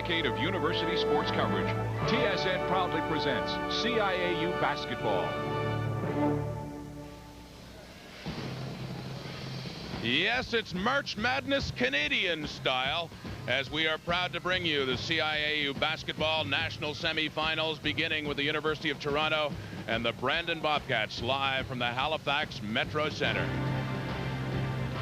decade of university sports coverage, TSN proudly presents CIAU basketball. Yes, it's March Madness Canadian style, as we are proud to bring you the CIAU basketball national semifinals, beginning with the University of Toronto and the Brandon Bobcats, live from the Halifax Metro Centre.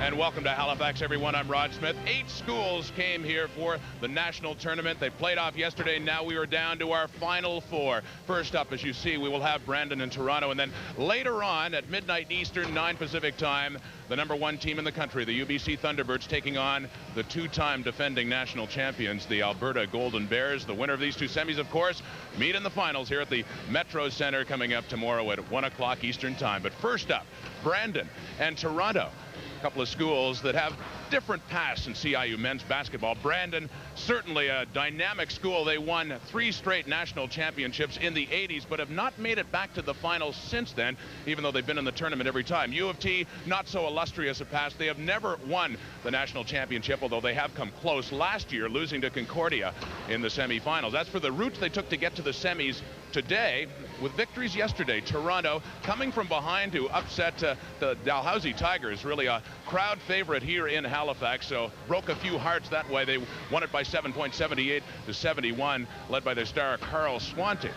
And welcome to Halifax, everyone. I'm Rod Smith. 8 schools came here for the national tournament. They played off yesterday. Now we are down to our final 4. First up, as you see, we will have Brandon and Toronto. And then later on at midnight Eastern, 9 Pacific time, the #1 team in the country, the UBC Thunderbirds, taking on the 2-time defending national champions, the Alberta Golden Bears. The winner of these 2 semis, of course, meet in the finals here at the Metro Centre coming up tomorrow at 1 o'clock Eastern time. But first up, Brandon and Toronto. A couple of schools that have different pasts in CIU men's basketball. Brandon, certainly a dynamic school. They won 3 straight national championships in the 80s, but have not made it back to the finals since then, even though they've been in the tournament every time. U of T, not so illustrious a past. They have never won the national championship, although they have come close last year, losing to Concordia in the semifinals. That's for the routes they took to get to the semis today, with victories yesterday. Toronto coming from behind to upset the Dalhousie Tigers, really a crowd favorite here in Halifax, so broke a few hearts that way. They won it by 7 points, 78 to 71, led by their star Carl Swanty.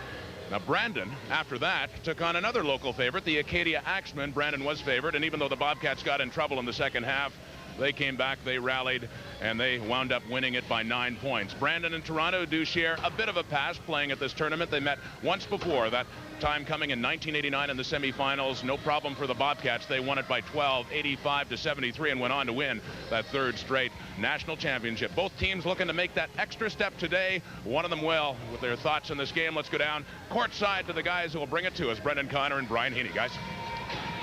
Now Brandon, after that, took on another local favorite, the Acadia Axemen. Brandon was favored, and even though the Bobcats got in trouble in the second half, they came back, they rallied, and they wound up winning it by 9 points. Brandon and Toronto do share a bit of a past playing at this tournament. They met once before, that time coming in 1989 in the semifinals. No problem for the Bobcats. They won it by 12, 85 to 73, and went on to win that 3rd straight national championship. Both teams looking to make that extra step today. One of them will. With their thoughts on this game, let's go down courtside to the guys who will bring it to us, Brendan Connor and Brian Haney. Guys.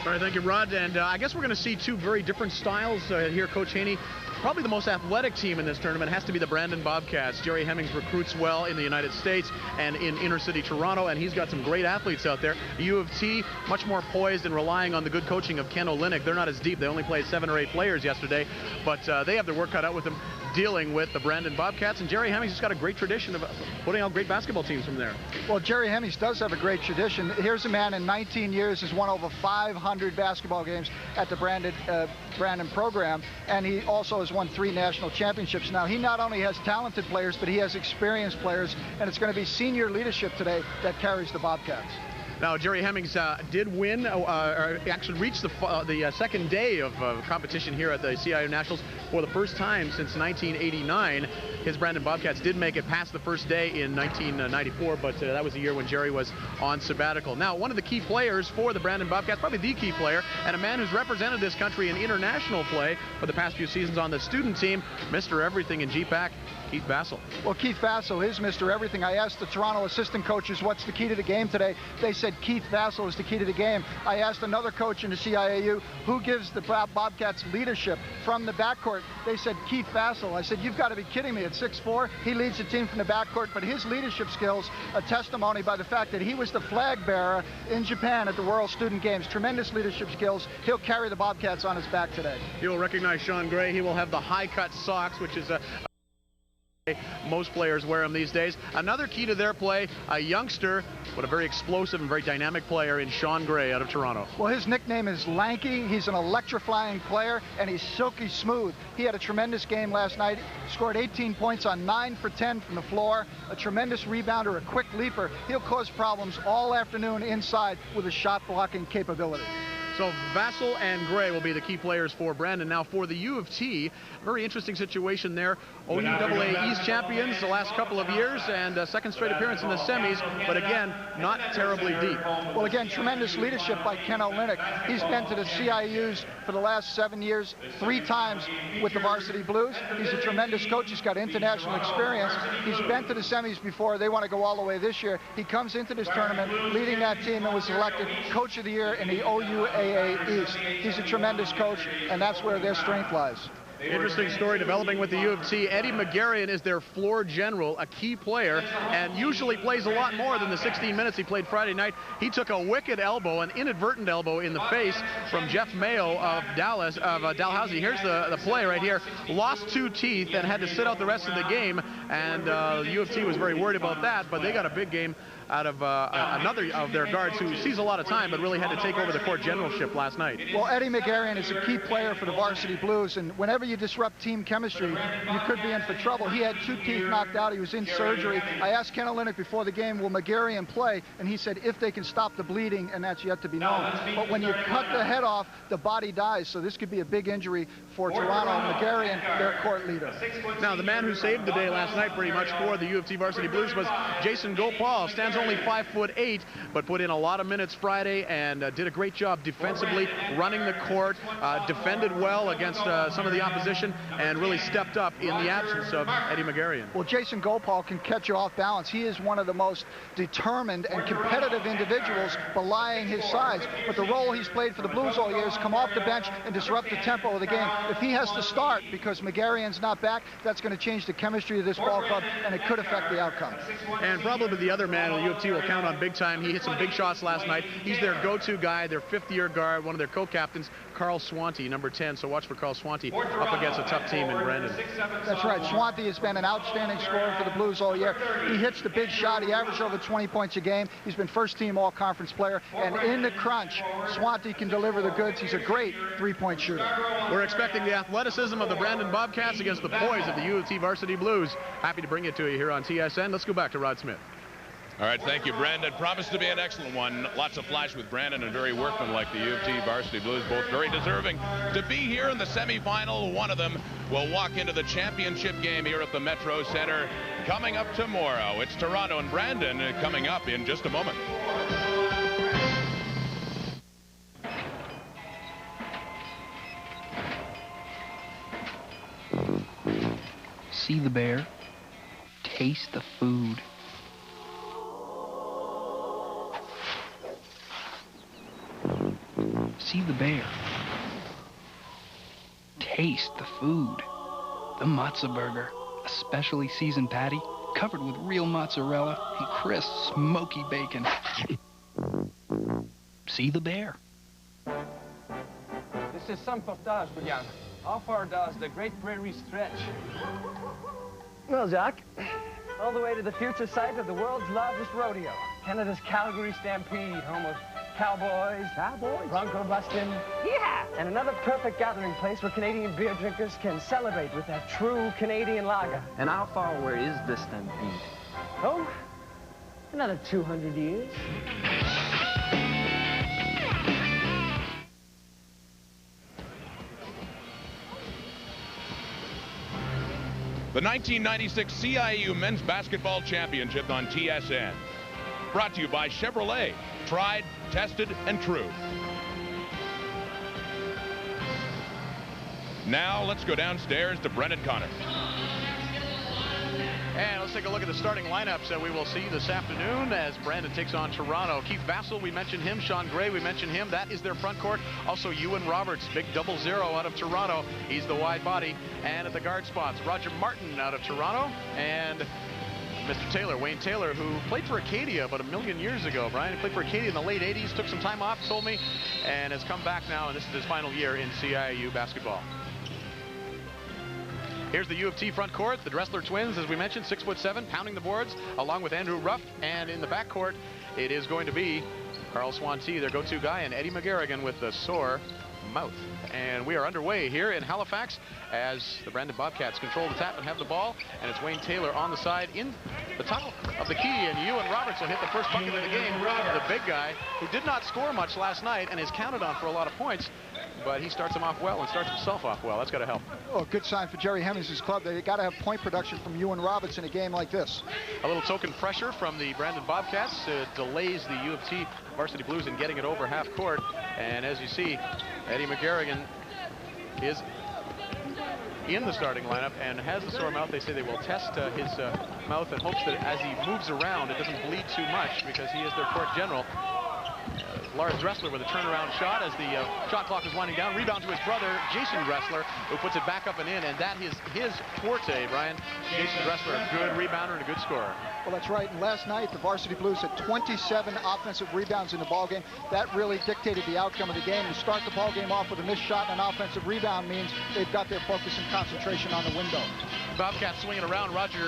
All right, thank you, Rod. And I guess we're going to see 2 very different styles here, Coach Haney. Probably the most athletic team in this tournament has to be the Brandon Bobcats. Jerry Hemmings recruits well in the United States and in inner city Toronto, and he's got some great athletes out there. U of T, much more poised and relying on the good coaching of Ken Olynyk. They're not as deep. They only played 7 or 8 players yesterday, but they have their work cut out with them dealing with the Brandon Bobcats. And Jerry Hemmings has got a great tradition of putting out great basketball teams from there. Well, Jerry Hemmings does have a great tradition. Here's a man in 19 years has won over 500 basketball games at the Brandon program, and he also has won 3 national championships. Now, he not only has talented players, but he has experienced players, and it's going to be senior leadership today that carries the Bobcats. Now, Jerry Hemmings did win, or actually reached the second day of competition here at the CIAU Nationals for the first time since 1989. His Brandon Bobcats did make it past the first day in 1994, but that was the year when Jerry was on sabbatical. Now, one of the key players for the Brandon Bobcats, probably the key player, and a man who's represented this country in international play for the past few seasons on the student team, Mr. Everything in GPAC, Keith Vassell. Well, Keith Vassell is Mr. Everything. I asked the Toronto assistant coaches what's the key to the game today. They said Keith Vassell is the key to the game. I asked another coach in the CIAU who gives the Bobcats leadership from the backcourt. They said Keith Vassell. I said, you've got to be kidding me. At 6'4", he leads the team from the backcourt, but his leadership skills, a testimony by the fact that he was the flag bearer in Japan at the World Student Games. Tremendous leadership skills. He'll carry the Bobcats on his back today. You'll recognize Sean Gray. He will have the high-cut socks, which is most players wear them these days. Another key to their play, a youngster, but a very explosive and very dynamic player in Sean Gray out of Toronto. Well, his nickname is Lanky. He's an electrifying player, and he's silky smooth. He had a tremendous game last night. Scored 18 points on 9 for 10 from the floor. A tremendous rebounder, a quick leaper. He'll cause problems all afternoon inside with his shot-blocking capability. So Vassell and Gray will be the key players for Brandon. Now for the U of T, very interesting situation there. OUAA East champions the last couple of years, and a 2nd straight appearance in the semis, but again, not terribly deep. Well, again, tremendous leadership by Ken Olynyk. He's been to the CIUs for the last 7 years, 3 times with the Varsity Blues. He's a tremendous coach. He's got international experience. He's been to the semis before. They want to go all the way this year. He comes into this tournament leading that team and was elected Coach of the Year in the OUAA East. He's a tremendous coach, and that's where their strength lies. Interesting story developing with the U of T. Eddie McGarrian is their floor general, a key player, and usually plays a lot more than the 16 minutes he played Friday night. He took a wicked elbow, an inadvertent elbow in the face from Jeff Mayo of Dalhousie. Here's the play right here. Lost 2 teeth and had to sit out the rest of the game, and the U of T was very worried about that, but they got a big game out of another of their guards who sees a lot of time but really had to take over the court generalship last night. Well, Eddie McGarrian is a key player for the Varsity Blues, and whenever you disrupt team chemistry, you could be in for trouble. He had 2 teeth knocked out. He was in surgery. I asked Ken Olynyk before the game, will McGarrian play? And he said if they can stop the bleeding, and that's yet to be known. But when you cut the head off, the body dies, so this could be a big injury for Toronto. McGarrian, their court leader. Now, the man who saved the day last night pretty much for the U of T Varsity Blues was Jason Gopal. Stands only 5'8", but put in a lot of minutes Friday and did a great job defensively, running the court, defended well against some of the opposition, and really stepped up in the absence of Eddie McGarrian. Well, Jason Gopal can catch you off balance. He is one of the most determined and competitive individuals belying his size, but the role he's played for the Blues all year is come off the bench and disrupt the tempo of the game. If he has to start because McGarrian's not back, that's going to change the chemistry of this ball club, and it could affect the outcome. And probably the other man the U of T will count on big time. He hit some big shots last night. He's their go-to guy, their 5th-year guard, one of their co-captains, Carl Swanty, number 10. So watch for Carl Swanty up against a tough team in Brandon. That's right. Swanty has been an outstanding scorer for the Blues all year. He hits the big shot. He averaged over 20 points a game. He's been first-team all-conference player. And in the crunch, Swanty can deliver the goods. He's a great three-point shooter. We're expecting the athleticism of the Brandon Bobcats against the poise of the U of T Varsity Blues. Happy to bring it to you here on TSN. Let's go back to Rod Smith. All right, thank you, Brandon. Promised to be an excellent one. Lots of flash with Brandon and very workmanlike. The U of T Varsity Blues, both very deserving to be here in the semifinal. One of them will walk into the championship game here at the Metro Center coming up tomorrow. It's Toronto and Brandon coming up in just a moment. See the bear, taste the food. See the bear, taste the food. The Matzo Burger, a specially seasoned patty covered with real mozzarella and crisp, smoky bacon. See the bear. This is some portage, William. How far does the Great Prairie stretch? Well, Jacques, all the way to the future site of the world's largest rodeo. Canada's Calgary Stampede, home of cowboys, bronco busting. Yeah! And another perfect gathering place where Canadian beer drinkers can celebrate with that true Canadian lager. And how far away is this stampede? Oh, another 200 years. The 1996 CIAU Men's Basketball Championship on TSN. Brought to you by Chevrolet. Tried, tested, and true. Now let's go downstairs to Brendan Connor. And let's take a look at the starting lineups that we will see this afternoon as Brandon takes on Toronto. Keith Vassell, we mentioned him. Sean Gray, we mentioned him. That is their front court. Also, Ewan Roberts, big 0-0 out of Toronto. He's the wide body. And at the guard spots, Roger Martin out of Toronto. And Mr. Taylor, Wayne Taylor, who played for Acadia about 1,000,000 years ago, Brian. He played for Acadia in the late 80s, took some time off, told me, and has come back now, and this is his final year in CIAU basketball. Here's the U of T front court. The Dressler twins, as we mentioned, 6'7", pounding the boards, along with Andrew Ruff. And in the backcourt, it is going to be Carl Swanty, their go-to guy, and Eddie McGarrigan with the sore mouth. And we are underway here in Halifax as the Brandon Bobcats control the tap and have the ball. And it's Wayne Taylor on the side in the top of the key. And Ewan Roberts will hit the first bucket of the game. The big guy who did not score much last night and is counted on for a lot of points. But he starts him off well and starts himself off well. That's got to help. Oh, good sign for Jerry Hemmings' club. They got to have point production from Ewan Roberts in a game like this. A little token pressure from the Brandon Bobcats delays the U of T Varsity Blues in getting it over half court. And as you see, Eddie McGarrigan is in the starting lineup and has the sore mouth. They say they will test his mouth in hopes that as he moves around, it doesn't bleed too much because he is their court general. Lars Dressler with a turnaround shot as the shot clock is winding down. Rebound to his brother, Jason Dressler, who puts it back up and in, and that is his forte, Brian. Jason Dressler, a good rebounder and a good scorer. Well, that's right. And last night, the Varsity Blues had 27 offensive rebounds in the ballgame. That really dictated the outcome of the game. To start the ballgame off with a missed shot and an offensive rebound means they've got their focus and concentration on the window. Bobcats swinging around. Roger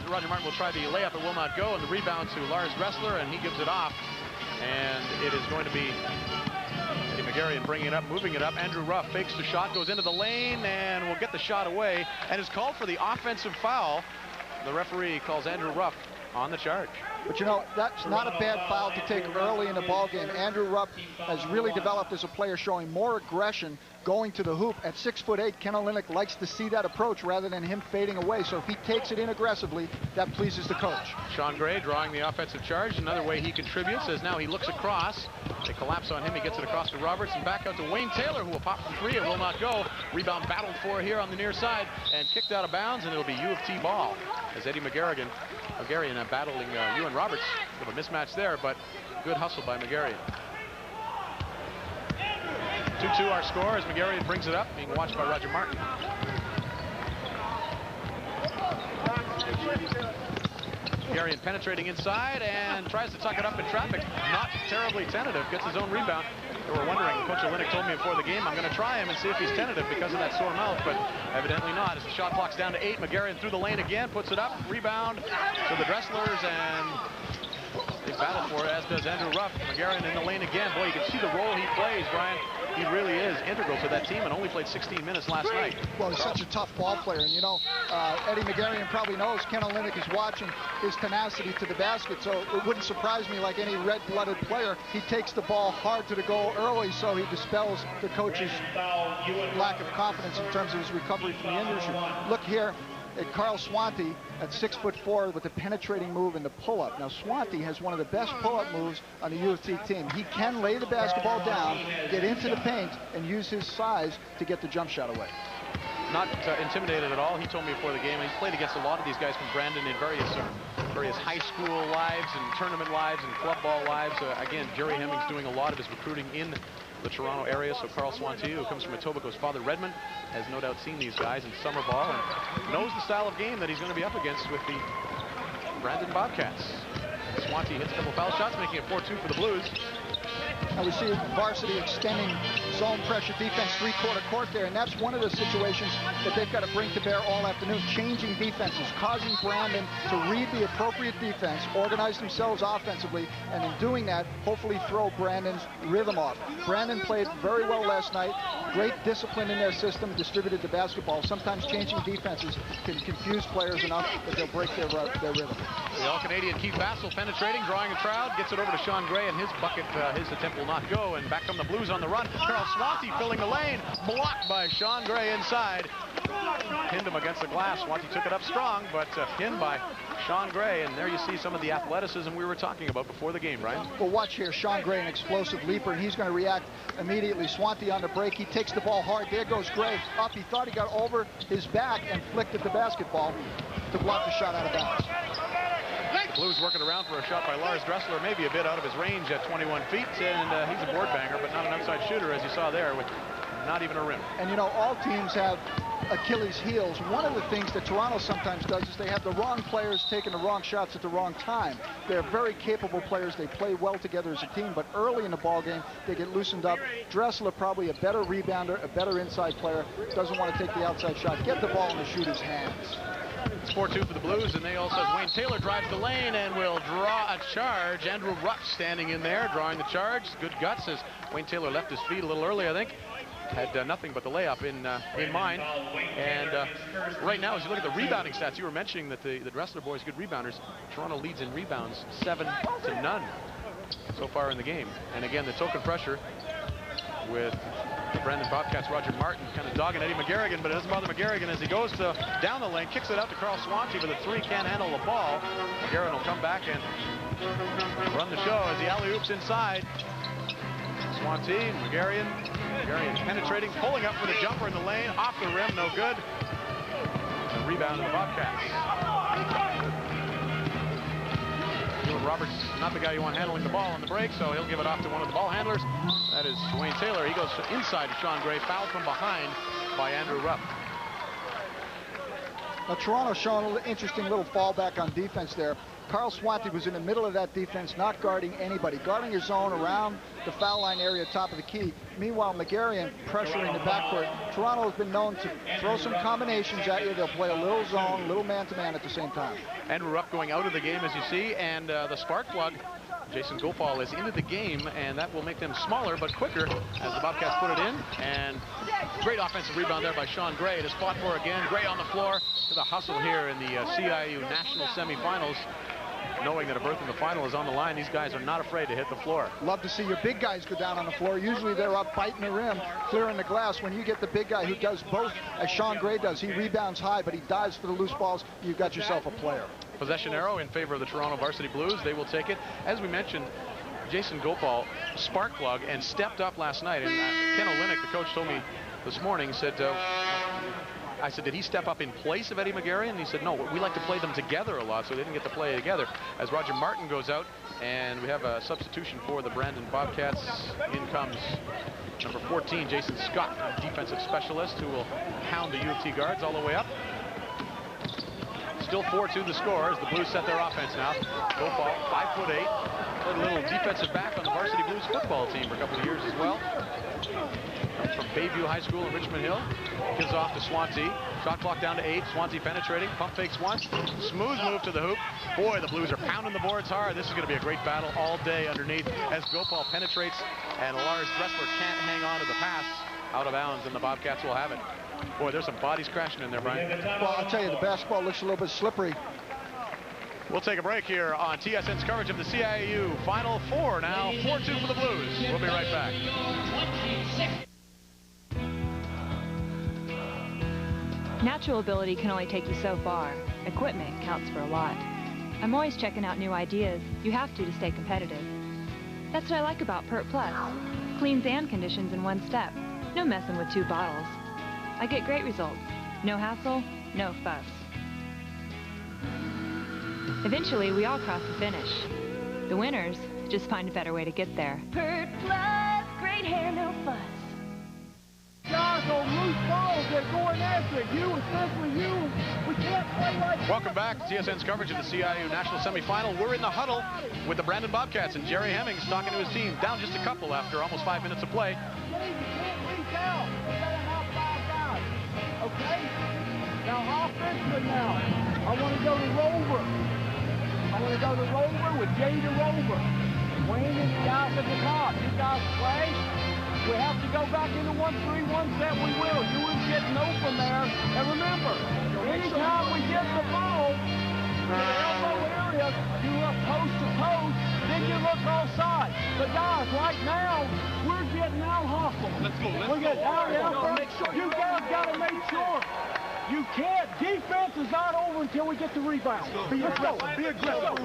Martin will try the layup. It will not go. And the rebound to Lars Dressler, and he gives it off. And it is going to be Eddie Magarian bringing it up, moving it up. Andrew Ruff fakes the shot, goes into the lane, and will get the shot away. And is called for the offensive foul. The referee calls Andrew Ruff on the charge. But you know, that's not a bad foul to take early in the ballgame. Andrew Rupp has really developed as a player, showing more aggression going to the hoop. At 6'8", Ken Olynyk likes to see that approach rather than him fading away. So if he takes it in aggressively, that pleases the coach. Sean Gray drawing the offensive charge. Another way he contributes as now he looks across. They collapse on him. He gets it across to Roberts and back out to Wayne Taylor, who will pop from three. It will not go. Rebound battled for here on the near side and kicked out of bounds, and it'll be U of T ball as Eddie Magarian battling Ewan Roberts. Bit of a mismatch there, but good hustle by Magarian. 2-2 our score as Magarian brings it up, being watched by Roger Martin. Magarian penetrating inside and tries to tuck it up in traffic. Not terribly tentative, gets his own rebound. They were wondering, Coach Olynyk told me before the game, I'm going to try him and see if he's tentative because of that sore mouth, but evidently not. As the shot clock's down to 8, Magarian through the lane again, puts it up, rebound to the Dresslers, and they battle for it, as does Andrew Ruff. Magarian in the lane again. Boy, you can see the role he plays, Brian. He really is integral to that team and only played 16 minutes last night. Well, he's such a tough ball player. And, you know, Eddie Magarian probably knows Ken Olynyk is watching his tenacity to the basket. So it wouldn't surprise me, like any red-blooded player, he takes the ball hard to the goal early, so he dispels the coach's lack of confidence in terms of his recovery from the injury. Look here at Carl Swanty at 6'4" with a penetrating move and the pull-up. Now, Swanty has one of the best pull-up moves on the U of T team. He can lay the basketball down, get into the paint, and use his size to get the jump shot away. Not intimidated at all. He told me before the game, he's played against a lot of these guys from Brandon in various high school lives and tournament lives and club ball lives. Again, Jerry Hemmings doing a lot of his recruiting in the Toronto area. So Carl Swanty, who comes from Etobicoke's father, Redmond, has no doubt seen these guys in summer ball and knows the style of game that he's going to be up against with the Brandon Bobcats. Swanty hits a couple foul shots, making it 4-2 for the Blues. Now we see Varsity extending zone pressure defense, three-quarter court there, and that's one of the situations that they've got to bring to bear all afternoon, changing defenses, causing Brandon to read the appropriate defense, organize themselves offensively, and in doing that, hopefully throw Brandon's rhythm off. Brandon played very well last night, great discipline in their system, distributed the basketball. Sometimes changing defenses can confuse players enough that they'll break their rhythm. The All-Canadian Keith Vassell penetrating, drawing a crowd, gets it over to Sean Gray, and his bucket, his attempt will not go, and back come the Blues on the run. Carl Swanty filling the lane, blocked by Sean Gray inside. Pinned him against the glass. Swanty took it up strong, but pinned by Sean Gray, and there you see some of the athleticism we were talking about before the game, Ryan. Well, watch here, Sean Gray, an explosive leaper, and he's going to react immediately. Swanty on the break, he takes the ball hard. There goes Gray up. He thought he got over his back and flicked at the basketball to block the shot out of bounds. The Blues working around for a shot by Lars Dressler, maybe a bit out of his range at 21 feet, and he's a board banger, but not an outside shooter, as you saw there, with not even a rim. And you know, all teams have Achilles heels. One of the things that Toronto sometimes does is they have the wrong players taking the wrong shots at the wrong time. They're very capable players. They play well together as a team, but early in the ball game, they get loosened up. Dressler, probably a better rebounder, a better inside player, doesn't want to take the outside shot. Get the ball in the shooter's hands. It's 4-2 for the Blues, and they also, as Wayne Taylor drives the lane and will draw a charge. Andrew Rupp standing in there, drawing the charge. Good guts as Wayne Taylor left his feet a little early, I think. Had nothing but the layup in mind. And right now, as you look at the rebounding stats, you were mentioning that the Dressler boys, good rebounders. Toronto leads in rebounds 7-0 so far in the game. And again, the token pressure with the Brandon Bobcats, Roger Martin kind of dogging Eddie Magarian, but it doesn't bother Magarian as he goes down the lane, kicks it out to Carl Swanty with a three, can't handle the ball. Magarian will come back and run the show as he alley-oops inside. Swanty and Magarian penetrating, pulling up for the jumper in the lane, off the rim, no good. And rebound to the Bobcats. Roberts not the guy you want handling the ball on the break, so he'll give it off to one of the ball handlers. That is Wayne Taylor. He goes inside to Sean Gray, fouled from behind by Andrew Rupp. Now, Toronto showing an interesting little fallback on defense there. Carl Swanty was in the middle of that defense, not guarding anybody, guarding his zone around the foul line area, top of the key. Meanwhile, McGarrian pressuring the backcourt. Toronto has been known to throw some combinations at you. They'll play a little zone, little man-to-man at the same time. Andrew Rupp going out of the game, as you see, and the spark plug, Jason Gopal, is into the game, and that will make them smaller but quicker as the Bobcats put it in. And great offensive rebound there by Sean Gray. To spot for again. Gray on the floor to the hustle here in the CIAU National Semifinals. Knowing that a berth in the final is on the line, these guys are not afraid to hit the floor. Love to see your big guys go down on the floor. Usually they're up biting the rim, clearing the glass. When you get the big guy who does both, as Sean Gray does, he rebounds high, but he dives for the loose balls. You've got yourself a player. Possession arrow in favor of the Toronto Varsity Blues. They will take it. As we mentioned, Jason Gopal, spark plug, and stepped up last night. And Ken Olenek, the coach, told me this morning, said, I said, did he step up in place of Eddie McGarrian? And he said, no, we like to play them together a lot, so they didn't get to play together. As Roger Martin goes out, and we have a substitution for the Brandon Bobcats. In comes number 14, Jason Scott, defensive specialist, who will hound the U of T guards all the way up. Still 4-2 the score as the Blues set their offense now. Gopal, 5'8", played a little defensive back on the Varsity Blues football team for a couple of years as well. Comes from Bayview High School in Richmond Hill. Gives off to Swansea. Shot clock down to 8. Swansea penetrating. Pump fakes once. Smooth move to the hoop. Boy, the Blues are pounding the boards hard. This is going to be a great battle all day underneath as Gopal penetrates and Lars Dressler can't hang on to the pass. Out of bounds, and the Bobcats will have it. Boy, there's some bodies crashing in there, Brian. Well, I'll tell you, the basketball looks a little bit slippery. We'll take a break here on TSN's coverage of the CIAU Final Four now. 4-2 for the Blues. We'll be right back. Natural ability can only take you so far. Equipment counts for a lot. I'm always checking out new ideas. You have to stay competitive. That's what I like about Pert Plus. Cleans and conditions in one step. No messing with 2 bottles. I get great results. No hassle, no fuss. Eventually, we all cross the finish. The winners just find a better way to get there. Pert Plus, great hair, no fuss. Guys on loose balls, they're going after it. You, especially you, we can't play like that. Welcome back to TSN's coverage of the CIAU National Semifinal. We're in the huddle with the Brandon Bobcats, and Jerry Hemmings talking to his team. Down just a couple after almost 5 minutes of play. You can't reach out. You gotta have 5 guys. Okay? Now offensively now, I want to go to Rover. I want to go to Rover with Jay to Rover. Wayne and the guys at the top. You guys play. We have to go back into 1-3-1 set. We will. You will get no from there. And remember, anytime we get the ball to the elbow area, you look post to post, then you look offside. But guys, right now, we're getting out hustle. Let's go. We're getting out hustle. You guys got to make sure. You can't. Defense is not over until we get the rebound. Be aggressive. Be aggressive.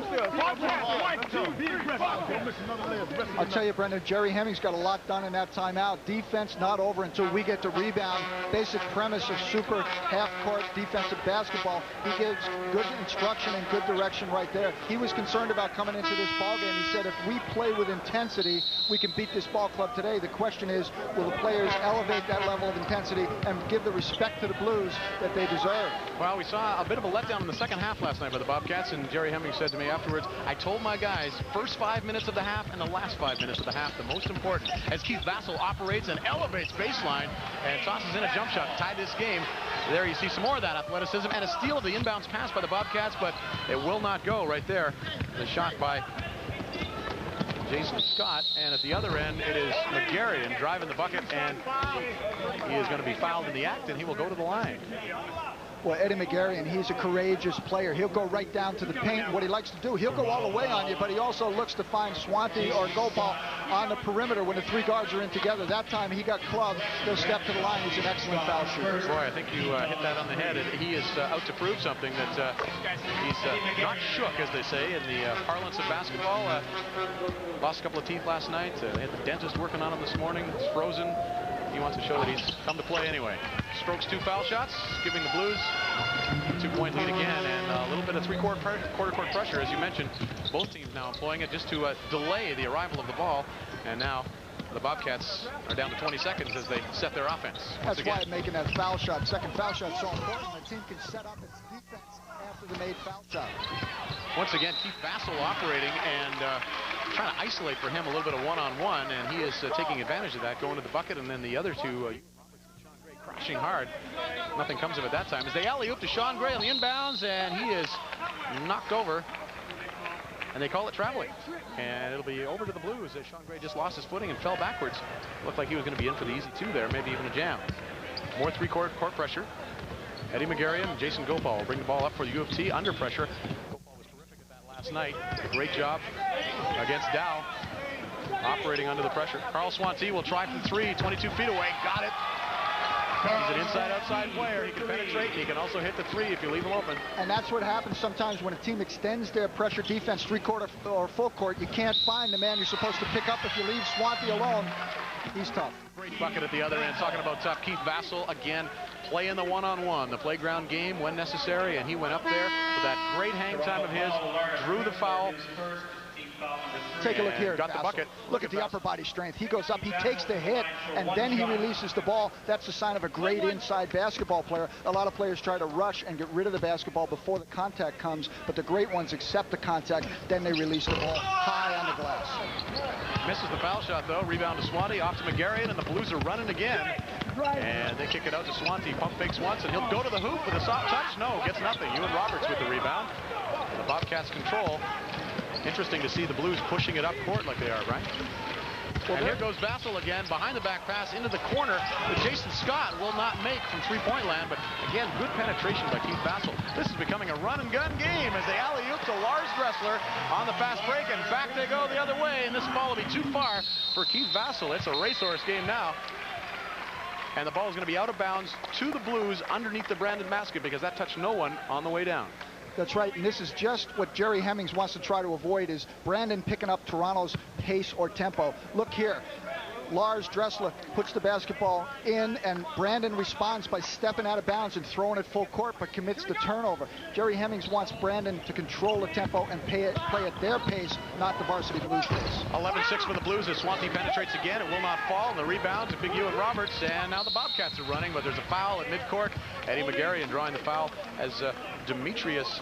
Be aggressive. I'll tell you, Brendan, Jerry Hemmings got a lot done in that timeout. Defense not over until we get the rebound. Basic premise of super half-court defensive basketball. He gives good instruction and good direction right there. He was concerned about coming into this ballgame. He said, if we play with intensity, we can beat this ball club today. The question is, will the players elevate that level of intensity and give the respect to the Blues that they deserve? Well, we saw a bit of a letdown in the second half last night by the Bobcats, and Jerry Hemmings said to me afterwards, I told my guys, first 5 minutes of the half and the last 5 minutes of the half, the most important, as Keith Vassell operates and elevates baseline and tosses in a jump shot to tie this game. There you see some more of that athleticism and a steal of the inbounds pass by the Bobcats, but it will not go right there. The shot by Jason Scott, and at the other end, it is McGarrian driving the bucket, and he is going to be fouled in the act, and he will go to the line. Well, Eddie McGarrian, he's a courageous player. He'll go right down to the paint. What he likes to do, he'll go all the way on you, but he also looks to find Swanty or Gopal on the perimeter when the 3 guards are in together. That time he got clubbed. He'll step to the line. He's an excellent foul shooter. Boy, I think you hit that on the head. He is out to prove something that he's not shook, as they say, in the parlance of basketball. Lost a couple of teeth last night. They had the dentist working on him this morning. It's frozen. he wants to show that he's come to play anyway. Strokes 2 foul shots, giving the Blues a 2-point lead again, and a little bit of quarter court pressure, as you mentioned. Both teams now employing it just to delay the arrival of the ball, and now the Bobcats are down to 20 seconds as they set their offense. That's why making that foul shot, second foul shot, is so important. The team can set up its defense after the made foul shot. Once again, Keith Vassell operating and trying to isolate for him a little bit of one-on-one, and he is taking advantage of that, going to the bucket, and then the other two, crashing hard. Nothing comes of it that time as they alley-oop to Sean Gray on the inbounds, and he is knocked over, and they call it traveling. And it'll be over to the Blues as Sean Gray just lost his footing and fell backwards. Looked like he was going to be in for the easy 2 there, maybe even a jam. More court pressure. Eddie McGarrion and Jason Gopal will bring the ball up for the U of T under pressure. Gopal was terrific at that last night. Great job against Dow, operating under the pressure. Carl Swanty will try from 3, 22 feet away. Got it. He's an inside-outside player. He can penetrate, and he can also hit the 3 if you leave him open. And that's what happens sometimes when a team extends their pressure defense 3-quarter or full court. You can't find the man you're supposed to pick up if you leave Swanty alone. He's tough. Great bucket at the other end. Talking about tough, Keith Vassell again playing the one-on-one, the playground game when necessary, and he went up there with that great hang time of his, drew the foul. Take a look here. Got the bucket. Look at the upper body strength. He goes up, he takes the hit, and then he releases the ball. That's a sign of a great inside basketball player. A lot of players try to rush and get rid of the basketball before the contact comes, but the great ones accept the contact, then they release the ball high on the glass. Misses the foul shot, though. Rebound to Swanty, off to McGarrion, and the Blues are running again. And they kick it out to Swanty. Pump fakes once, and he'll go to the hoop with a soft touch. No, gets nothing. Ewan Roberts with the rebound. And the Bobcats control. Interesting to see the Blues pushing it up court like they are, right? Well, and here goes Vassell again, behind the back pass into the corner, but Jason Scott will not make from 3-point land, but again, good penetration by Keith Vassell. This is becoming a run-and-gun game as they alley-oop to Lars Dressler on the fast break. In fact, they go the other way, and this ball will be too far for Keith Vassell. It's a racehorse game now. And the ball is going to be out of bounds to the Blues underneath the Brandon basket because that touched no one on the way down. That's right, and this is just what Jerry Hemmings wants to try to avoid, is Brandon picking up Toronto's pace or tempo. Look here, Lars Dressler puts the basketball in, and Brandon responds by stepping out of bounds and throwing it full court, but commits the turnover. Jerry Hemmings wants Brandon to control the tempo and play at their pace, not the varsity Blues pace. 11-6 for the Blues as Swanty penetrates again. It will not fall, and the rebound to Big Ewan Roberts, and now the Bobcats are running, but there's a foul at midcourt. Eddie McGarrion drawing the foul as Demetrius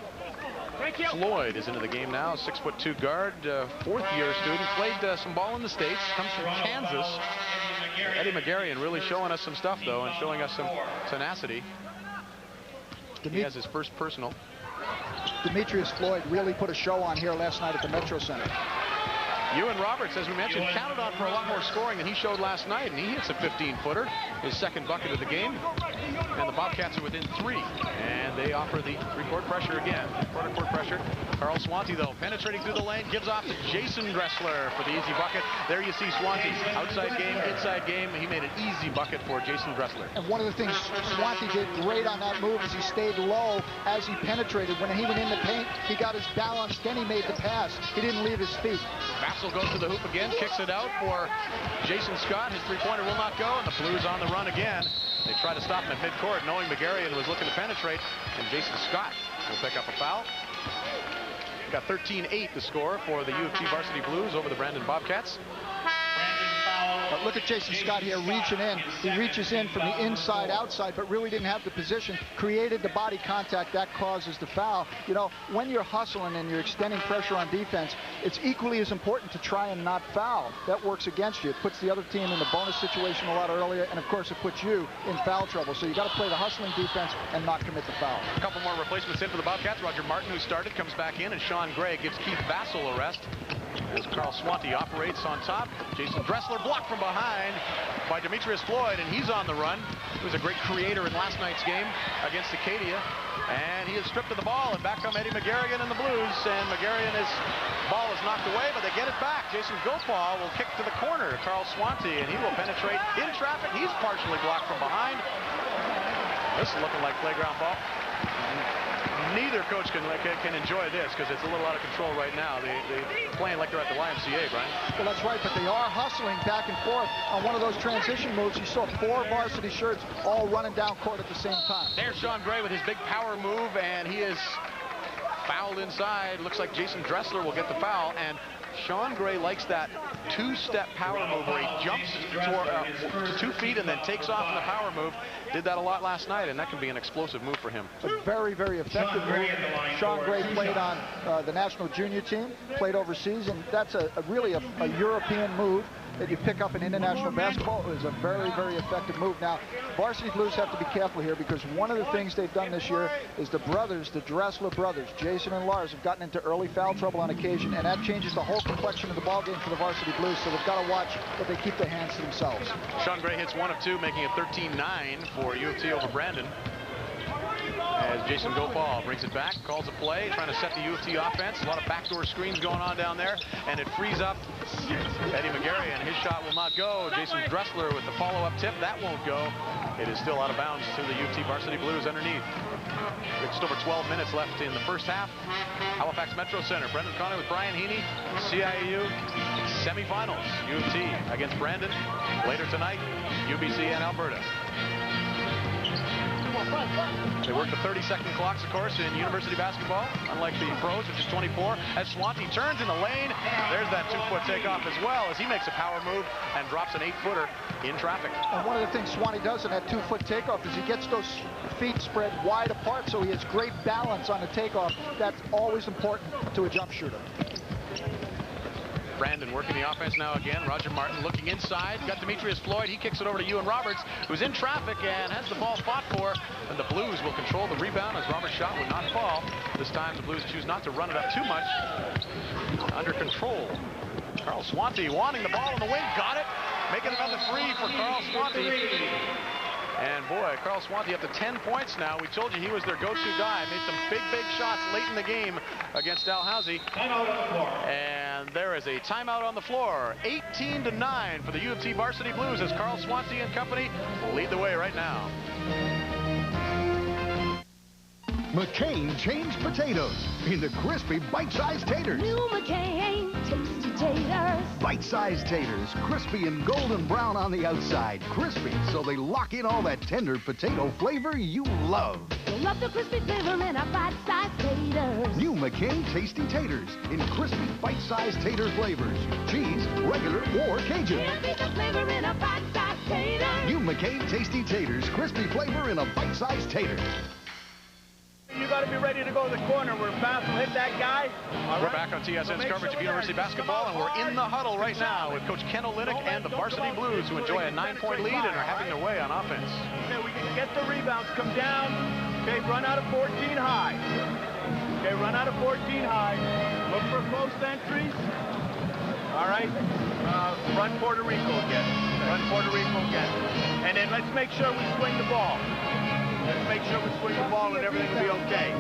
Floyd is into the game now. 6'2" guard, 4th-year student, played some ball in the States, comes from Kansas. Eddie McGarrion really showing us some stuff, though, and showing us some tenacity. He has his first personal. Demetrius Floyd really put a show on here last night at the Metro Center. Ewan Roberts, as we mentioned, counted on for a lot more scoring than he showed last night, and he hits a 15-footer, his second bucket of the game. And the Bobcats are within 3, and they offer the 3-court pressure again. Quarter court pressure. Carl Swanty, though, penetrating through the lane, gives off to Jason Dressler for the easy bucket. There you see Swanty, outside game, inside game. He made an easy bucket for Jason Dressler. And one of the things Swanty did great on that move is he stayed low as he penetrated. When he went in the paint, he got his balance, then he made the pass. He didn't leave his feet. Vassell goes to the hoop again, kicks it out for Jason Scott. His 3-pointer will not go, and the Blues on the run again. They try to stop him at midcourt, knowing McGarrion was looking to penetrate, and Jason Scott will pick up a foul. Got 13-8 to score for the U of T varsity Blues over the Brandon Bobcats. But look at Jason Scott here reaching in. He reaches in from the inside outside, but really didn't have the position, created the body contact. That causes the foul. You know, when you're hustling and you're extending pressure on defense, it's equally as important to try and not foul. That works against you. It puts the other team in the bonus situation a lot earlier, and of course it puts you in foul trouble. So you got to play the hustling defense and not commit the foul. A couple more replacements in for the Bobcats. Roger Martin, who started, comes back in, and Sean Gray gives Keith Vassell a rest as Carl Swanty operates on top. Jason Dressler blocked from behind by Demetrius Floyd, and he's on the run. He was a great creator in last night's game against Acadia, and he is stripped of the ball, and back come Eddie McGarrion and the Blues, and McGarrion, ball is knocked away, but they get it back. Jason Gopal will kick to the corner to Carl Swanty, and he will penetrate in traffic. He's partially blocked from behind. This is looking like playground ball. neither coach can enjoy this because it's a little out of control right now. They're playing like they're at the YMCA, Brian. Well, that's right, but they are hustling back and forth on one of those transition moves. You saw 4 varsity shirts all running down court at the same time. There's Sean Gray with his big power move, and he is fouled inside. Looks like Jason Dressler will get the foul, and Sean Gray likes that 2-step power move where he jumps to 2 feet and then takes off in the power move. Did that a lot last night, and that can be an explosive move for him. A very, very effective move. Sean Gray played on the national junior team, played overseas, and that's really a European move that you pick up in international basketball. It was a very, very effective move. Now, Varsity Blues have to be careful here because one of the things they've done this year is the brothers, the Dressler brothers, Jason and Lars, have gotten into early foul trouble on occasion, and that changes the whole complexion of the ballgame for the Varsity Blues, so they've got to watch that they keep their hands to themselves. Sean Gray hits 1 of 2, making it 13-9 for U of T over Brandon. As Jason Gopal brings it back, calls a play, trying to set the U of T offense. A lot of backdoor screens going on down there, and it frees up Eddie McGarry, and his shot will not go. Jason Dressler with the follow-up tip. That won't go. It is still out of bounds to the U of T Varsity Blues underneath. Just over 12 minutes left in the first half. Halifax Metro Center. Brendan Connor with Brian Heaney. CIAU semifinals. U of T against Brandon. Later tonight, UBC and Alberta. They work the 30-second clocks, of course, in university basketball, unlike the pros, which is 24. As Swanty turns in the lane, there's that 2-foot takeoff as well, as he makes a power move and drops an 8-footer in traffic. And one of the things Swanty does in that 2-foot takeoff is he gets those feet spread wide apart, so he has great balance on the takeoff. That's always important to a jump shooter. Brandon working the offense now again. Roger Martin looking inside. Got Demetrius Floyd. He kicks it over to Ewan Roberts, who's in traffic and has the ball fought for. And the Blues will control the rebound as Roberts' shot would not fall. This time the Blues choose not to run it up too much. Under control. Carl Swanty wanting the ball in the wing. Got it. Making another 3 for Carl Swanty. And boy, Carl Swanty up to 10 points now. We told you he was their go-to guy. Made some big shots late in the game against Dalhousie. And there is a timeout on the floor. 18-9 for the U of T Varsity Blues as Carl Swanty and company lead the way right now. McCain changed potatoes into crispy bite-sized taters. New McCain tasty taters. Bite-sized taters, crispy and golden brown on the outside. Crispy, so they lock in all that tender potato flavor you love. You'll love the crispy flavor in our bite-sized taters. New McCain Tasty Taters in crispy bite-sized tater flavors. Cheese, regular, or Cajun. Can't beat the flavor in a bite-sized tater. New McCain Tasty Taters, crispy flavor in a bite-sized tater. You got to be ready to go to the corner where Bass will hit that guy. We're back on TSN's coverage of university basketball, and we're in the huddle right now with Coach Ken Olynyk and the Varsity Blues, who enjoy a 9-point lead and are having their way on offense. Okay, we can get the rebounds, come down. Okay, run out of 14 high. Okay, run out of 14 high. Look for close entries. All right. Run Puerto Rico again. Run Puerto Rico again. And then let's make sure we swing the ball. Let's make sure we swing the ball and everything will be okay.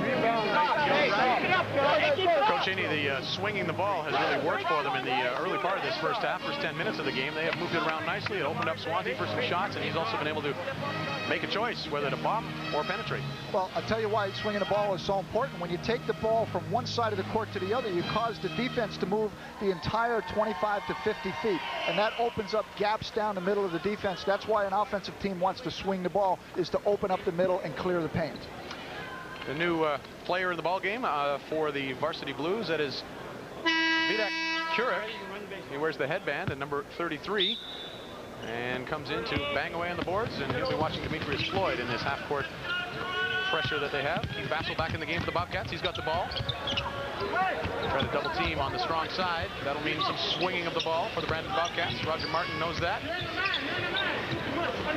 Coach Haney, the swinging the ball has really worked for them in the early part of this first half, first 10 minutes of the game. They have moved it around nicely. It opened up Swanty for some shots, and he's also been able to make a choice whether to bomb or penetrate. Well, I'll tell you why swinging the ball is so important. When you take the ball from one side of the court to the other, you cause the defense to move the entire 25 to 50 feet, and that opens up gaps down the middle of the defense. That's why an offensive team wants to swing the ball, is to open up the middle and clear the paint. The new player in the ball game for the Varsity Blues, that is Vidak Kurek. He wears the headband at number 33 and comes in to bang away on the boards, and he'll be watching Demetrius Floyd in this half-court pressure that they have. Keith Vassell back in the game for the Bobcats. He's got the ball. Try to double team on the strong side. That'll mean some swinging of the ball for the Brandon Bobcats. Roger Martin knows that.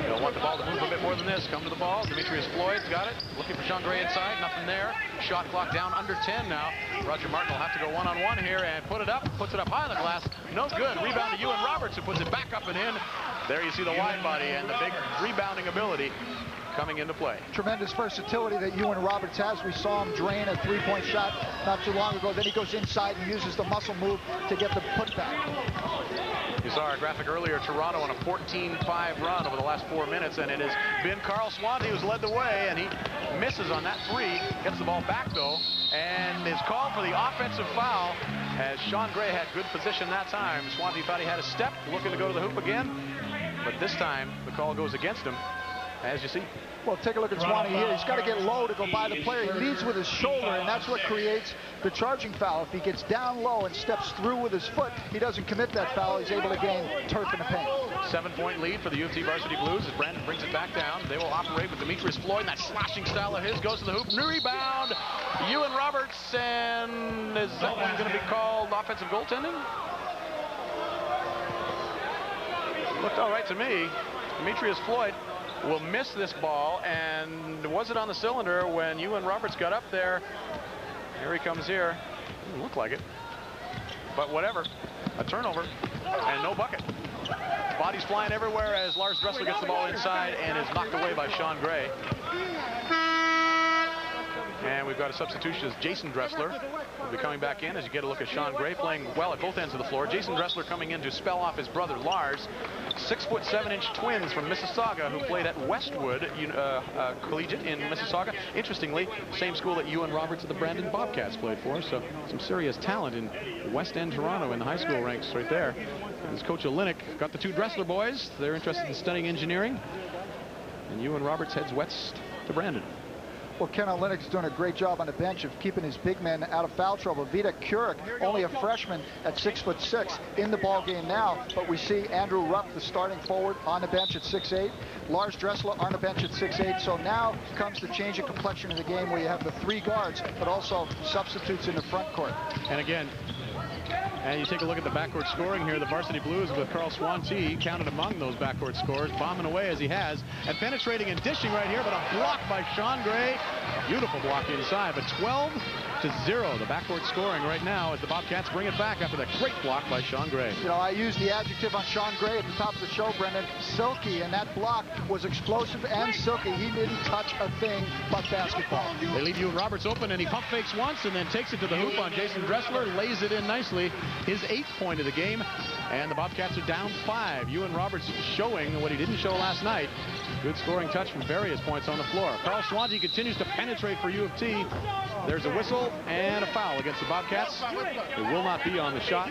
They'll want the ball to move a bit more than this. Come to the ball. Demetrius Floyd's got it. Looking for Sean Gray inside. Nothing there. Shot clock down under 10 now. Roger Martin will have to go one-on-one here and put it up. Puts it up high on the glass. No good. Rebound to Ewan Roberts, who puts it back up and in. There you see the wide body and the big rebounding ability coming into play. Tremendous versatility that Ewan Roberts has. We saw him drain a three-point shot not too long ago. Then he goes inside and uses the muscle move to get the putback. You saw our graphic earlier, Toronto on a 14-5 run over the last 4 minutes, and it has been Carl Swanty who's led the way, and he misses on that three. Gets the ball back, though, and is called for the offensive foul, as Sean Gray had good position that time. Swanty thought he had a step, looking to go to the hoop again, but this time the call goes against him, as you see. Well, take a look at Swanee here. He's got to get low to go by the player. He leads with his shoulder, and that's what creates the charging foul. If he gets down low and steps through with his foot, he doesn't commit that foul. He's able to gain turf in the paint. 7-point lead for the U of T varsity Blues as Brandon brings it back down. They will operate with Demetrius Floyd, and that slashing style of his goes to the hoop. New rebound, Ewan Roberts, and is that one going to be called offensive goaltending? Looked all right to me. Demetrius Floyd will miss this ball, and was it on the cylinder when Ewan Roberts got up there? Here he comes here. Didn't look like it, but whatever. A turnover and no bucket. Bodies flying everywhere as Lars Dressler gets the ball inside and is knocked away by Sean Gray. And we've got a substitution as Jason Dressler will be coming back in as you get a look at Sean Gray playing well at both ends of the floor. Jason Dressler coming in to spell off his brother Lars. 6'7" twins from Mississauga who played at Westwood Collegiate in Mississauga. Interestingly, same school that Ewan Roberts of the Brandon Bobcats played for. So some serious talent in West End Toronto in the high school ranks right there. As Coach Olenek got the two Dressler boys. They're interested in studying engineering. And Ewan Roberts heads west to Brandon. Well, Ken Olenek's doing a great job on the bench of keeping his big men out of foul trouble. Vita Kurek, only a freshman at 6'6", in the ball game now. But we see Andrew Rupp, the starting forward, on the bench at 6'8". Lars Dressler on the bench at 6'8". So now comes the change of complexion of the game where you have the three guards, but also substitutes in the front court. And again, and you take a look at the backcourt scoring here. The varsity Blues with Carl Swanty counted among those backcourt scorers, bombing away as he has, and penetrating and dishing right here, but a block by Sean Gray. A beautiful block inside, but 12-0, the backcourt scoring right now as the Bobcats bring it back after that great block by Sean Gray. You know, I used the adjective on Sean Gray at the top of the show, Brendan. Silky, and that block was explosive and silky. He didn't touch a thing but basketball. They leave Ewan Roberts open, and he pump fakes once and then takes it to the hoop on Jason Dressler, lays it in nicely. His 8th point of the game, and the Bobcats are down 5. Ewan Roberts showing what he didn't show last night. Good scoring touch from various points on the floor. Carl Swanty continues to penetrate for U of T. There's a whistle and a foul against the Bobcats. It will not be on the shot.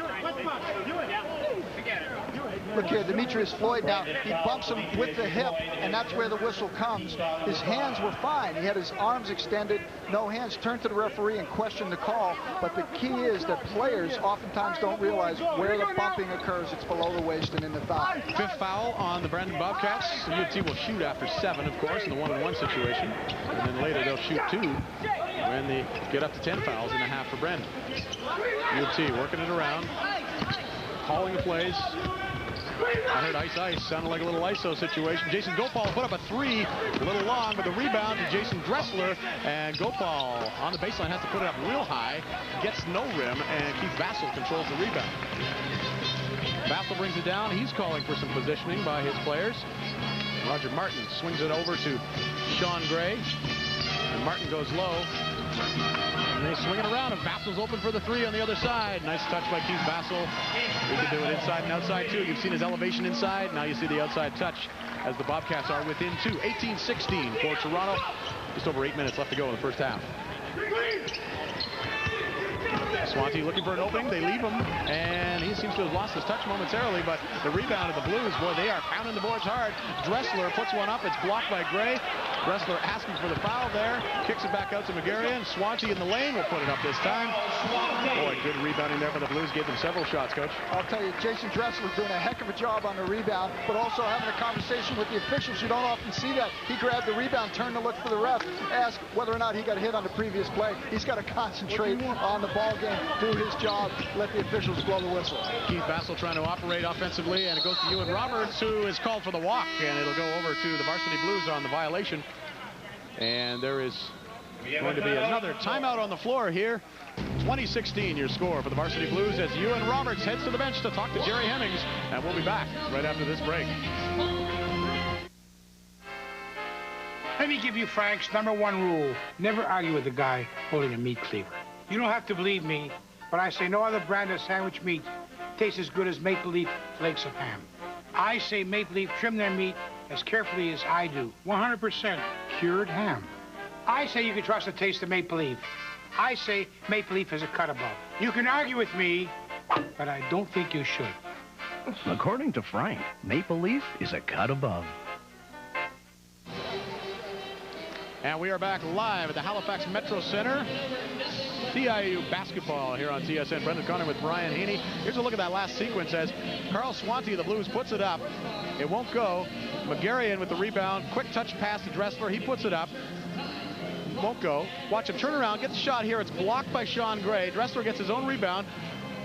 Look here, Demetrius Floyd now, he bumps him with the hip, and that's where the whistle comes. His hands were fine. He had his arms extended, no hands. Turned to the referee and questioned the call. But the key is that players oftentimes don't realize where the bumping occurs. It's below the waist and in the foul. 5th foul on the Brandon Bobcats. The U of T will shoot after 7, of course, in the 1-on-1 situation. And then later they'll shoot 2 when they get up to 10 fouls in the half for Brandon. U of T working it around, calling the plays. I heard ice, sounded like a little ISO situation. Jason Gopal put up a 3, a little long, but the rebound to Jason Dressler, and Gopal on the baseline has to put it up real high, gets no rim, and Keith Vassell controls the rebound. Vassell brings it down. He's calling for some positioning by his players. Roger Martin swings it over to Sean Gray, and Martin goes low. And they swing it around, and Vassell's open for the 3 on the other side. Nice touch by Keith Vassell. He can do it inside and outside, too. You've seen his elevation inside. Now you see the outside touch as the Bobcats are within 2. 18-16 for Toronto. Just over 8 minutes left to go in the first half. Swanty looking for an opening. They leave him, and he seems to have lost his touch momentarily, but the rebound of the Blues, boy, they are pounding the boards hard. Dressler puts one up. It's blocked by Gray. Dressler asking for the foul there. Kicks it back out to McGarrian. Swanty in the lane will put it up this time. Boy, good rebounding there for the Blues. Gave them several shots, Coach. I'll tell you, Jason Dressler doing a heck of a job on the rebound, but also having a conversation with the officials. You don't often see that. He grabbed the rebound, turned to look for the ref, asked whether or not he got hit on the previous play. He's got to concentrate on the ball game, do his job, let the officials blow the whistle. Keith Vassell trying to operate offensively, and it goes to Ewan Roberts, who is called for the walk, and it'll go over to the varsity Blues on the violation. And there is going to be another timeout on the floor here. 2016 your score for the varsity Blues as Ewan Roberts heads to the bench to talk to Jerry Hemmings, and we'll be back right after this break. Let me give you Frank's #1 rule. Never argue with a guy holding a meat cleaver. You don't have to believe me, but I say no other brand of sandwich meat tastes as good as maple leaf flakes of ham. I say maple leaf trim their meat as carefully as I do. 100% cured ham. I say you can trust the taste of maple leaf. I say maple leaf is a cut above. You can argue with me, but I don't think you should. According to Frank, maple leaf is a cut above. And we are back live at the Halifax Metro Center. CIAU basketball here on TSN. Brendan Connor with Brian Haney. Here's a look at that last sequence as Carl Swanty of the Blues puts it up. It won't go. Magarian with the rebound. Quick touch pass to Dressler. He puts it up. Won't go. Watch him turn around, get the shot here. It's blocked by Sean Gray. Dressler gets his own rebound.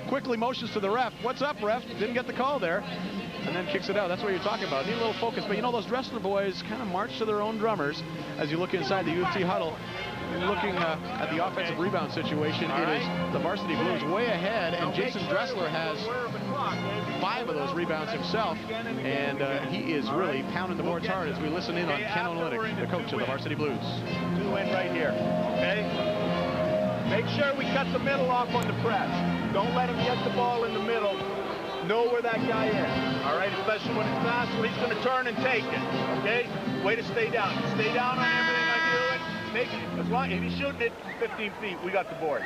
Quickly motions to the ref. What's up, ref? Didn't get the call there. And then kicks it out. That's what you're talking about. Need a little focus. But you know, those Dressler boys kind of march to their own drummers as you look inside the U of T huddle. Looking at the offensive rebound situation, it is the varsity Blues way ahead, and Jason Dressler has 5 of those rebounds himself, and he is really pounding the boards hard as we listen in on Ken Olynyk, the coach of the varsity Blues. 2 in right here, okay? Make sure we cut the middle off on the press. Don't let him get the ball in the middle. Know where that guy is, all right? Especially when it's fast, he's going to turn and take it, okay? Way to stay down. Stay down on everything I do. Make it, as long if he's shooting it 15 feet, we got the board.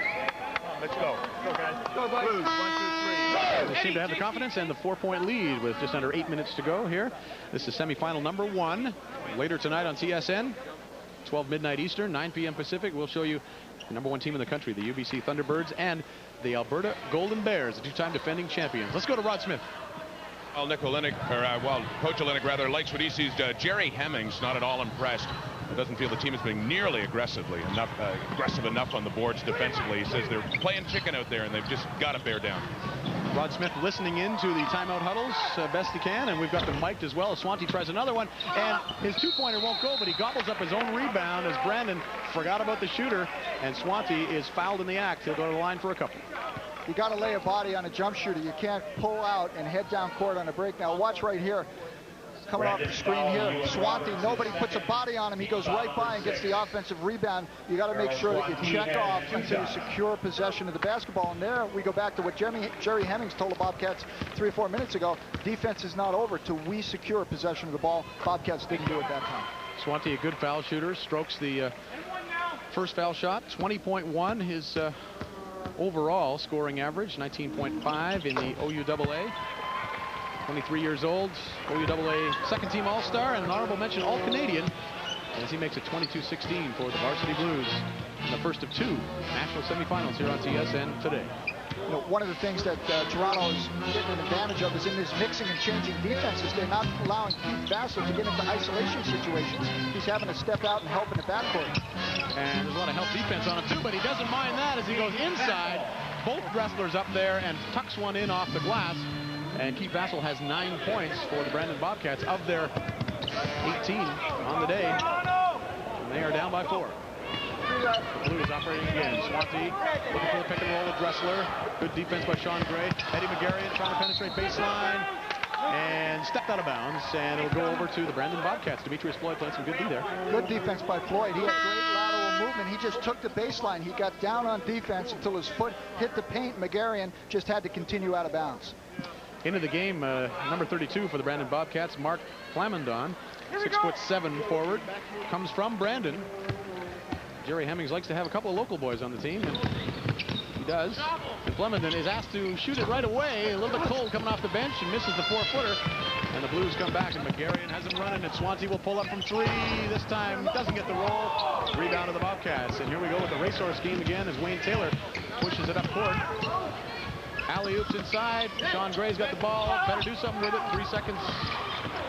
Let's go. Go, guys. Go, boys. Blues, 1, 2, 3. They seem to have the confidence and the 4-point lead with just under 8 minutes to go here. This is semifinal number 1. Later tonight on TSN, 12 midnight Eastern, 9 p.m. Pacific. We'll show you the number 1 team in the country, the UBC Thunderbirds, and the Alberta Golden Bears, the 2-time defending champions. Let's go to Rod Smith. Well, Nick Olynyk, Coach Olynyk rather likes what he sees. Jerry Hemmings not at all impressed. Doesn't feel the team is being nearly aggressive enough on the boards defensively. He says they're playing chicken out there and they've just got to bear down. Rod Smith listening into the timeout huddles best he can, and we've got them mic'd as well. Swanty tries another one, and his 2-pointer won't go, but he gobbles up his own rebound as Brandon forgot about the shooter, and Swanty is fouled in the act. He'll go to the line for a couple. You got to lay a body on a jump shooter. You can't pull out and head down court on a break. Now watch right here. Coming off the screen here, Swanty, nobody puts a body on him. He goes right by and gets the offensive rebound. You got to make sure that you check off until you secure possession of the basketball. And there we go back to what Jerry Hemmings told the Bobcats 3 or 4 minutes ago. Defense is not over till we secure possession of the ball. Bobcats didn't do it that time. Swanty, a good foul shooter, strokes the first foul shot, 20.1. His overall scoring average, 19.5 in the OUAA. 23 years old, OUAA second-team All-Star, and an honorable mention All-Canadian as he makes it 22-16 for the varsity Blues in the first of 2 national semifinals here on TSN today. You know, one of the things that Toronto is getting an advantage of is in this mixing and changing defenses. They're not allowing Keith Vassell to get into isolation situations. He's having to step out and help in the backcourt. And there's a lot of help defense on him too, but he doesn't mind that as he goes inside. Both wrestlers up there and tucks one in off the glass. And Keith Vassell has 9 points for the Brandon Bobcats of their 18 on the day. And they are down by 4. Blues operating again. Swanty looking for the pick and roll with Dressler. Good defense by Sean Gray. Eddie Magarian trying to penetrate baseline. And stepped out of bounds. And it'll go over to the Brandon Bobcats. Demetrius Floyd playing some good D there. Good defense by Floyd. He had great lateral movement. He just took the baseline. He got down on defense until his foot hit the paint. Magarian just had to continue out of bounds. Into the game, number 32 for the Brandon Bobcats, Mark Plamondon, 6'7" forward, comes from Brandon. Jerry Hemmings likes to have a couple of local boys on the team, and he does. And Plamondon is asked to shoot it right away. A little bit cold coming off the bench and misses the 4-footer. And the Blues come back, and Magarian has him running, and Swanty will pull up from 3. This time doesn't get the roll. Rebound to the Bobcats. And here we go with the racehorse scheme again as Wayne Taylor pushes it up court. Alley-oops inside. Sean Gray's got the ball. Better do something with it. 3 seconds.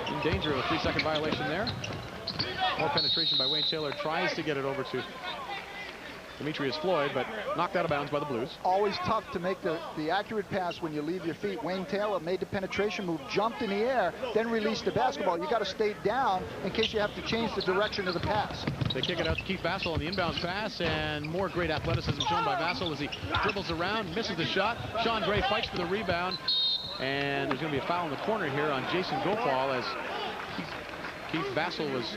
In danger of a 3-second violation there. More penetration by Wayne Taylor. Tries to get it over to Demetrius Floyd, but knocked out of bounds by the Blues. Always tough to make the accurate pass when you leave your feet. Wayne Taylor made the penetration move, jumped in the air, then released the basketball. You got to stay down in case you have to change the direction of the pass. They kick it out to Keith Vassell on the inbounds pass, and more great athleticism shown by Vassell as he dribbles around, misses the shot. Sean Gray fights for the rebound, and there's going to be a foul in the corner here on Jason Gopal as Keith Vassell was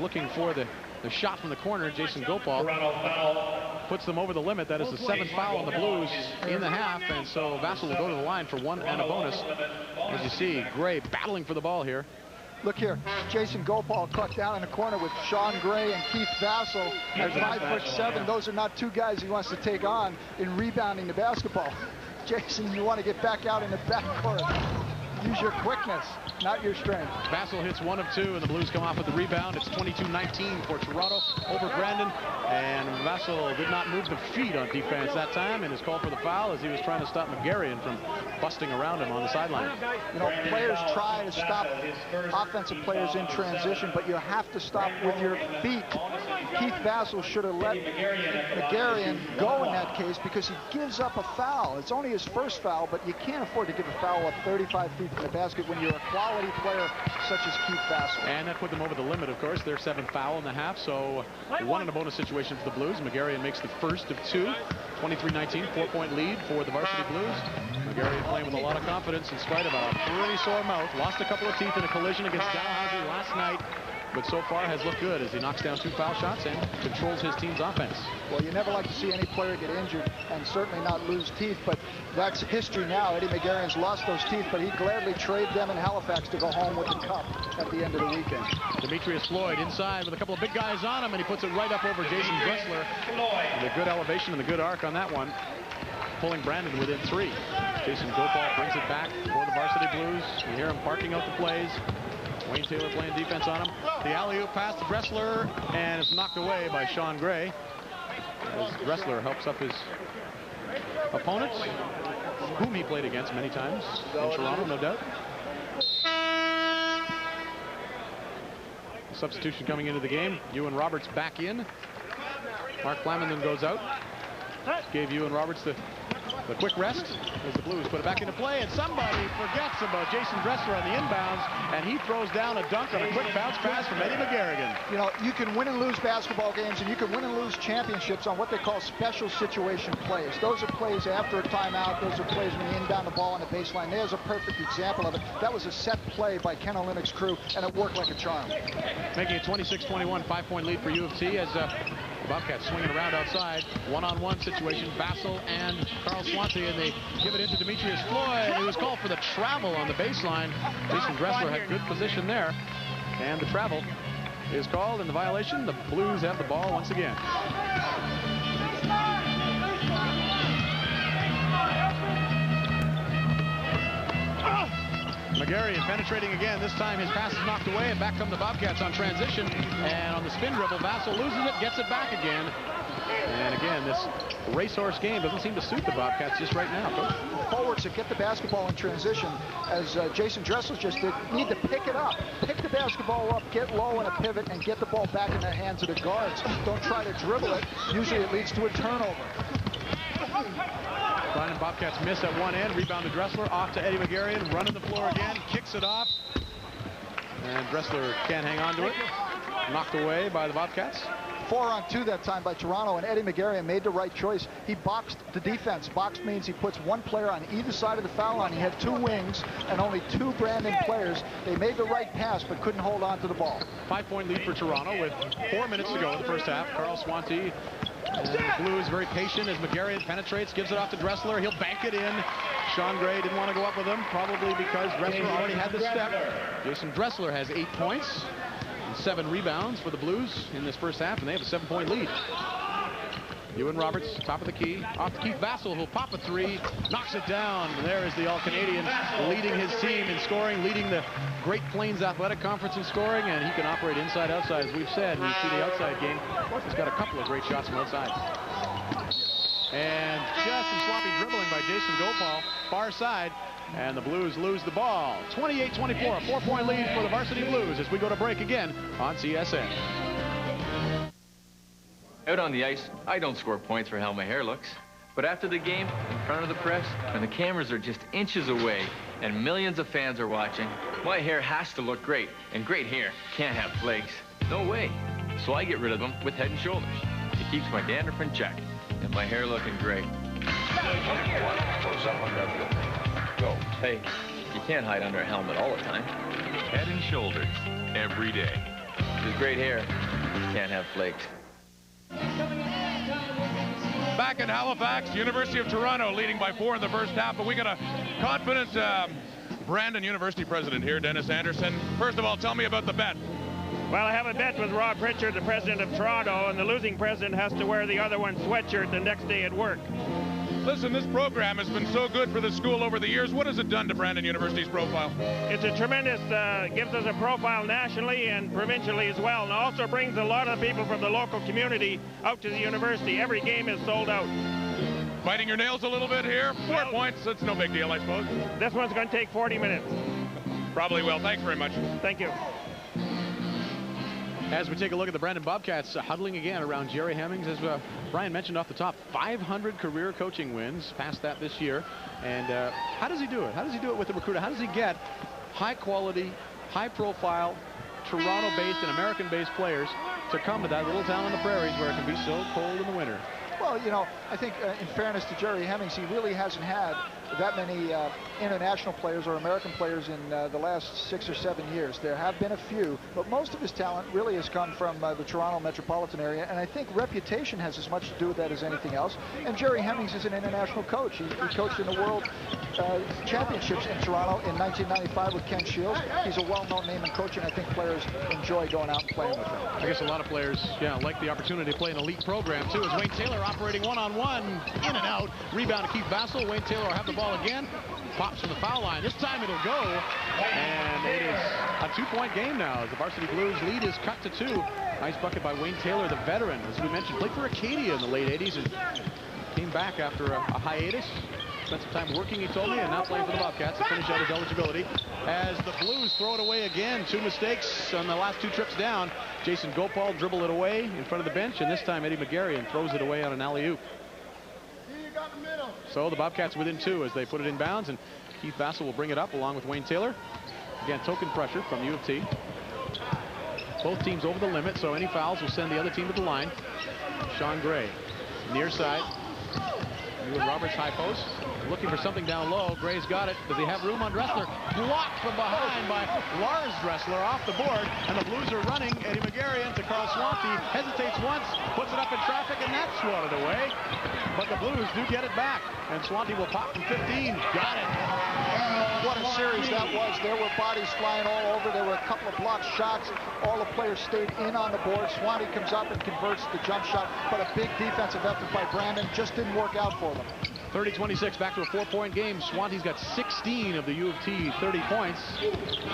looking for the the shot from the corner. Jason Gopal puts them over the limit. That is the 7th foul on the Blues in the half, and so Vassal will go to the line for 1 and a bonus. As you see, Gray battling for the ball here. Look here, Jason Gopal cut down in the corner with Sean Gray and Keith Vassal at 5'7". Those are not two guys he wants to take on in rebounding the basketball. Jason, you want to get back out in the backcourt. Use your quickness, not your strength. Vassal hits 1 of 2, and the Blues come off with the rebound. It's 22-19 for Toronto over Grandin, and Vassal did not move the feet on defense that time, and is called for the foul as he was trying to stop McGarrian from busting around him on the sideline. You know, players try to stop offensive players in transition, but you have to stop with your feet. Keith Vassal should have let McGarrian go in that case because he gives up a foul. It's only his first foul, but you can't afford to give a foul up 35 feet from the basket when you're a quality player such as Keith Vassal. And that put them over the limit, of course. Their 7th foul in the half, so 1 in a bonus situation for the Blues. McGarrian makes the first of 2. 23-19, 4-point lead for the varsity Blues. McGarrian playing with a lot of confidence in spite of a pretty sore mouth. Lost a couple of teeth in a collision against Dalhousie last night, but so far has looked good as he knocks down 2 foul shots and controls his team's offense. Well, you never like to see any player get injured and certainly not lose teeth, but that's history now. Eddie McGarrian's lost those teeth, but he'd gladly trade them in Halifax to go home with the cup at the end of the weekend. Demetrius Floyd inside with a couple of big guys on him, and he puts it right up over Jason Dressler. And the good elevation and the good arc on that one, pulling Brandon within 3. Jason Gopal brings it back for the varsity Blues. You hear him parking out the plays. Wayne Taylor playing defense on him. The alley-oop pass to Dressler, and it's knocked away by Sean Gray. As Dressler helps up his opponents, whom he played against many times in Toronto, no doubt. Substitution coming into the game. Ewan Roberts back in. Mark Flamenden goes out. Gave Ewan Roberts the quick rest as the Blues put it back into play, and somebody forgets about Jason Dressler on the inbounds, and he throws down a dunk on a quick bounce pass from Eddie McGarrigan. You know, you can win and lose basketball games, and you can win and lose championships on what they call special situation plays. Those are plays after a timeout. Those are plays when you inbound the ball on the baseline. There's a perfect example of it. That was a set play by Ken Olynyk's crew, and it worked like a charm. Making it 26-21, 5-point lead for U of T as the Bobcats swinging around outside. One-on-one situation, Vassal and Carl Swansea, and they give it into Demetrius Floyd. He was called for the travel on the baseline. Jason Dressler had good position there, and the travel is called, and the violation. The Blues have the ball once again. McGarrian penetrating again. This time his pass is knocked away, and back come the Bobcats on transition. And on the spin dribble, Vassal loses it, gets it back again. And again, this racehorse game doesn't seem to suit the Bobcats just right now, Coach. Forwards that get the basketball in transition, as Jason Dressler just did, need to pick it up. Pick the basketball up, get low in a pivot, and get the ball back in the hands of the guards. Don't try to dribble it. Usually it leads to a turnover. Brandon Bobcats miss at one end. Rebound to Dressler. Off to Eddie McGarrian. Running the floor again. Kicks it off. And Dressler can't hang on to it. Knocked away by the Bobcats. 4-on-2 that time by Toronto, and Eddie McGarrian made the right choice. He boxed the defense. Boxed means he puts one player on either side of the foul line. He had 2 wings and only 2 Brandon players. They made the right pass but couldn't hold on to the ball. 5-point lead for Toronto with 4 minutes to go in the first half. Carl Swansea and the Blues very patient as McGarrian penetrates, gives it off to Dressler. He'll bank it in. Sean Gray didn't want to go up with him, probably because Dressler already had the step. Jason Dressler has 8 points. 7 rebounds for the Blues in this first half, and they have a 7-point lead. Ewan Roberts, top of the key, off to Keith Vassal, who'll pop a 3, knocks it down. There is the All-Canadian leading his team in scoring, leading the Great Plains Athletic Conference in scoring, and he can operate inside-outside, as we've said. We see the outside game. He's got a couple of great shots from outside. And just some sloppy dribbling by Jason Gopal, far side. And the Blues lose the ball. 28-24, a 4-point lead for the varsity Blues as we go to break again on CSN. Out on the ice, I don't score points for how my hair looks. But after the game, in front of the press, when the cameras are just inches away and millions of fans are watching, my hair has to look great. And great hair can't have flakes. No way. So I get rid of them with Head & Shoulders. It keeps my dandruff in check and my hair looking great. Go. Hey, you can't hide under a helmet all the time. Head & Shoulders, every day. With great hair, can't have flakes. Back in Halifax, University of Toronto leading by 4 in the first half, but we got a confident Brandon University president here, Dennis Anderson. First of all, tell me about the bet. Well, I have a bet with Rob Pritchard, the president of Toronto, and the losing president has to wear the other one's sweatshirt the next day at work. Listen, this program has been so good for the school over the years. What has it done to Brandon University's profile? It's a tremendous, gives us a profile nationally and provincially as well, and also brings a lot of people from the local community out to the university. Every game is sold out. Biting your nails a little bit here? 4 points, that's no big deal, I suppose. This one's going to take 40 minutes. Probably will. Thanks very much. Thank you. As we take a look at the Brandon Bobcats huddling again around Jerry Hemmings, as Brian mentioned off the top, 500 career coaching wins, past that this year. And how does he do it? How does he do it with the recruiter? How does he get high-quality, high-profile, Toronto-based and American-based players to come to that little town on the prairies where it can be so cold in the winter? Well, you know, I think in fairness to Jerry Hemmings, he really hasn't had that many international players or American players in the last 6 or 7 years. There have been a few, but most of his talent really has come from the Toronto metropolitan area, and I think reputation has as much to do with that as anything else. And Jerry Hemmings is an international coach. He coached in the World Championships in Toronto in 1995 with Ken Shields. He's a well-known name in coaching. I think players enjoy going out and playing with him. I guess a lot of players, like the opportunity to play an elite program, too, as Wayne Taylor operating one-on-one, in and out. Rebound to Keith Vassell. Wayne Taylor will have the ball again. Pops from the foul line. This time it'll go. And it is a 2-point game now as the Varsity Blues lead is cut to 2. Nice bucket by Wayne Taylor, the veteran. As we mentioned, played for Acadia in the late 80s and came back after a hiatus. Spent some time working, he told me, and now playing for the Bobcats to finish out his eligibility. As the Blues throw it away again. 2 mistakes on the last 2 trips down. Jason Gopal dribbled it away in front of the bench, and this time Eddie McGarrian throws it away on an alley-oop. So the Bobcats within 2 as they put it in bounds, and Keith Vassell will bring it up along with Wayne Taylor. Again, token pressure from U of T. Both teams over the limit, so any fouls will send the other team to the line. Sean Gray, near side. With Roberts high post, looking for something down low. Gray's got it. Does he have room on Dressler? Blocked from behind by Lars Dressler off the board, and the Blues are running. Eddie McGarrian to Carl Swanty, hesitates once, puts it up in traffic, and that's swatted away. But the Blues do get it back, and Swanty will pop from 15. Got it. What a series that was. There were bodies flying all over. There were a couple of blocked shots. All the players stayed in on the board. Swanty comes up and converts the jump shot, but a big defensive effort by Brandon just didn't work out for them. 30-26, back to a 4-point game. Swanty's got 16 of the U of T 30 points.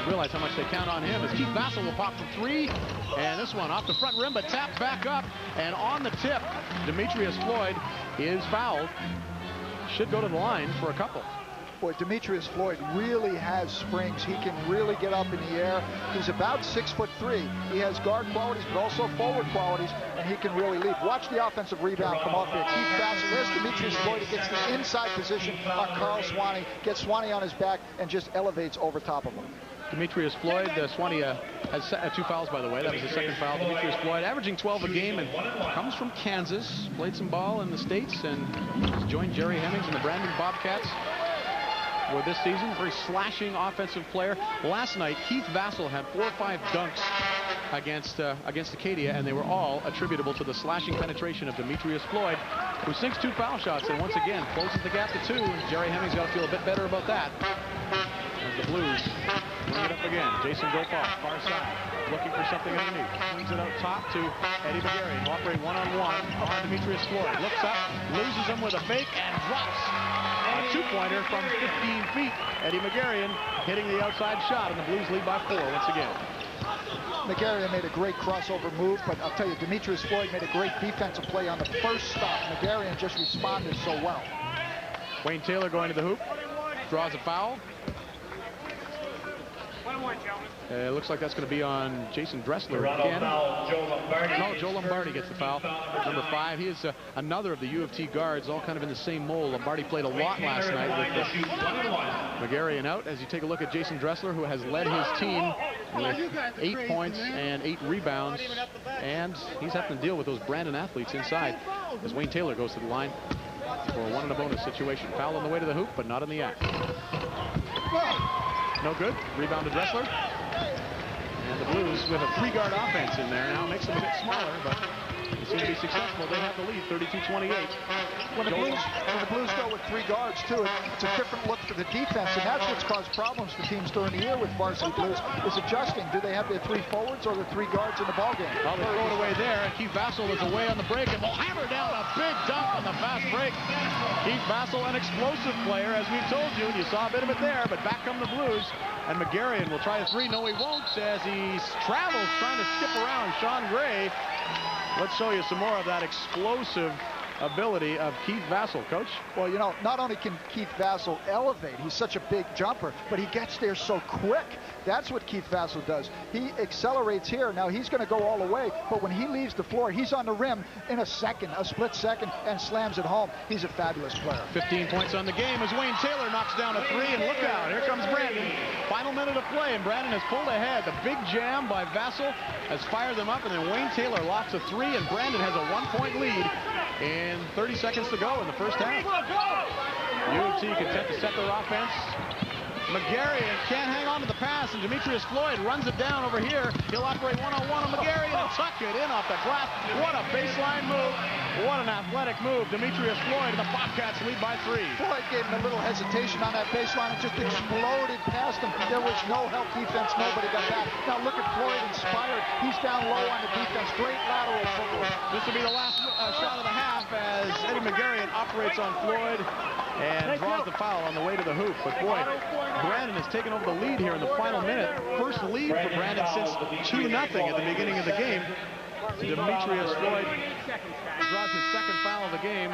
Realize how much they count on him as Keith Vassell will pop from 3. And this one off the front rim, but tapped back up. And on the tip, Demetrius Floyd is fouled. Should go to the line for a couple. Boy, Demetrius Floyd really has springs. He can really get up in the air. He's about 6'3". He has guard qualities, but also forward qualities, and he can really lead. Watch the offensive rebound come off here. Keith Vassell, there's Demetrius Floyd. He gets the inside position on Carl Swanty, gets Swanty on his back, and just elevates over top of him. Demetrius Floyd, Swanty has 2 fouls, by the way. That was his second foul. Demetrius Floyd averaging 12 a game and comes from Kansas. Played some ball in the States and has joined Jerry Hemmings and the Brandon Bobcats for this season. Very slashing offensive player. Last night, Keith Vassell had 4 or 5 dunks against Acadia, and they were all attributable to the slashing penetration of Demetrius Floyd, who sinks 2 foul shots and once again closes the gap to 2. Jerry Hemmings got to feel a bit better about that. As the Blues bring it up again. Jason Gopal, far side, looking for something underneath. Swings it out top to Eddie McGarrian, operating one-on-one on Demetrius Floyd. Looks up, loses him with a fake, and drops a 2-pointer from 15 feet. Eddie McGarrian hitting the outside shot, and the Blues lead by 4 once again. McGarrian made a great crossover move, but I'll tell you, Demetrius Floyd made a great defensive play on the first stop. McGarrian just responded so well. Wayne Taylor going to the hoop, draws a foul. It looks like that's going to be on Jason Dressler again. No, Joe Lombardi gets the foul. Number 5. He is another of the U of T guards, all kind of in the same mold. Lombardi played a lot last night with McGarrian out. As you take a look at Jason Dressler, who has led his team with 8 points and 8 rebounds. And he's having to deal with those Brandon athletes inside as Wayne Taylor goes to the line for a 1-and-a-bonus situation. Foul on the way to the hoop, but not in the act. No good. Rebound to Dressler. And the Blues with a three-guard offense in there now makes them a bit smaller, but they seem to be successful. They have the lead, 32-28. When the Blues go with three guards, too, it's a different look for the defense, and that's what's caused problems for teams during the year with varsity Blues, is adjusting. Do they have their three forwards or the three guards in the ballgame? Well, they throw it away there, and Keith Vassell is away on the break, and will hammer down a big dunk on the fast break. Keith Vassell, an explosive player, as we've told you, and you saw a bit of it there, but back come the Blues, and McGarrion will try a three. No, he won't, as he travels trying to skip around Sean Gray. Let's show you some more of that explosive ability of Keith Vassell, Coach. Well, you know, not only can Keith Vassell elevate, he's such a big jumper, but he gets there so quick. That's what Keith Vassell does. He accelerates here. Now, he's going to go all the way, but when he leaves the floor, he's on the rim in a second, a split second, and slams it home. He's a fabulous player. 15 points on the game as Wayne Taylor knocks down a three, and look out, here comes Brandon. Final minute of play, and Brandon has pulled ahead. The big jam by Vassell has fired them up, and then Wayne Taylor locks a three, and Brandon has a 1-point lead. And 30 seconds to go in the first half. UT content to set their offense. McGarrion can't hang on to the pass, and Demetrius Floyd runs it down over here. He'll operate one-on-one on McGarrion and tuck it in off the glass. What a baseline move. What an athletic move. Demetrius Floyd, and the Bobcats lead by 3. Floyd gave him a little hesitation on that baseline and just exploded past him. There was no help defense. Nobody got back. Now look at Floyd inspired. He's down low on the defense. Great lateral footwork. This will be the last shot of the half as Eddie McGarrion operates on Floyd and draws the foul on the way to the hoop. But boy, Brandon has taken over the lead here in the final minute. First lead for Brandon since 2-0 at the beginning of the game. Demetrius Floyd draws his second foul of the game.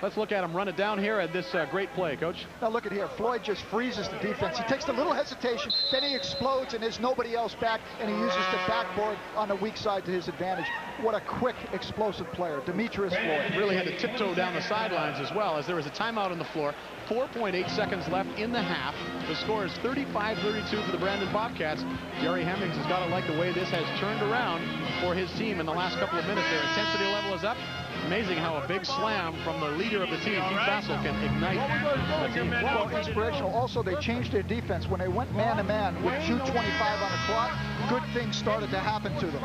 Let's look at him run it down here at this great play, Coach. Now look at here. Floyd just freezes the defense. He takes the little hesitation, then he explodes, and there's nobody else back, and he uses the backboard on the weak side to his advantage. What a quick, explosive player, Demetrius Floyd. Really had to tiptoe down the sidelines as well, as there was a timeout on the floor. 4.8 seconds left in the half. The score is 35-32 for the Brandon Bobcats. Jerry Hemmings has got to like the way this has turned around for his team in the last couple of minutes. Their intensity level is up. Amazing how a big slam from the leader of the team, Keith Vassell, can ignite the team. Well, inspirational. Also, they changed their defense. When they went man-to-man with 2:25 on the clock, good things started to happen to them.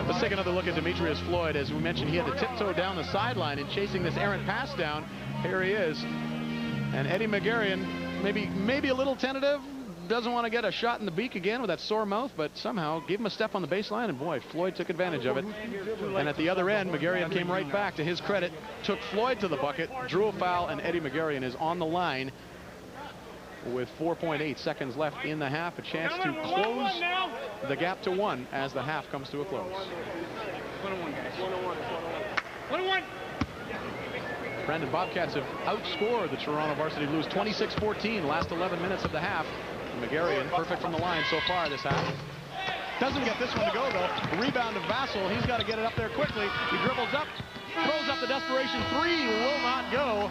Let's take another look at Demetrius Floyd. As we mentioned, he had to tiptoe down the sideline in chasing this errant pass down. Here he is. And Eddie McGarrion, maybe a little tentative, doesn't want to get a shot in the beak again with that sore mouth, but somehow gave him a step on the baseline, and boy, Floyd took advantage of it. And at the other end, McGarrion came right back. To his credit, took Floyd to the bucket, drew a foul, and Eddie McGarrion is on the line with 4.8 seconds left in the half. A chance to close the gap to 1 as the half comes to a close. 1-1, guys. 1-1. Brandon Bobcats have outscored the Toronto Varsity Blues 26-14 last 11 minutes of the half. McGarrion perfect from the line so far this half. Doesn't get this one to go though. Rebound to Vassell. He's got to get it up there quickly. He dribbles up, throws up the desperation three. Will not go.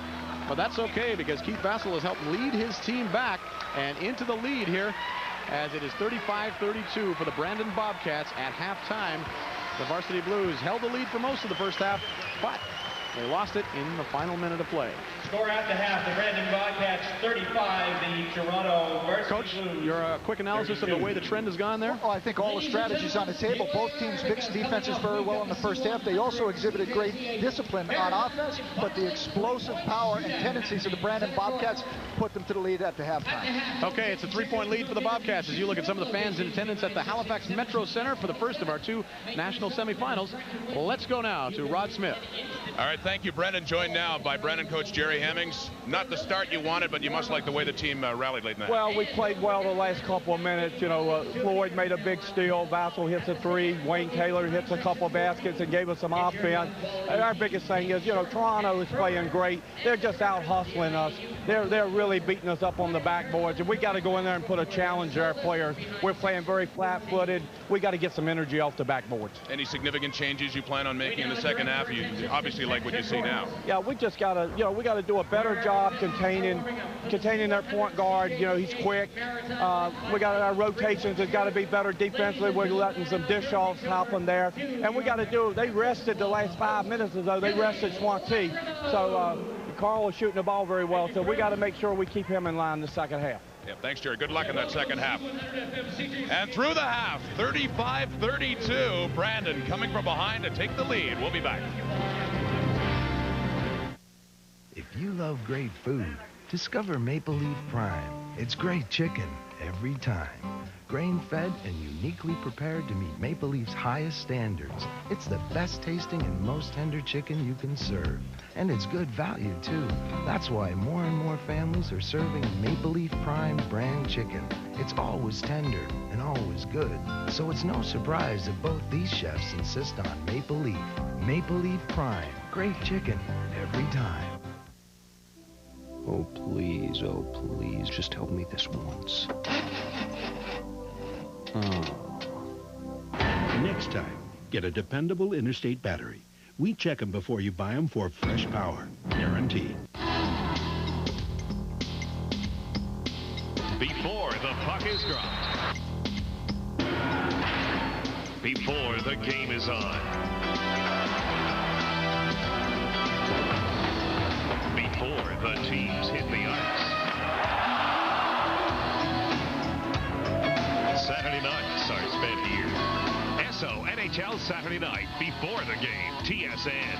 But that's okay because Keith Vassell has helped lead his team back and into the lead here as it is 35-32 for the Brandon Bobcats at halftime. The Varsity Blues held the lead for most of the first half, but they lost it in the final minute of play. Score at the half, the Brandon Bobcats 35, the Toronto Varsity Coach, Blues. your quick analysis 32. Of the way the trend has gone there? Oh, I think all the strategies on the table. Both teams mixed defenses very well in the first half. They also exhibited great discipline on offense, but the explosive power and tendencies of the Brandon Bobcats put them to the lead at the halftime. Okay, it's a 3-point lead for the Bobcats as you look at some of the fans in attendance at the Halifax Metro Center for the first of our 2 national semifinals. Let's go now to Rod Smith. All right, thank you, Brendan. Joined now by Brandon coach Jerry Hemmings. Not the start you wanted, but you must like the way the team rallied late in the half. Well, we played well the last couple of minutes. You know, Floyd made a big steal. Vassell hits a 3. Wayne Taylor hits a couple of baskets and gave us some offense. And our biggest thing is, you know, Toronto is playing great. They're just out hustling us. They're really beating us up on the backboards, and we got to go in there and put a challenge to our players. We're playing very flat-footed. We got to get some energy off the backboards. Any significant changes you plan on making in the second half? You obviously like what you see now. Yeah, we just got to, you know, we got to do a better job containing their point guard. You know, he's quick. We got our rotations. It's got to be better defensively. We're letting some dish-offs happen there, and we got to do. They rested the last 5 minutes or so. They rested Swansea, so Carl is shooting the ball very well. So we got to make sure we keep him in line the second half. Yeah, thanks, Jerry. Good luck in that second half. And through the half, 35-32, Brandon coming from behind to take the lead. We'll be back. If you love great food, discover Maple Leaf Prime. It's great chicken every time. Grain-fed and uniquely prepared to meet Maple Leaf's highest standards. It's the best tasting and most tender chicken you can serve. And it's good value, too. That's why more and more families are serving Maple Leaf Prime brand chicken. It's always tender and always good. So it's no surprise that both these chefs insist on Maple Leaf. Maple Leaf Prime. Great chicken every time. Oh, please, just help me this once. Oh. Next time, get a dependable Interstate battery. We check them before you buy them for fresh power. Guaranteed. Before the puck is dropped. Before the game is on. Before the teams hit the ice. Saturday nights are spent here. SO NHL Saturday night before the game. TSN.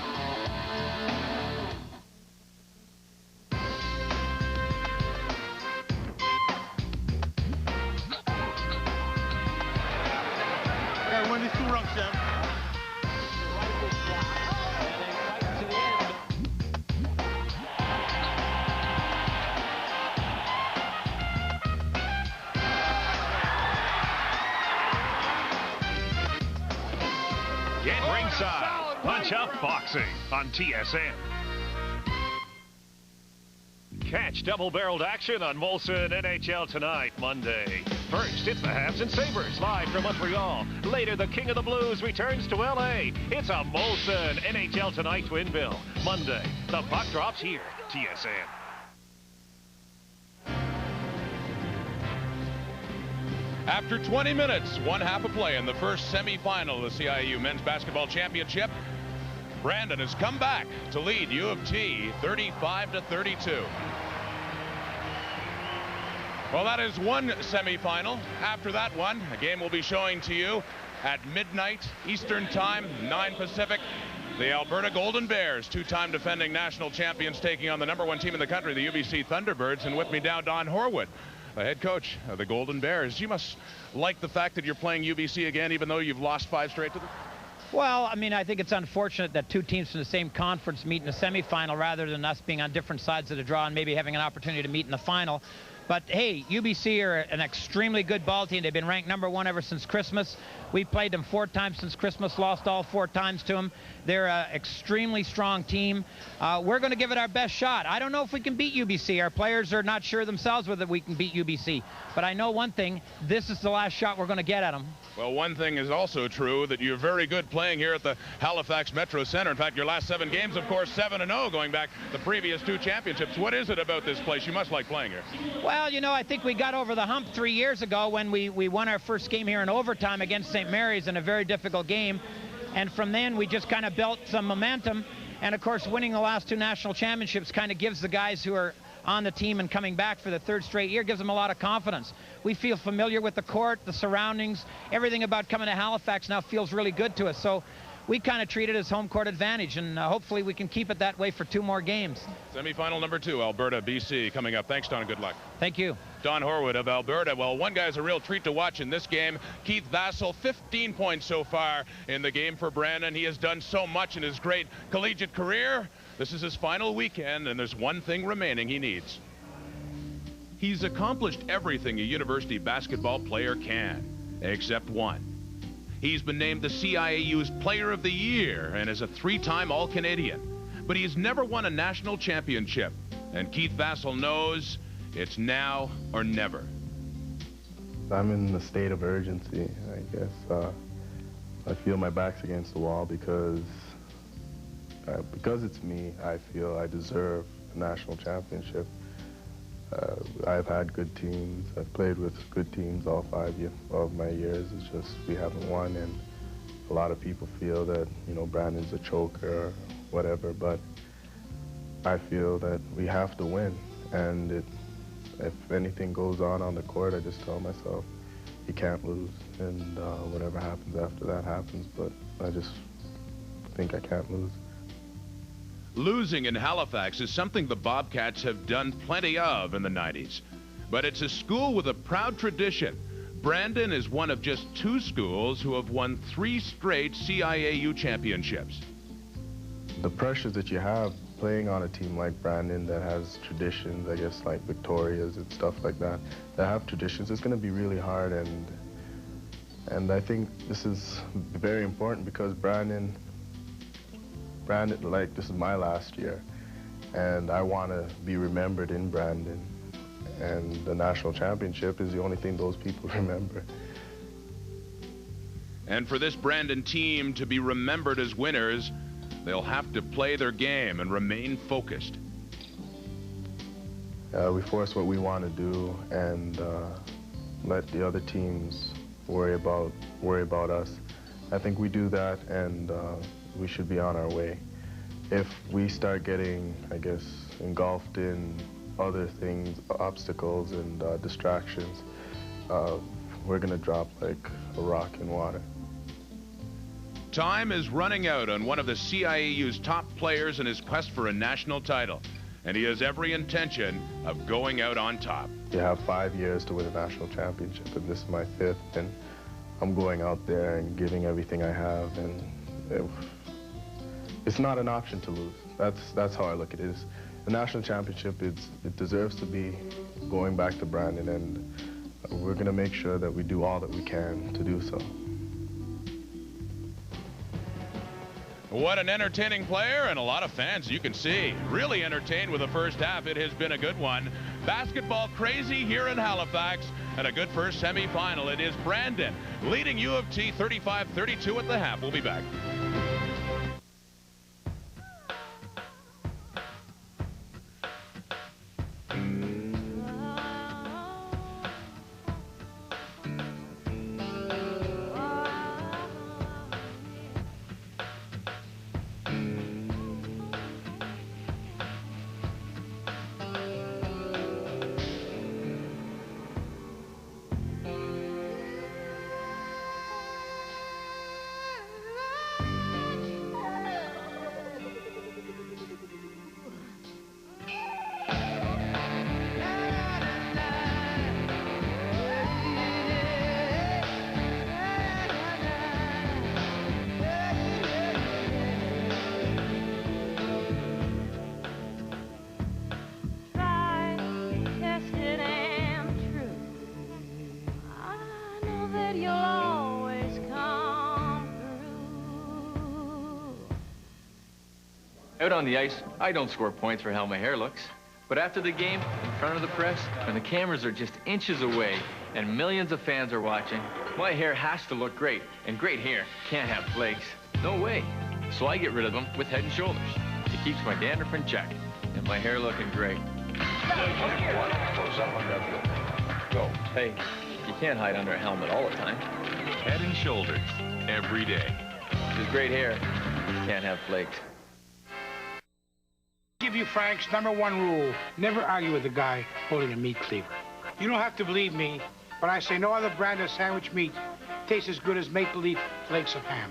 Okay, win these 2 rungs, Sam. Get ringside. Punch Up Boxing on TSN. Catch double-barreled action on Molson NHL Tonight, Monday. First, it's the Habs and Sabres live from Montreal. Later, the King of the Blues returns to L.A. It's a Molson NHL Tonight Twinville. Monday, the puck drops here. TSN. After 20 minutes, one half of play in the first semifinal of the CIAU Men's Basketball Championship, Brandon has come back to lead U of T 35-32. Well, that is one semifinal. After that one, a game we'll be showing to you at midnight Eastern Time, 9 Pacific. The Alberta Golden Bears, 2-time defending national champions, taking on the #1 team in the country, the UBC Thunderbirds. And with me now, Don Horwood, the head coach of the Golden Bears. You must like the fact that you're playing UBC again, even though you've lost 5 straight to them. Well, I mean, I think it's unfortunate that 2 teams from the same conference meet in the semifinal rather than us being on different sides of the draw and maybe having an opportunity to meet in the final. But, hey, UBC are an extremely good ball team. They've been ranked #1 ever since Christmas. We played them 4 times since Christmas, lost all 4 times to them. They're an extremely strong team. We're going to give it our best shot. I don't know if we can beat UBC. Our players are not sure themselves whether we can beat UBC. But I know one thing, this is the last shot we're going to get at them. Well, one thing is also true, that you're very good playing here at the Halifax Metro Center. In fact, your last 7 games, of course, 7-0 going back the previous 2 championships. What is it about this place? You must like playing here. Well, you know, I think we got over the hump 3 years ago when we won our first game here in overtime against St. Mary's in a very difficult game. And from then, we just kind of built some momentum. And, of course, winning the last 2 national championships kind of gives the guys who are on the team and coming back for the 3rd straight year, gives them a lot of confidence. We feel familiar with the court, the surroundings. Everything about coming to Halifax now feels really good to us. So we kind of treat it as home court advantage, and hopefully we can keep it that way for 2 more games. Semifinal #2, Alberta, BC, coming up. Thanks, Don, and good luck. Thank you. Don Horwood of Alberta. Well, one guy's a real treat to watch in this game. Keith Vassell, 15 points so far in the game for Brandon. He has done so much in his great collegiate career. This is his final weekend, and there's one thing remaining he needs. He's accomplished everything a university basketball player can, except one. He's been named the CIAU's Player of the Year and is a 3-time All-Canadian. But he's never won a national championship, and Keith Vassell knows it's now or never. I'm in a state of urgency, I guess. I feel my back's against the wall because it's me. I feel I deserve a national championship. I've had good teams. I've played with good teams all 5 of my years. It's just we haven't won, and a lot of people feel that, you know, Brandon's a choker or whatever, but I feel that we have to win, and if anything goes on the court, I just tell myself, you can't lose, and whatever happens after that happens, but I just think I can't lose. Losing in Halifax is something the Bobcats have done plenty of in the 90s. But it's a school with a proud tradition. Brandon is one of just 2 schools who have won 3 straight CIAU championships. The pressures that you have playing on a team like Brandon that has traditions, I guess like Victoria's and stuff like that have traditions, it's going to be really hard, and I think this is very important because Brandon, like, this is my last year, and I want to be remembered in Brandon, and the national championship is the only thing those people remember. And for this Brandon team to be remembered as winners, they'll have to play their game and remain focused. We force what we want to do and let the other teams worry about us. I think we do that, and we should be on our way. If we start getting, I guess, engulfed in other things, obstacles and distractions, we're going to drop like a rock in water. Time is running out on one of the CIAU's top players in his quest for a national title, and he has every intention of going out on top. You have 5 years to win a national championship, and this is my 5th, and I'm going out there and giving everything I have, and it's not an option to lose. That's how I look at it. The national championship, it deserves to be going back to Brandon, and we're going to make sure that we do all that we can to do so. What an entertaining player, and a lot of fans, you can see, really entertained with the first half. It has been a good one. Basketball crazy here in Halifax, and a good first semifinal. It is Brandon leading U of T 35-32 at the half. We'll be back. Out on the ice, I don't score points for how my hair looks. But after the game, in front of the press, when the cameras are just inches away and millions of fans are watching, my hair has to look great, and great hair can't have flakes. No way. So I get rid of them with Head & Shoulders. It keeps my dandruff in check and my hair looking great. Go. Hey, you can't hide under a helmet all the time. Head & Shoulders, every day. With great hair, can't have flakes. Give you Frank's #1 rule. Never argue with a guy holding a meat cleaver. You don't have to believe me, but I say no other brand of sandwich meat tastes as good as Maple Leaf flakes of ham.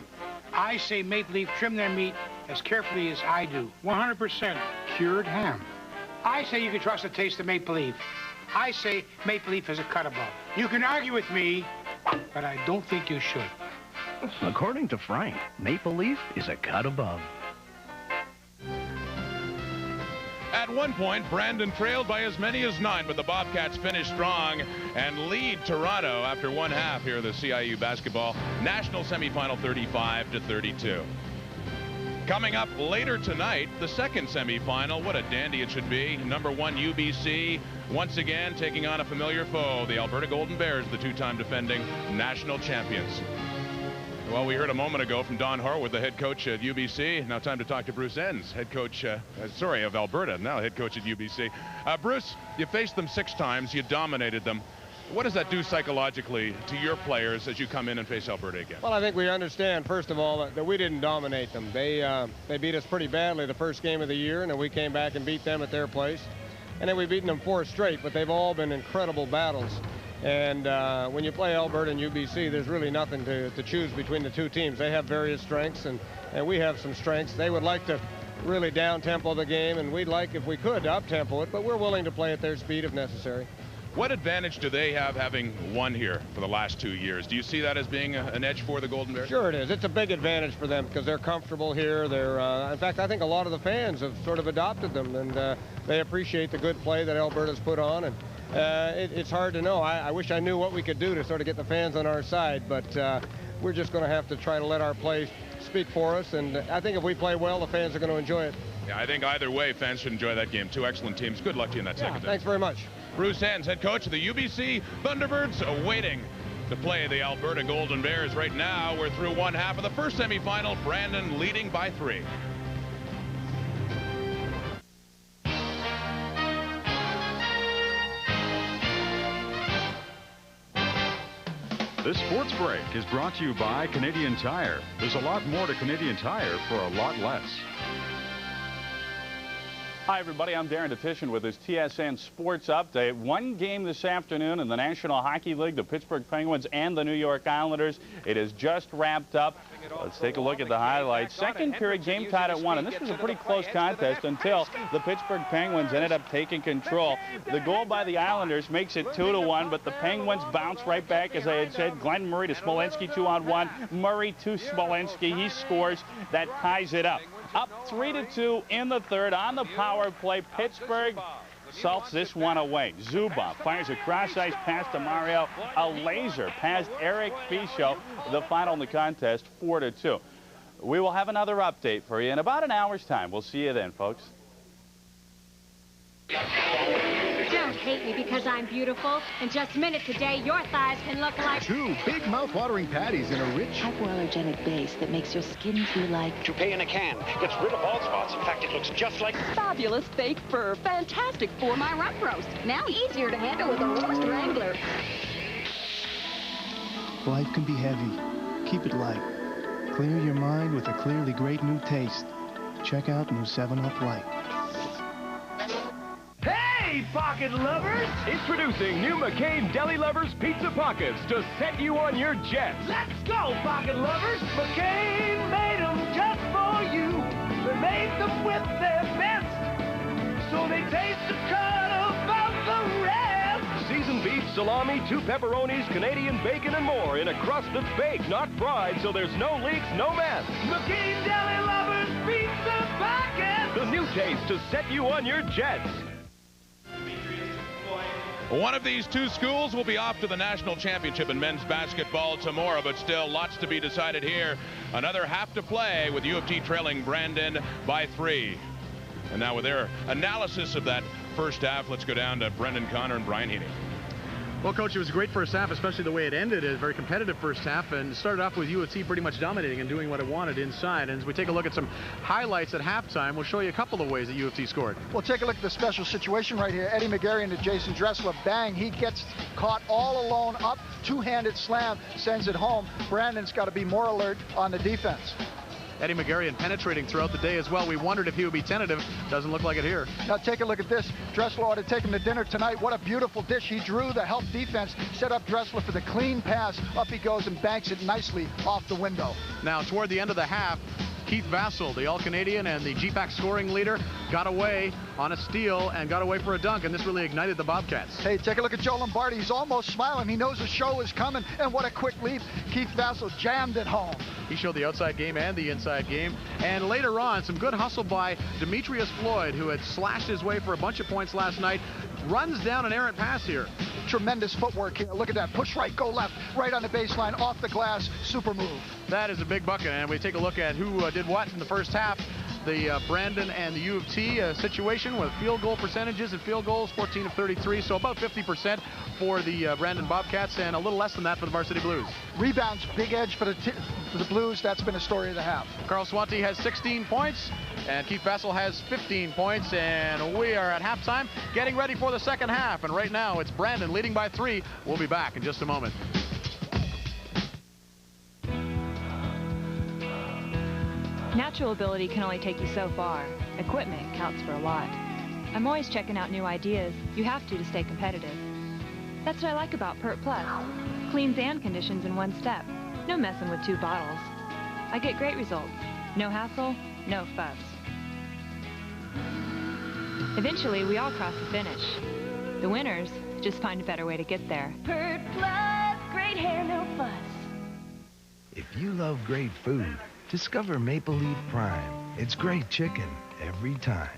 I say Maple Leaf trim their meat as carefully as I do. 100% cured ham. I say you can trust the taste of Maple Leaf. I say Maple Leaf is a cut above. You can argue with me, but I don't think you should. According to Frank, Maple Leaf is a cut above. At one point, Brandon trailed by as many as 9, but the Bobcats finish strong and lead Toronto after one half here in the CIAU basketball national semifinal 35-32. Coming up later tonight, the second semifinal. What a dandy it should be. #1 UBC once again taking on a familiar foe, the Alberta Golden Bears, the 2-time defending national champions. Well, we heard a moment ago from Don Horwath, the head coach at UBC. Now time to talk to Bruce Enns, head coach, of Alberta, now head coach at UBC. Bruce, you faced them 6 times. You dominated them. What does that do psychologically to your players as you come in and face Alberta again? Well, I think we understand, first of all, that we didn't dominate them. They beat us pretty badly the first game of the year, and then we came back and beat them at their place. and then we've beaten them 4 straight, but they've all been incredible battles. And when you play Alberta and UBC, there's really nothing to choose between the two teams. They have various strengths, and we have some strengths. They would like to really down-tempo the game, and we'd like, if we could, up-tempo it, but we're willing to play at their speed if necessary. What advantage do they have having won here for the last 2 years? Do you see that as being an edge for the Golden Bears? Sure it is. It's a big advantage for them because they're comfortable here. They're, in fact, I think a lot of the fans have sort of adopted them, and they appreciate the good play that Alberta's put on. And it's hard to know. I wish I knew what we could do to sort of get the fans on our side, but we're just going to have to try to let our play speak for us. And I think if we play well, the fans are going to enjoy it. Yeah, I think either way, fans should enjoy that game. 2 excellent teams. Good luck to you in that second half. Thanks very much. Bruce Hens, head coach of the UBC Thunderbirds, awaiting to play the Alberta Golden Bears. Right now, we're through one half of the first semifinal. Brandon leading by 3. This sports break is brought to you by Canadian Tire. There's a lot more to Canadian Tire for a lot less. Hi, everybody. I'm Darren DeTitian with this TSN Sports Update. One game this afternoon in the National Hockey League, the Pittsburgh Penguins and the New York Islanders. It has just wrapped up. Let's take a look at the highlights. Second period, game tied at 1, and this was a pretty close contest until the Pittsburgh Penguins ended up taking control. The goal by the Islanders makes it 2-1, but the Penguins bounce right back, as I had said. Glenn Murray to Smolenski, 2-on-1. Murray to Smolenski. He scores. That ties it up. Up 3-2 in the third on the power play. Pittsburgh salts this one away. Zubov fires a cross-ice pass to Mario. A laser past Eric Fischel. The final in the contest, 4-2. We will have another update for you in about an hour's time. We'll see you then, folks. Don't hate me because I'm beautiful. In just a minute today, your thighs can look like 2 big mouth-watering patties in a rich hypoallergenic base that makes your skin feel like toupee in a can. Gets rid of bald spots. In fact, it looks just like fabulous fake fur. Fantastic for my rump roast. Now easier to handle with a roast wrangler. Life can be heavy. Keep it light. Clear your mind with a clearly great new taste. Check out new 7-Up Light. Hey, pocket lovers! Introducing new McCain Deli Lovers Pizza Pockets to set you on your jet. Let's go, pocket lovers! McCain made them just for you. They made them with their best, so they taste a cut above the rest. Seasoned beef, salami, 2 pepperonis, Canadian bacon, and more in a crust that's baked, not fried, so there's no leaks, no mess. McCain Deli Lovers Pizza Pockets! The new taste to set you on your jets. One of these 2 schools will be off to the national championship in men's basketball tomorrow, but still lots to be decided here. Another half to play with U of T trailing Brandon by 3. And now with their analysis of that first half, let's go down to Brendan Connor and Brian Heaney. Well, Coach, it was a great first half, especially the way it ended. A very competitive first half, and started off with U of T pretty much dominating and doing what it wanted inside. And as we take a look at some highlights at halftime, we'll show you a couple of ways that U of T scored. Well, take a look at the special situation right here. Eddie McGarry to Jason Dressler. Bang, he gets caught all alone up. 2-handed slam, sends it home. Brandon's got to be more alert on the defense. Eddie McGarry penetrating throughout the day as well. We wondered if he would be tentative. Doesn't look like it here. Now take a look at this. Dressler ought to take him to dinner tonight. What a beautiful dish. He drew the help defense, set up Dressler for the clean pass. Up he goes and banks it nicely off the window. Now toward the end of the half, Keith Vassell, the All-Canadian and the GPAC scoring leader, got away on a steal and got away for a dunk, and this really ignited the Bobcats. Hey, take a look at Joe Lombardi. He's almost smiling. He knows the show is coming, and what a quick leap. Keith Vassell jammed it home. He showed the outside game and the inside game. And later on, some good hustle by Demetrius Floyd, who had slashed his way for a bunch of points last night, runs down an errant pass here. Tremendous footwork here. Look at that. Push right, go left. Right on the baseline, off the glass. Super move. That is a big bucket. And we take a look at who did what in the first half. The Brandon and the U of T situation with field goal percentages and field goals, 14 of 33, so about 50% for the Brandon Bobcats and a little less than that for the Varsity Blues. Rebounds, big edge for the Blues. That's been a story of the half. Carl Swanty has 16 points and Keith Vassell has 15 points, and we are at halftime getting ready for the second half, and right now it's Brandon leading by 3. We'll be back in just a moment. Natural ability can only take you so far. Equipment counts for a lot. I'm always checking out new ideas. You have to stay competitive. That's what I like about Pert Plus. Cleans and conditions in one step. No messing with 2 bottles. I get great results. No hassle, no fuss. Eventually, we all cross the finish. The winners just find a better way to get there. Pert Plus, great hair, no fuss. If you love great food, discover Maple Leaf Prime. It's great chicken every time.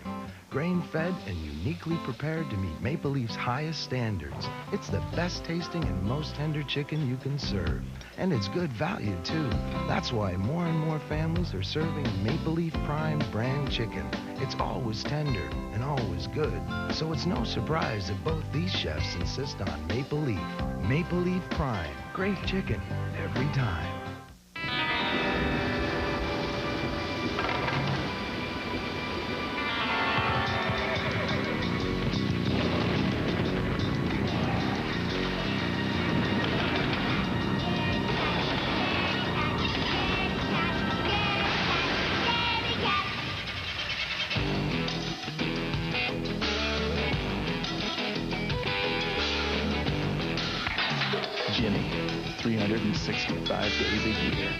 Grain-fed and uniquely prepared to meet Maple Leaf's highest standards. It's the best tasting and most tender chicken you can serve. And it's good value, too. That's why more and more families are serving Maple Leaf Prime brand chicken. It's always tender and always good. So it's no surprise that both these chefs insist on Maple Leaf. Maple Leaf Prime. Great chicken every time. Jimmy, 365 days a year.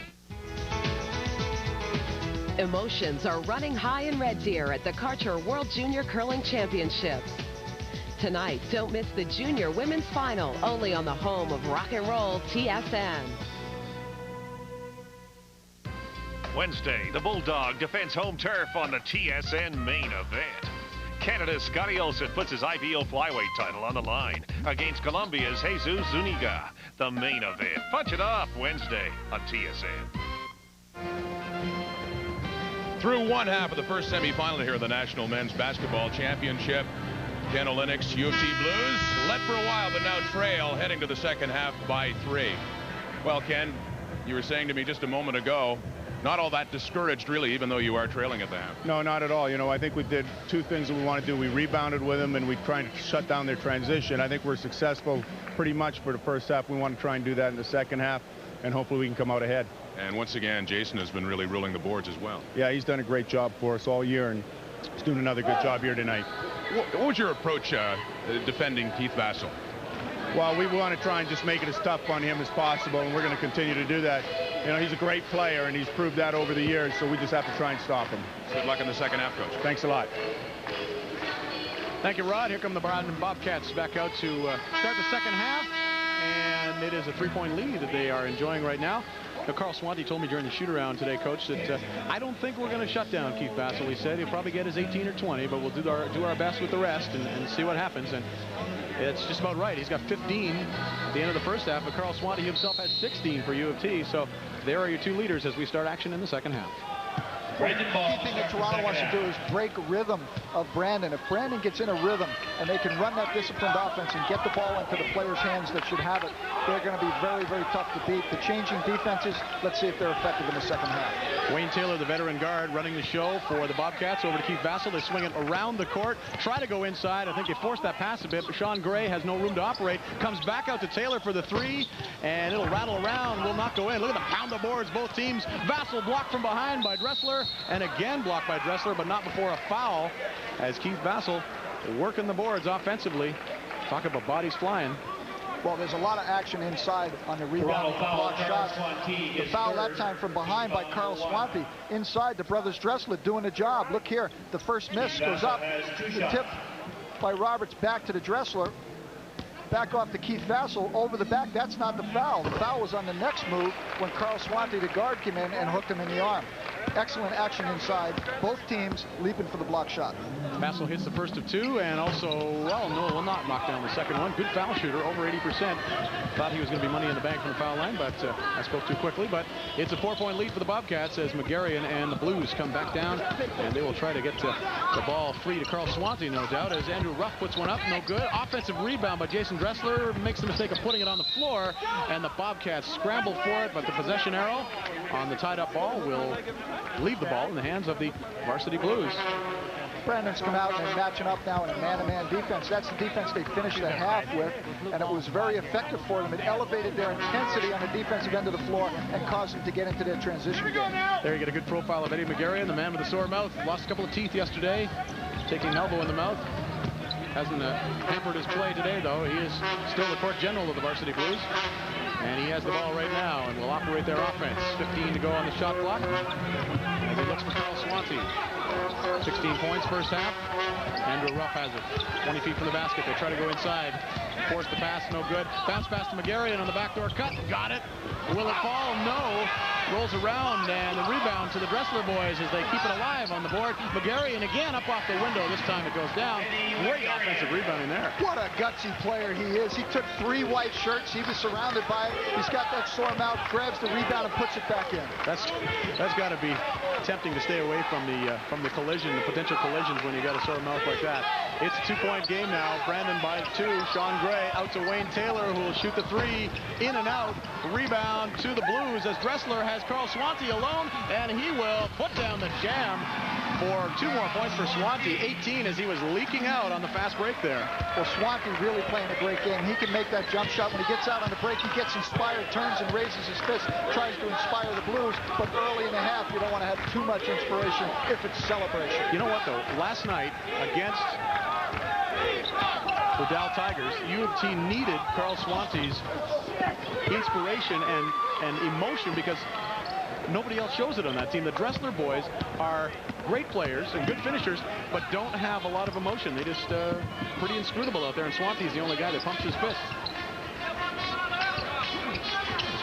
Emotions are running high in Red Deer at the Karcher World Junior Curling Championships. Tonight, don't miss the Junior Women's Final, only on the home of rock and roll, TSN. Wednesday, the Bulldog defends home turf on the TSN main event. Canada's Scotty Olsen puts his IBO flyweight title on the line against Colombia's Jesus Zuniga. The main event. Punch it off Wednesday on TSN. Through one half of the first semifinal here in the National Men's Basketball Championship. Ken Olynyk, U of T Blues, led for a while, but now trail heading to the second half by 3. Well, Ken, you were saying to me just a moment ago, not all that discouraged, really, even though you are trailing at the half. No, not at all. You know, I think we did 2 things that we want to do. We rebounded with them, and we tried to shut down their transition. I think we're successful pretty much for the first half. We want to try and do that in the second half, and hopefully we can come out ahead. And once again, Jason has been really ruling the boards as well. Yeah, he's done a great job for us all year, and he's doing another good job here tonight. What was your approach defending Keith Vassell? Well, we want to try and just make it as tough on him as possible, and we're going to continue to do that. You know, he's a great player, and he's proved that over the years, so we just have to try and stop him. Good luck in the second half, Coach. Thanks a lot. Thank you, Rod. Here come the Brandon Bobcats back out to start the second half, and it is a 3-point lead that they are enjoying right now. Now, Carl Swanty told me during the shoot-around today, Coach, that I don't think we're going to shut down Keith Vassell. He said he'll probably get his 18 or 20, but we'll do our best with the rest and see what happens. And it's just about right. He's got 15 at the end of the first half, but Carl Swanty himself has 16 for U of T. So there are your 2 leaders as we start action in the second half. The key thing that Toronto wants to do is break rhythm of Brandon. If Brandon gets in a rhythm and they can run that disciplined offense and get the ball into the players' hands that should have it, they're going to be very, very tough to beat. The changing defenses, let's see if they're effective in the second half. Wayne Taylor, the veteran guard, running the show for the Bobcats. Over to Keith Vassell. They swing it around the court, try to go inside. I think they forced that pass a bit, but Sean Gray has no room to operate. Comes back out to Taylor for the 3, and it'll rattle around, will not go in. Look at the pound of boards, both teams. Vassell blocked from behind by Dressler, and again blocked by Dressler, but not before a foul, as Keith Vassell working the boards offensively. Talk about bodies flying. Well, there's a lot of action inside on the rebound and block shots. The foul that time from behind by Carl Swanty. Inside, the brothers Dressler doing a job. Look here, the first miss goes up. The tip by Roberts back to the Dressler. Back off to Keith Vassell, over the back. That's not the foul. The foul was on the next move when Carl Swanty, the guard, came in and hooked him in the arm. Excellent action inside. Both teams leaping for the block shot. Vassell hits the first of 2, and also, well, no, will not knock down the second one. Good foul shooter, over 80%. Thought he was going to be money in the bank from the foul line, but I spoke too quickly. But it's a 4-point lead for the Bobcats as McGarrian and the Blues come back down, and they will try to get the ball free to Carl Swanty, no doubt, as Andrew Ruff puts one up, no good. Offensive rebound by Jason Dressler, makes the mistake of putting it on the floor, and the Bobcats scramble for it, but the possession arrow on the tied-up ball will leave the ball in the hands of the varsity Blues. Brandon's come out and matching up now in a man-to-man defense. That's the defense they finished the half with, and it was very effective for them. It elevated their intensity on the defensive end of the floor and caused them to get into their transition game. There you get a good profile of Eddie McGarrian, the man with the sore mouth. Lost a couple of teeth yesterday, taking an elbow in the mouth. Hasn't hampered his play today, though. He is still the court general of the Varsity Blues. And he has the ball right now and will operate their offense. 15 to go on the shot clock as he looks for Carl Swanty. 16 points first half. Andrew Ruff has it. 20 feet from the basket. They try to go inside. Force the pass, no good. Bounce pass to McGarrian on the backdoor cut. Got it. Will it fall? No. Rolls around, and the rebound to the Dressler boys as they keep it alive on the board. McGarrian again up off the window. This time it goes down. Great offensive rebounding there. What a gutsy player he is. He took 3 white shirts. He was surrounded by it. He's got that sore mouth, grabs the rebound, and puts it back in. That's got to be tempting to stay away from the collision, the potential collisions when you got a sore mouth like that. It's a 2-point game now. Brandon by 2. Sean Gray out to Wayne Taylor, who will shoot the 3. In and out. Rebound to the Blues as Dressler has Carl Swanty alone, and he will put down the jam for 2 more points for Swanty. 18 as he was leaking out on the fast break there. Well, Swanty really playing a great game. He can make that jump shot. When he gets out on the break, he gets inspired, turns and raises his fist, tries to inspire the Blues, but early in the half, you don't want to have too much inspiration if it's celebration. You know what, though? Last night against the Dow Tigers, U of T needed Carl Swanty's inspiration and emotion because nobody else shows it on that team. The Dressler boys are great players and good finishers, but don't have a lot of emotion. They just pretty inscrutable out there, and Swanty's the only guy that pumps his fist.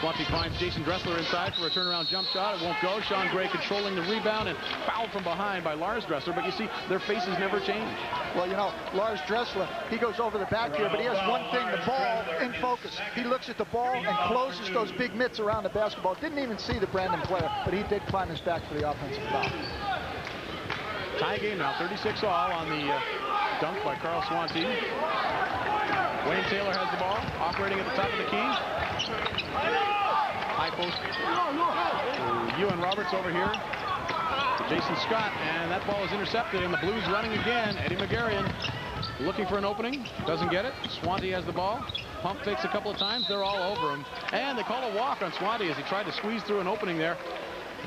Swanty finds Jason Dressler inside for a turnaround jump shot. It won't go. Sean Gray controlling the rebound and fouled from behind by Lars Dressler. But you see, their faces never change. Well, you know, Lars Dressler, he goes over the back here, but he has one thing, the ball in focus. He looks at the ball and closes those big mitts around the basketball. Didn't even see the Brandon player, but he did climb his back for the offensive foul. Tie game now, 36 all on the dunk by Carl Swanty. Wayne Taylor has the ball, operating at the top of the key. High post. Ewan Roberts over here. Jason Scott, and that ball is intercepted, and the Blues running again. Eddie McGarrian looking for an opening, doesn't get it. Swanty has the ball. Pump fakes a couple of times. They're all over him. And they call a walk on Swanty as he tried to squeeze through an opening there.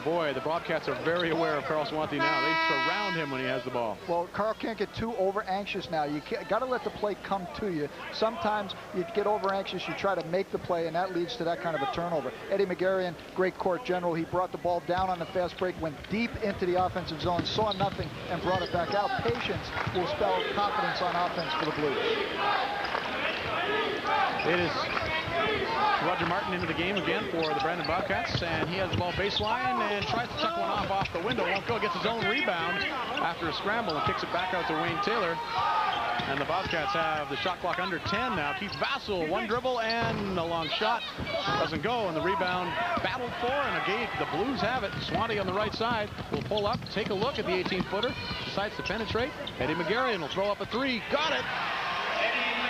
Boy, the Bobcats are very aware of Carl Swanty now. They surround him when he has the ball. Well, Carl can't get too over-anxious now. You got to let the play come to you. Sometimes you get over-anxious, you try to make the play, and that leads to that kind of a turnover. Eddie McGarrian, great court general. He brought the ball down on the fast break, went deep into the offensive zone, saw nothing, and brought it back out. Patience will spell confidence on offense for the Blues. It is Roger Martin into the game again for the Brandon Bobcats, and he has the ball baseline and tries to tuck one off the window. Won't go, gets his own rebound after a scramble and kicks it back out to Wayne Taylor. And the Bobcats have the shot clock under 10 now. Keith Vassell, one dribble and a long shot. Doesn't go, and the rebound battled for, and again, the Blues have it. Swanty on the right side will pull up, take a look at the 18-footer, decides to penetrate. Eddie McGarrian will throw up a 3. Got it!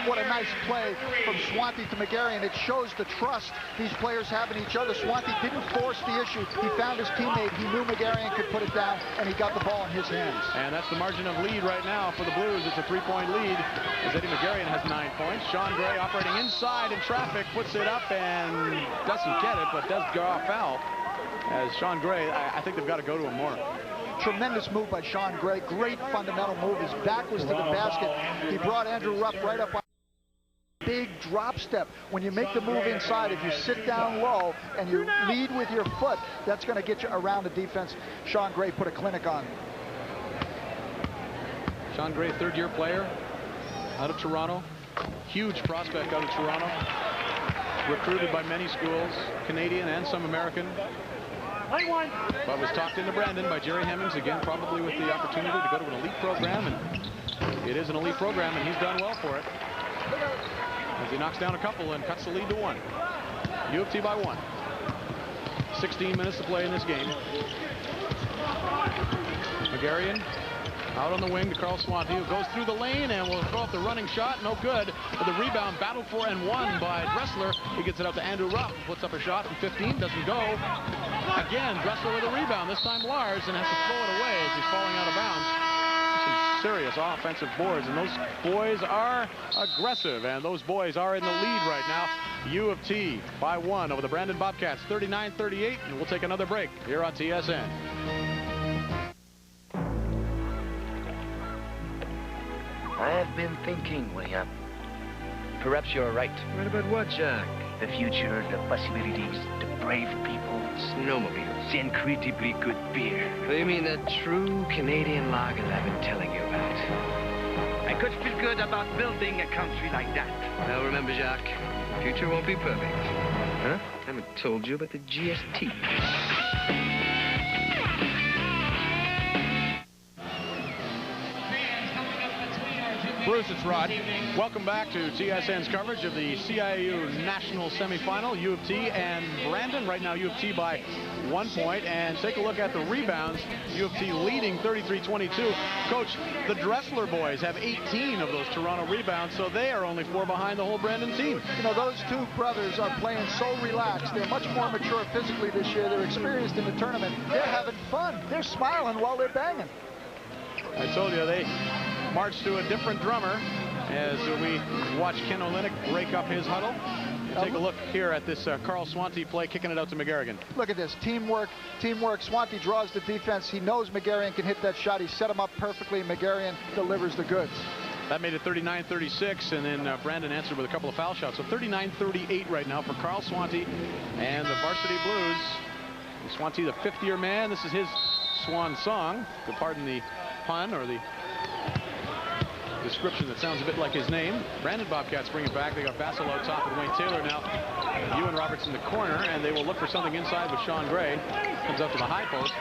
What a nice play from Swanty to McGarrian. It shows the trust these players have in each other. Swanty didn't force the issue. He found his teammate. He knew McGarrian could put it down, and he got the ball in his hands. And that's the margin of lead right now for the Blues. It's a 3-point lead as Eddie McGarrian has 9 points. Sean Gray operating inside in traffic, puts it up and doesn't get it, but does draw a foul. As Sean Gray, I think they've got to go to him more. Tremendous move by Sean Gray. Great fundamental move. His back was to the basket. He brought Andrew Rupp right up on big drop step. When you make the move inside, if you sit down low and you lead with your foot, that's going to get you around the defense. Sean Gray put a clinic on. Sean Gray, third-year player out of Toronto. Huge prospect out of Toronto. Recruited by many schools, Canadian and some American. But was talked into Brandon by Jerry Hemmings, again, probably with the opportunity to go to an elite program. And it is an elite program, and he's done well for it. As he knocks down a couple and cuts the lead to 1. U of T by 1. 16 minutes to play in this game. McGarrian out on the wing to Carl Swanty, who goes through the lane and will throw up the running shot. No good. But the rebound battled for and won by Dressler. He gets it out to Andrew Rupp, puts up a shot from 15, doesn't go. Again, Dressler with a rebound, this time Lars, and has to throw it away as he's falling out of bounds. Some serious offensive boards, and those boys are aggressive, and those boys are in the lead right now. U of T by 1 over the Brandon Bobcats, 39-38, and we'll take another break here on TSN. I have been thinking, William. Perhaps you're right. Right about what, Jack? The future, the possibilities, the brave people, snowmobiles, the incredibly good beer. You mean that true Canadian lager I've been telling you about? I could feel good about building a country like that. Now remember, Jack, the future won't be perfect. Huh? I haven't told you about the GST. Bruce, it's Rod. Welcome back to TSN's coverage of the CIAU National Semifinal. U of T and Brandon. Right now, U of T by 1 point. And take a look at the rebounds. U of T leading 33-22. Coach, the Dressler boys have 18 of those Toronto rebounds, so they are only 4 behind the whole Brandon team. You know, those two brothers are playing so relaxed. They're much more mature physically this year. They're experienced in the tournament. They're having fun. They're smiling while they're banging. I told you, they march to a different drummer as we watch Ken Olenek break up his huddle. And take a look here at this Carl Swanty play, kicking it out to McGarrigan. Look at this, teamwork. Swanty draws the defense. He knows McGarrigan can hit that shot. He set him up perfectly, and McGarrigan delivers the goods. That made it 39-36, and then Brandon answered with a couple of foul shots. So 39-38 right now for Carl Swanty and the Varsity Blues. And Swanty, the fifth-year man. This is his swan song. Pardon the pun or the description that sounds a bit like his name. Brandon Bobcats bring it back. They got Vassell out top with Wayne Taylor now. Ewan Roberts in the corner, and they will look for something inside with Sean Gray. Comes up to the high post.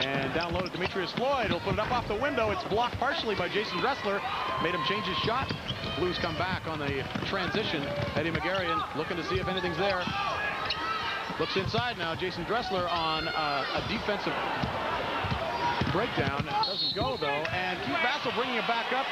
And down low to Demetrius Floyd. He'll put it up off the window. It's blocked partially by Jason Dressler. Made him change his shot. Blues come back on the transition. Eddie McGarrigan looking to see if anything's there. Looks inside now. Jason Dressler on a defensive breakdown. Doesn't go, though. And Keith Vassell bringing it back up.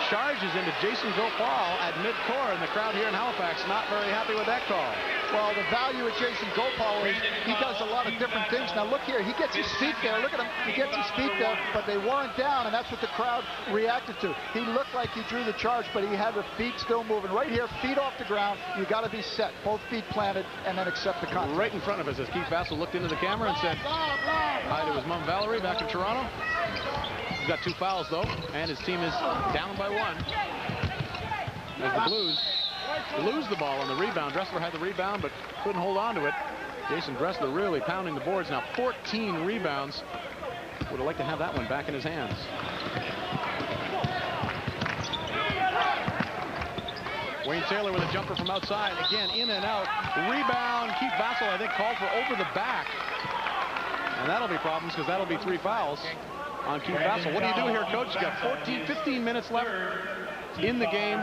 Charges into Jason Gopal at midcourt, and the crowd here in Halifax not very happy with that call. Well, the value of Jason Gopal is he does a lot of different things. Now, look here. He gets his feet there. Look at him. He gets his feet there, but they weren't down, and that's what the crowd reacted to. He looked like he drew the charge, but he had the feet still moving. Right here, feet off the ground. You got to be set. Both feet planted, and then accept the contact. Right in front of us as Keith Vassell looked into the camera and said hi to his mom, Valerie, back in Toronto. He's got 2 fouls, though, and his team is down by 1. As the Blues lose the ball on the rebound. Dressler had the rebound, but couldn't hold on to it. Jason Dressler really pounding the boards now. 14 rebounds. Would have liked to have that one back in his hands. Wayne Taylor with a jumper from outside. Again, in and out. Rebound. Keith Vassell, I think, called for over the back. And that'll be problems because that'll be 3 fouls on Keith Vassell. What do you do here, Coach? You got 15 minutes left in the game.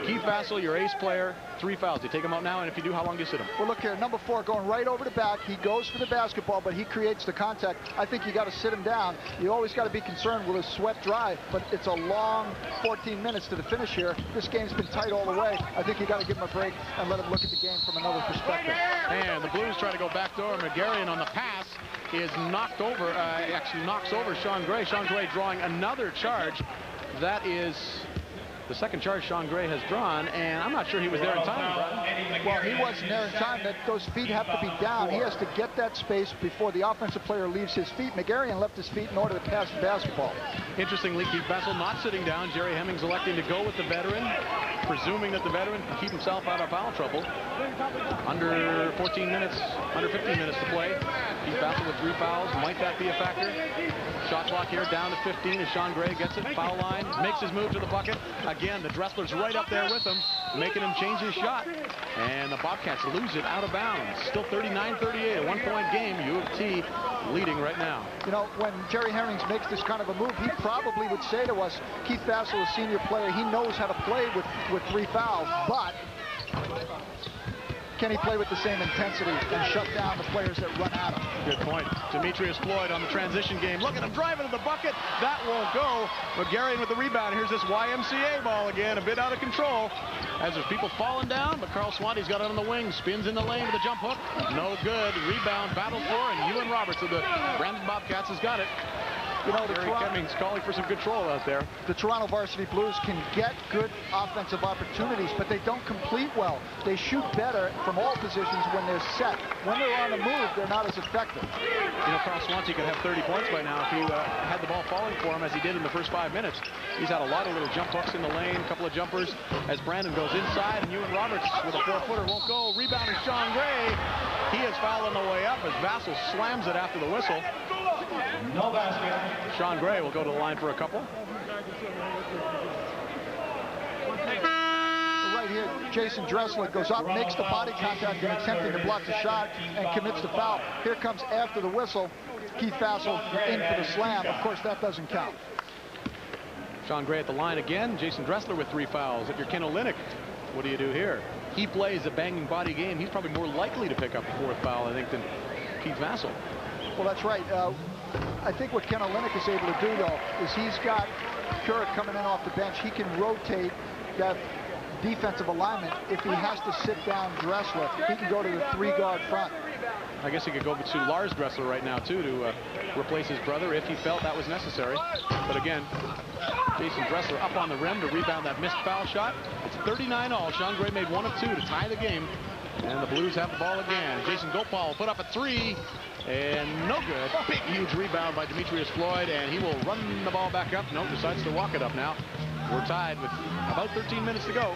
Keith Vassell, your ace player, 3 fouls. Do you take him out now? And if you do, how long do you sit him? Well, look here, number 4 going right over the back. He goes for the basketball, but he creates the contact. I think you got to sit him down. You always got to be concerned will his sweat dry, but it's a long 14 minutes to the finish here. This game's been tight all the way. I think you got to give him a break and let him look at the game from another perspective. And the Blues try to go backdoor. McGarrigan on the pass is knocked over, actually knocks over Sean Gray. Sean Gray drawing another charge. That is the second charge Sean Gray has drawn, and I'm not sure he was there in time, Brian. Well, he wasn't there in time. Those feet have to be down. He has to get that space before the offensive player leaves his feet. McGarrigan left his feet in order to pass the basketball. Interestingly, Keith Vassell not sitting down. Jerry Hemmings electing to go with the veteran, presuming that the veteran can keep himself out of foul trouble. Under 14 minutes, under 15 minutes to play. Keith Vassell with 3 fouls. Might that be a factor? Shot clock here down to 15 as Sean Gray gets it. Foul line, makes his move to the bucket. Again, the Dressler's right up there with him, making him change his shot. And the Bobcats lose it out of bounds. Still 39-38, a 1-point game. U of T leading right now. You know, when Jerry Hemmings makes this kind of a move, he probably would say to us, Keith Vassell, a senior player, he knows how to play with 3 fouls, but can he play with the same intensity and shut down the players that run at him? Good point. Demetrius Floyd on the transition game. Look at him driving to the bucket. That won't go. McGarrigan with the rebound. Here's this YMCA ball again, a bit out of control as there's people falling down, but Carl Swanty's got it on the wing. Spins in the lane with a jump hook. No good. Rebound battled for, and Ewan Roberts of the Brandon Bobcats has got it. You know, Gary Hemmings calling for some control out there. The Toronto Varsity Blues can get good offensive opportunities, but they don't complete well. They shoot better from all positions when they're set. When they're on the move, they're not as effective. You know, Carl Swansea could have 30 points by now if he had the ball falling for him as he did in the first 5 minutes. He's had a lot of little jump hooks in the lane, a couple of jumpers as Brandon goes inside, and Ewan Roberts with a 4-footer won't go. Rebound is Sean Gray. He is fouled on the way up as Vassell slams it after the whistle. No basket. Sean Gray will go to the line for a couple. Right here, Jason Dressler goes up, makes the body contact in attempting to block the shot, and commits the foul. Here comes after the whistle, Keith Vassell in for the slam. Of course, that doesn't count. Sean Gray at the line again. Jason Dressler with 3 fouls. If you're Ken Olynyk, what do you do here? He plays a banging body game. He's probably more likely to pick up the 4th foul, I think, than Keith Vassell. Well, that's right. I think what Ken Olynyk is able to do, though, is he's got Kurek coming in off the bench. He can rotate that defensive alignment. If he has to sit down Dressler, he can go to the 3-guard front. I guess he could go to Lars Dressler right now, too, to replace his brother if he felt that was necessary. But again, Jason Dressler up on the rim to rebound that missed foul shot. It's 39-all. Sean Gray made 1 of 2 to tie the game. And the Blues have the ball again. Jason Gopal will put up a 3. And no good. Big, huge rebound by Demetrius Floyd. And he will run the ball back up. No, decides to walk it up now. We're tied with about 13 minutes to go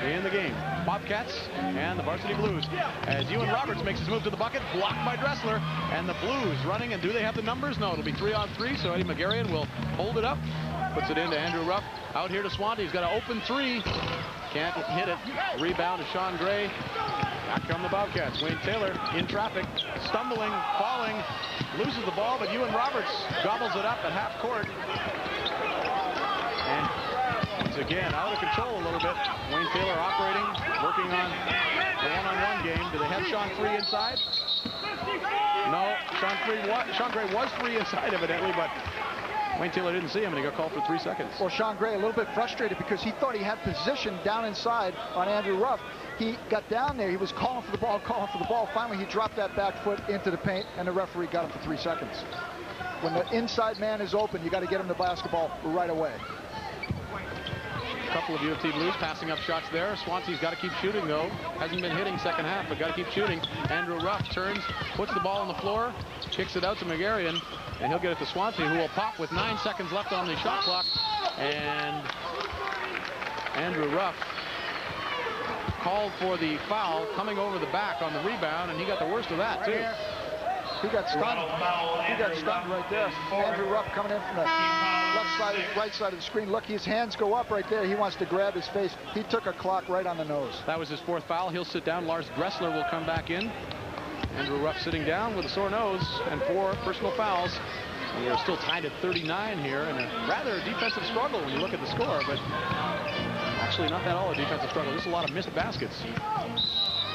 in the game. Bobcats and the Varsity Blues. As Ewan Roberts makes his move to the bucket, blocked by Dressler. And the Blues running, and do they have the numbers? No, it'll be 3-on-3, so Eddie McGarrion will hold it up. Puts it into Andrew Ruff. Out here to Swanty. He's got an open 3. Can't hit it. Rebound to Sean Gray. Back come the Bobcats. Wayne Taylor in traffic, stumbling, falling, loses the ball, but Ewan Roberts gobbles it up at half court. And it's again out of control a little bit. Wayne Taylor operating, working on the one-on-one game. Do they have Sean free inside? No, Sean Gray was free inside evidently, but Wayne Taylor didn't see him, and he got called for 3 seconds. Well, Sean Gray a little bit frustrated because he thought he had position down inside on Andrew Ruff. He got down there. He was calling for the ball, calling for the ball. Finally, he dropped that back foot into the paint, and the referee got him for 3 seconds. When the inside man is open, you got to get him the basketball right away. A couple of U of T Blues passing up shots there. Swansea's got to keep shooting, though. Hasn't been hitting second half, but got to keep shooting. Andrew Ruff turns, puts the ball on the floor, kicks it out to McGarrion, and he'll get it to Swansea, who will pop with 9 seconds left on the shot clock. And Andrew Ruff called for the foul coming over the back on the rebound, and he got the worst of that, too. He got stunned. He got stunned right there. Andrew Ruff coming in from the left side, right side of the screen. Look, his hands go up right there. He wants to grab his face. He took a clock right on the nose. That was his 4th foul. He'll sit down. Lars Dressler will come back in. Andrew Ruff sitting down with a sore nose and 4 personal fouls. And we're still tied at 39 here, and a rather defensive struggle when you look at the score, but actually not that all a defensive struggle. Just a lot of missed baskets.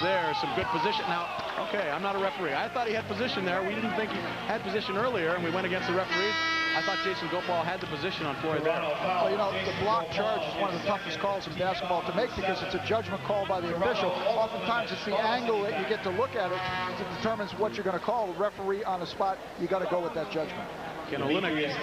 There's some good position. Now, okay, I'm not a referee. I thought he had position there. We didn't think he had position earlier, and we went against the referees. I thought Jason Gopal had the position on Floyd there. Well, you know, the block charge is one of the toughest calls in basketball to make because it's a judgment call by the official. Oftentimes, it's the angle that you get to look at it that determines what you're going to call. The referee on the spot, you got to go with that judgment. Ken Olynyk is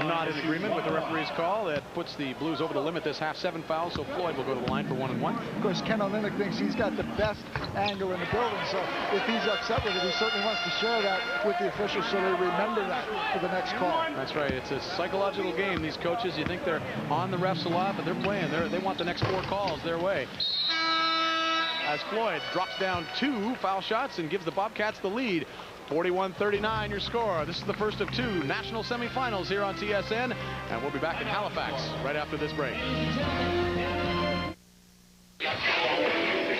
not in agreement with the referee's call. That puts the Blues over the limit this half. 7 fouls, so Floyd will go to the line for 1-and-1. Of course, Ken Olynyk thinks he's got the best angle in the building, so if he's upset with it, he certainly wants to share that with the officials so they remember that for the next call. That's right. It's a psychological game. These coaches, you think they're on the refs a lot, but they're playing. They want the next 4 calls their way. As Floyd drops down 2 foul shots and gives the Bobcats the lead. 41-39 your score. This is the first of 2 national semifinals here on TSN, and we'll be back in Halifax right after this break.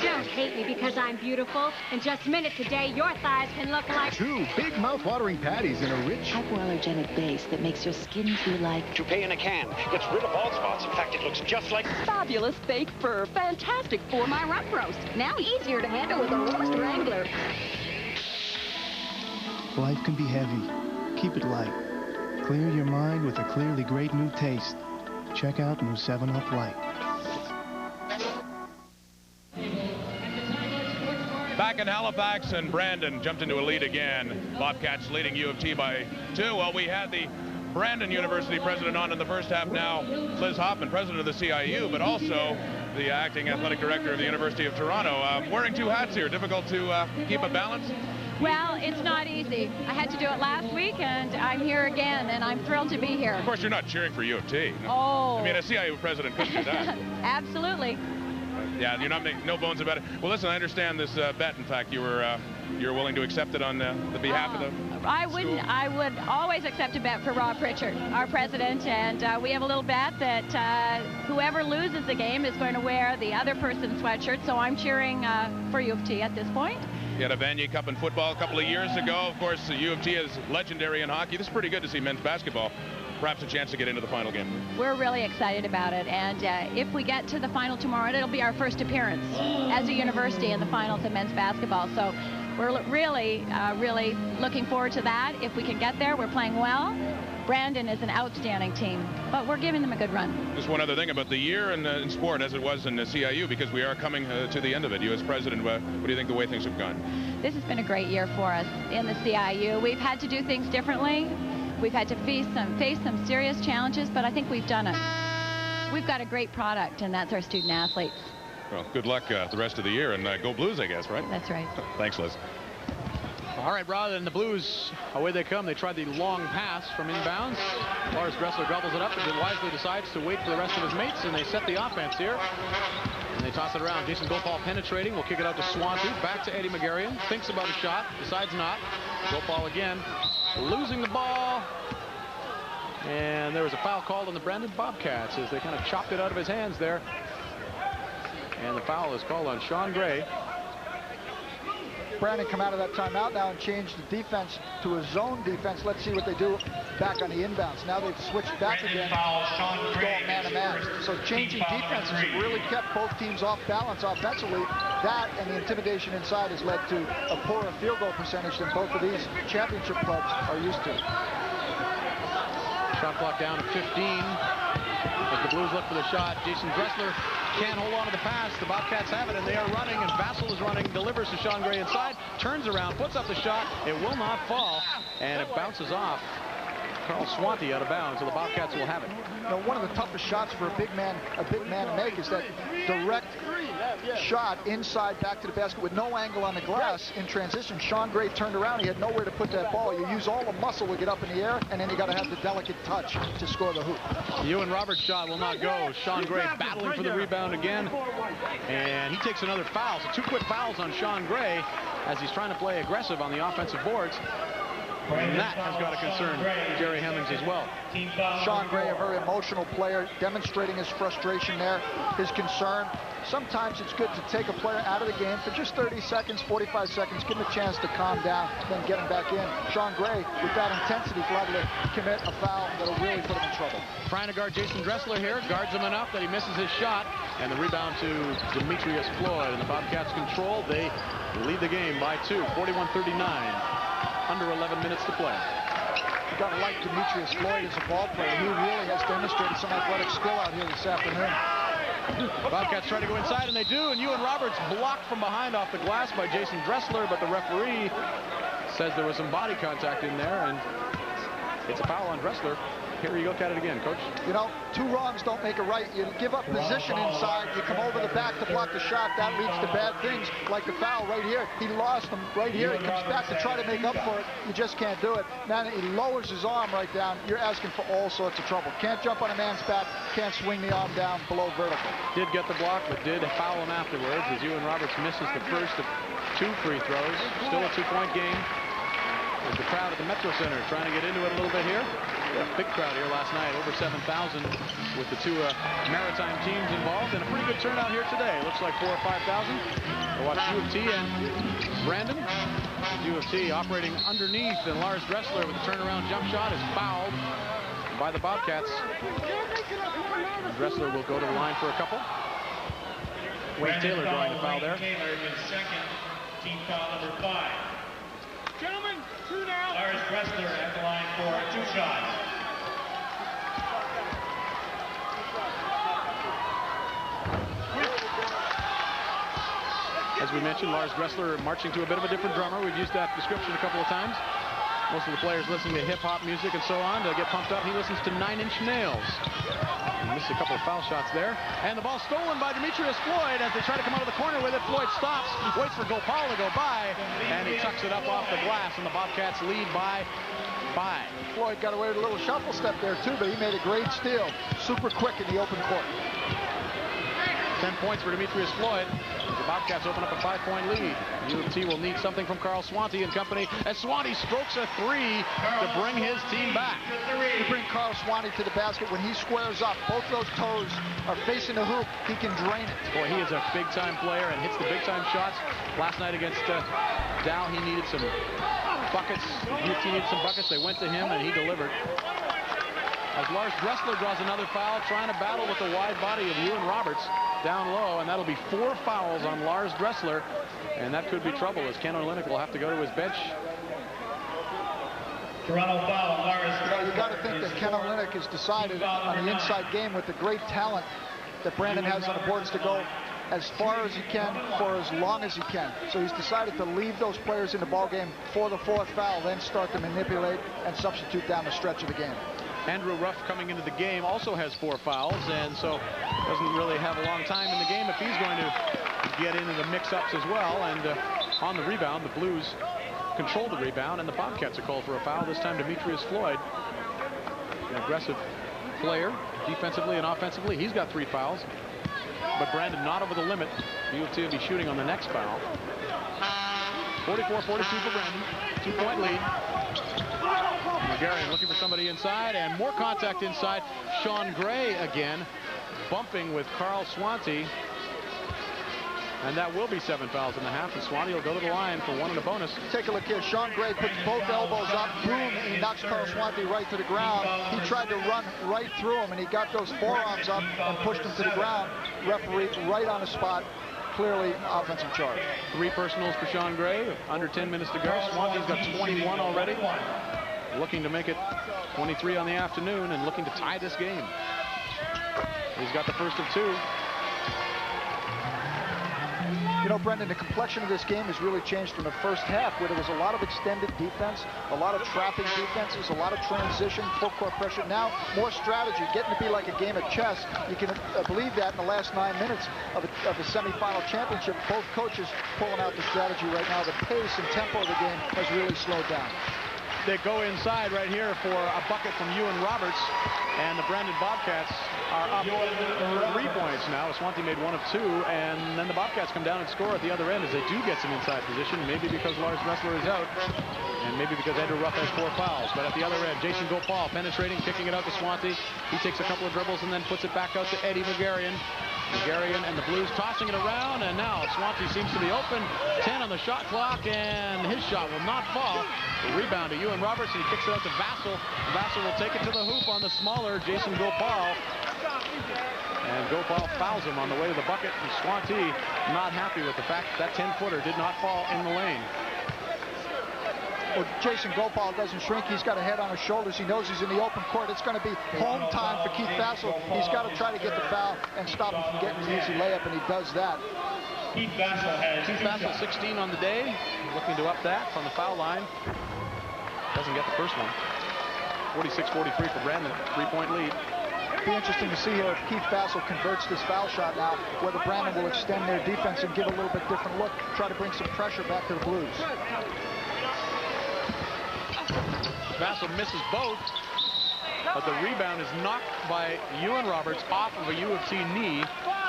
Don't hate me because I'm beautiful. In just a minute today, your thighs can look like 2 big mouth-watering patties in a rich hypoallergenic base that makes your skin feel like toupee in a can. Gets rid of bald spots. In fact, it looks just like fabulous fake fur. Fantastic for my rump roast. Now easier to handle with a roast wrangler. Life can be heavy. Keep it light. Clear your mind with a clearly great new taste. Check out new 7-Up Light. Back in Halifax, and Brandon jumped into a lead again. Bobcats leading U of T by 2. Well, we had the Brandon University president on in the first half now, Liz Hoffman, president of the CIAU, but also the acting athletic director of the University of Toronto. Wearing 2 hats here, difficult to keep a balance? Well, it's not easy. I had to do it last week, and I'm here again, and I'm thrilled to be here. Of course, you're not cheering for U of T. No. Oh. I mean, a CIAU president couldn't do that. Absolutely. Yeah, you're not making no bones about it. Well, listen, I understand this bet. In fact, you're willing to accept it on the behalf of the school. I would always accept a bet for Rob Pritchard, our president, and we have a little bet that whoever loses the game is going to wear the other person's sweatshirt. So I'm cheering for U of T at this point. You had a Vanier Cup in football a couple of years ago. Of course, U of T is legendary in hockey. This is pretty good to see men's basketball. Perhaps a chance to get into the final game. We're really excited about it, and if we get to the final tomorrow, it'll be our first appearance as a university in the finals of men's basketball. So we're really looking forward to that. If we can get there, we're playing well. Brandon is an outstanding team, but we're giving them a good run. Just one other thing about the year in sport, as it was in the CIU, because we are coming to the end of it. You as president, what do you think the way things have gone? This has been a great year for us in the CIU. We've had to do things differently. We've had to face some serious challenges, but I think we've done it. We've got a great product, and that's our student athletes. Well, good luck the rest of the year, and go Blues, I guess, right? That's right. Thanks, Liz. All right, Rod, and the Blues, away they come. They tried the long pass from inbounds. Lars Dressler gobbles it up and wisely decides to wait for the rest of his mates, and they set the offense here. And they toss it around. Jason Gopal penetrating. Will kick it out to Swansea. Back to Eddie McGarrian. Thinks about a shot. Decides not. Gopal again. Losing the ball. And there was a foul called on the Brandon Bobcats as they kind of chopped it out of his hands there. And the foul is called on Sean Gray. Brandon come out of that timeout now and changed the defense to a zone defense. Let's see what they do back on the inbounds. Now they've switched back again, going man-to-man. So changing defenses have really kept both teams off balance offensively. That and the intimidation inside has led to a poorer field goal percentage than both of these championship clubs are used to. Shot clock down to 15. As the Blues look for the shot, Jason Dressler can't hold on to the pass. The Bobcats have it, and they are running, and Vassell is running, delivers to Sean Gray inside, turns around, puts up the shot. It will not fall, and it bounces off Carl Swanty out of bounds, so the Bobcats will have it. You know, one of the toughest shots for a big man to make is that direct shot inside back to the basket with no angle on the glass in transition. Sean Gray turned around. He had nowhere to put that ball. You use all the muscle to get up in the air, and then you got to have the delicate touch to score the hoop. Ewan Roberts' shot will not go. Sean Gray battling for the rebound again, and he takes another foul. So 2 quick fouls on Sean Gray as he's trying to play aggressive on the offensive boards. And that has got to concern Jerry Hemmings as well. Sean Gray, a very emotional player, demonstrating his frustration there, his concern. Sometimes it's good to take a player out of the game for just 30 seconds, 45 seconds, give him a chance to calm down, then get him back in. Sean Gray, with that intensity, is liable to commit a foul that'll really put him in trouble. Trying to guard Jason Dressler here, guards him enough that he misses his shot, and the rebound to Demetrius Floyd. And the Bobcats control. They lead the game by 2, 41-39. Under 11 minutes to play. You gotta like Demetrius Floyd as a ball player. He really has demonstrated some athletic skill out here this afternoon. Bobcats try to go inside, and they do, and Ewan Roberts blocked from behind off the glass by Jason Dressler, but the referee says there was some body contact in there, and it's a foul on Dressler. Here you look at it again, Coach. You know, 2 wrongs don't make a right. You give up position inside, you come over the back to block the shot, that leads to bad things, like the foul right here. He lost him right here. He comes back to try to make up for it. You just can't do it. Now he lowers his arm right down. You're asking for all sorts of trouble. Can't jump on a man's back, can't swing the arm down below vertical. Did get the block, but did foul him afterwards as Ewan Roberts misses the first of 2 free throws. Still a 2-point game. There's the crowd at the Metro Center trying to get into it a little bit here. We had a big crowd here last night, over 7,000 with the 2 maritime teams involved, and a pretty good turnout here today. Looks like 4,000 or 5,000. We'll watch U of T and Brandon. U of T operating underneath, and Lars Dressler with the turnaround jump shot is fouled by the Bobcats. And Dressler will go to the line for a couple. Wade Taylor drawing the foul there. Second, team foul number 5. Gentlemen, 2 now. Lars Dressler at the line for 2 shots. As we mentioned, Lars Dressler marching to a bit of a different drummer. We've used that description a couple of times. Most of the players listening to hip-hop music and so on to get pumped up. He listens to 9 Inch Nails. He missed a couple of foul shots there. And the ball stolen by Demetrius Floyd as they try to come out of the corner with it. Floyd stops, waits for Gopal to go by, and he tucks it up off the glass, and the Bobcats lead by 5. Floyd got away with a little shuffle step there too, but he made a great steal. Super quick in the open court. 10 points for Demetrius Floyd. The Bobcats open up a 5-point lead. U of T will need something from Carl Swanty and company as Swanty strokes a 3 to bring his team back. You bring Carl Swanty to the basket. When he squares up, both those toes are facing the hoop. He can drain it. Boy, he is a big-time player and hits the big-time shots. Last night against Dow, he needed some buckets. U of T needed some buckets. They went to him, and he delivered. As Lars Dressler draws another foul, trying to battle with the wide body of Ewan Roberts down low, and that'll be 4 fouls on Lars Dressler, and that could be trouble as Ken Olynyk will have to go to his bench. Toronto foul, Lars. You got to think that Ken Olynyk has decided on the inside game with the great talent that Brandon has on the boards to go as far as he can for as long as he can. So he's decided to leave those players in the ball game for the 4th foul, then start to manipulate and substitute down the stretch of the game. Andrew Ruff coming into the game also has 4 fouls, and so doesn't really have a long time in the game if he's going to get into the mix-ups as well. And on the rebound, the Blues control the rebound, and the Bobcats are called for a foul. This time Demetrius Floyd, an aggressive player defensively and offensively. He's got 3 fouls, but Brandon not over the limit. U of T will be shooting on the next foul. 44-42 for Brandon, 2-point lead. McGarrion looking for somebody inside, and more contact inside. Sean Gray again bumping with Carl Swanty, and that will be 7 fouls in the half, and Swanty will go to the line for 1 and a bonus. Take a look here. Sean Gray puts both elbows up, boom, and he knocks Carl Swanty right to the ground. He tried to run right through him, and he got those forearms up and pushed him to the ground. Referee right on the spot. Clearly offensive charge. 3 personals for Sean Gray. Under 10 minutes to go. Swanty's got 21 already. Looking to make it 23 on the afternoon and looking to tie this game. He's got the first of 2. You know, Brendan, the complexion of this game has really changed from the first half, where there was a lot of extended defense, a lot of trapping defenses, a lot of transition, full court pressure. Now, more strategy, getting to be like a game of chess. You can believe that in the last 9 minutes of a semifinal championship. Both coaches pulling out the strategy right now. The pace and tempo of the game has really slowed down. They go inside right here for a bucket from Ewan Roberts, and the Brandon Bobcats are up 3 points now. Swanty made 1 of 2, and then the Bobcats come down and score at the other end as they do get some inside position, maybe because Lars Dressler is out, and maybe because Andrew Ruff has 4 fouls. But at the other end, Jason Gopal penetrating, kicking it out to Swanty. He takes a couple of dribbles and then puts it back out to Eddie McGarrion. McGarrion and the Blues tossing it around, and now Swanty seems to be open. 10 on the shot clock, and his shot will not fall. The rebound to Ewan Roberts, and he kicks it out to Vassell. Vassell will take it to the hoop on the smaller Jason Gopal. And Gopal fouls him on the way to the bucket, and Swanty not happy with the fact that 10-footer did not fall in the lane. Well, Jason Gopal doesn't shrink. He's got a head on his shoulders. He knows he's in the open court. It's going to be home time for Keith Vassell. He's got to try to get the foul and stop him from getting an easy layup, and he does that. Keith Vassell 16 on the day. Looking to up that from the foul line. Doesn't get the first one. 46-43 for Brandon. 3-point lead. It'll be interesting to see here if Keith Vassell converts this foul shot now, whether Brandon will extend their defense and give a little bit different look, try to bring some pressure back to the Blues. Vassell misses both, but the rebound is knocked by Ewan Roberts off of a U of T knee,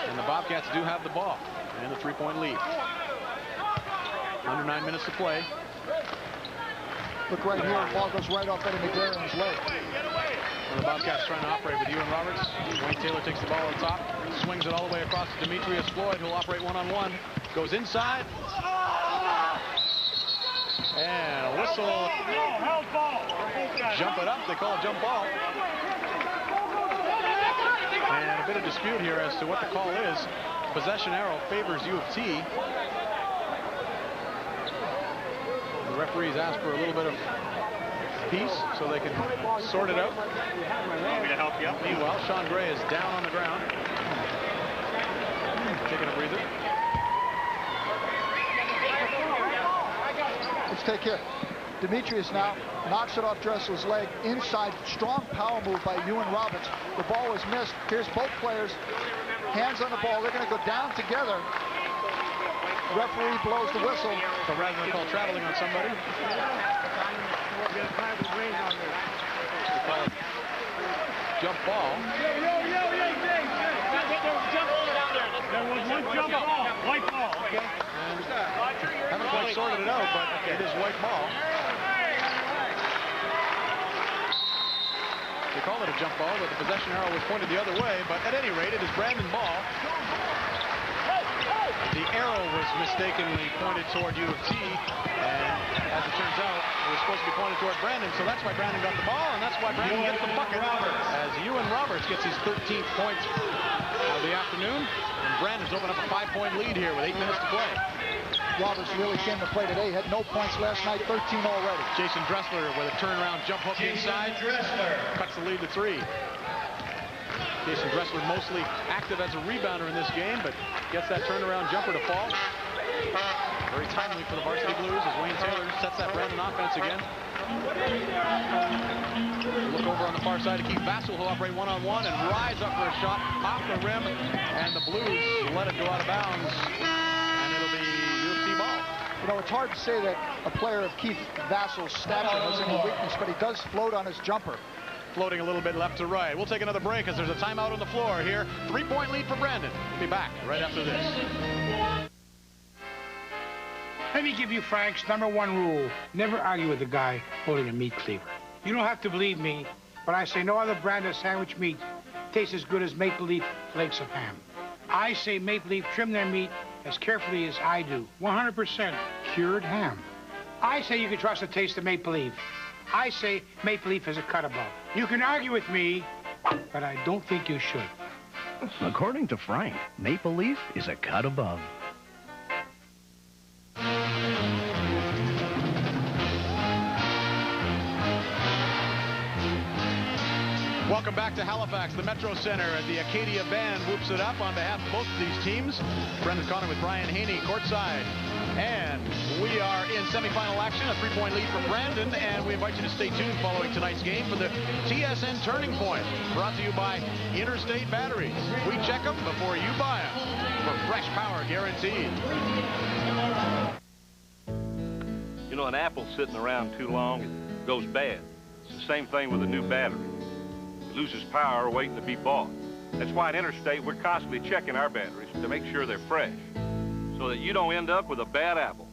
and the Bobcats do have the ball and a 3-point lead. Under 9 minutes to play. Look right here, the ball goes right off Eddie McGarrion's leg. And the Bobcats trying to operate with Ewan Roberts. Wayne Taylor takes the ball on top, swings it all the way across to Demetrius Floyd, who'll operate one-on-one. Goes inside. And a whistle. Jump it up. They call a jump ball. And a bit of dispute here as to what the call is. Possession arrow favors U of T. The referees asked for a little bit of peace so they can sort it out. Want me to help you? Meanwhile, Sean Gray is down on the ground. Taking a breather. Let's take here. Demetrius now knocks it off Dressler's leg. Inside, strong power move by Ewan Roberts. The ball was missed. Here's both players. Hands on the ball. They're going to go down together. Referee blows the whistle. So rather than call traveling on somebody, they call it jump ball. There was one jump ball. White ball. Okay. Haven't quite sorted it out, but it is white ball. They call it a jump ball, but the possession arrow was pointed the other way. But at any rate, it is Brandon Ball. The arrow was mistakenly pointed toward U of T, and as it turns out, it was supposed to be pointed toward Brandon, so that's why Brandon got the ball, and that's why Brandon gets the bucket. As Ewan Roberts gets his 13th point of the afternoon, and Brandon's opened up a 5-point lead here with 8 minutes to play. Roberts really came to play today. Had no points last night, 13 already. Jason Dressler with a turnaround jump hook inside, cuts the lead to 3. Jason Dressler mostly active as a rebounder in this game, but gets that turnaround jumper to fall. Very timely for the Varsity Blues as Wayne Taylor sets that Brandon offense again. Look over on the far side to Keith Vassell, who'll operate one-on-one and rise up for a shot off the rim, and the Blues let it go out of bounds, and it'll be U of T ball. You know, it's hard to say that a player of Keith Vassell's stature has any weakness, but he does float on his jumper. Floating a little bit left to right. We'll take another break as there's a timeout on the floor here. 3-point lead for Brandon. We'll be back right after this. Let me give you Frank's #1 rule. Never argue with a guy holding a meat cleaver. You don't have to believe me, but I say no other brand of sandwich meat tastes as good as Maple Leaf flakes of ham. I say Maple Leaf trim their meat as carefully as I do. 100% cured ham. I say you can trust the taste of Maple Leaf. I say Maple Leaf is a cut above. You can argue with me, but I don't think you should. According to Frank, Maple Leaf is a cut above. Welcome back to Halifax, the Metro Center, and the Acadia Band whoops it up on behalf of both of these teams. Brendan Connor with Brian Haney courtside. And we are in semifinal action, a 3-point lead for Brandon, and we invite you to stay tuned following tonight's game for the TSN Turning Point, brought to you by Interstate Batteries. We check them before you buy them, for fresh power guaranteed. You know, an apple sitting around too long, it goes bad. It's the same thing with a new battery. It loses power waiting to be bought. That's why at Interstate, we're constantly checking our batteries to make sure they're fresh, so that you don't end up with a bad apple.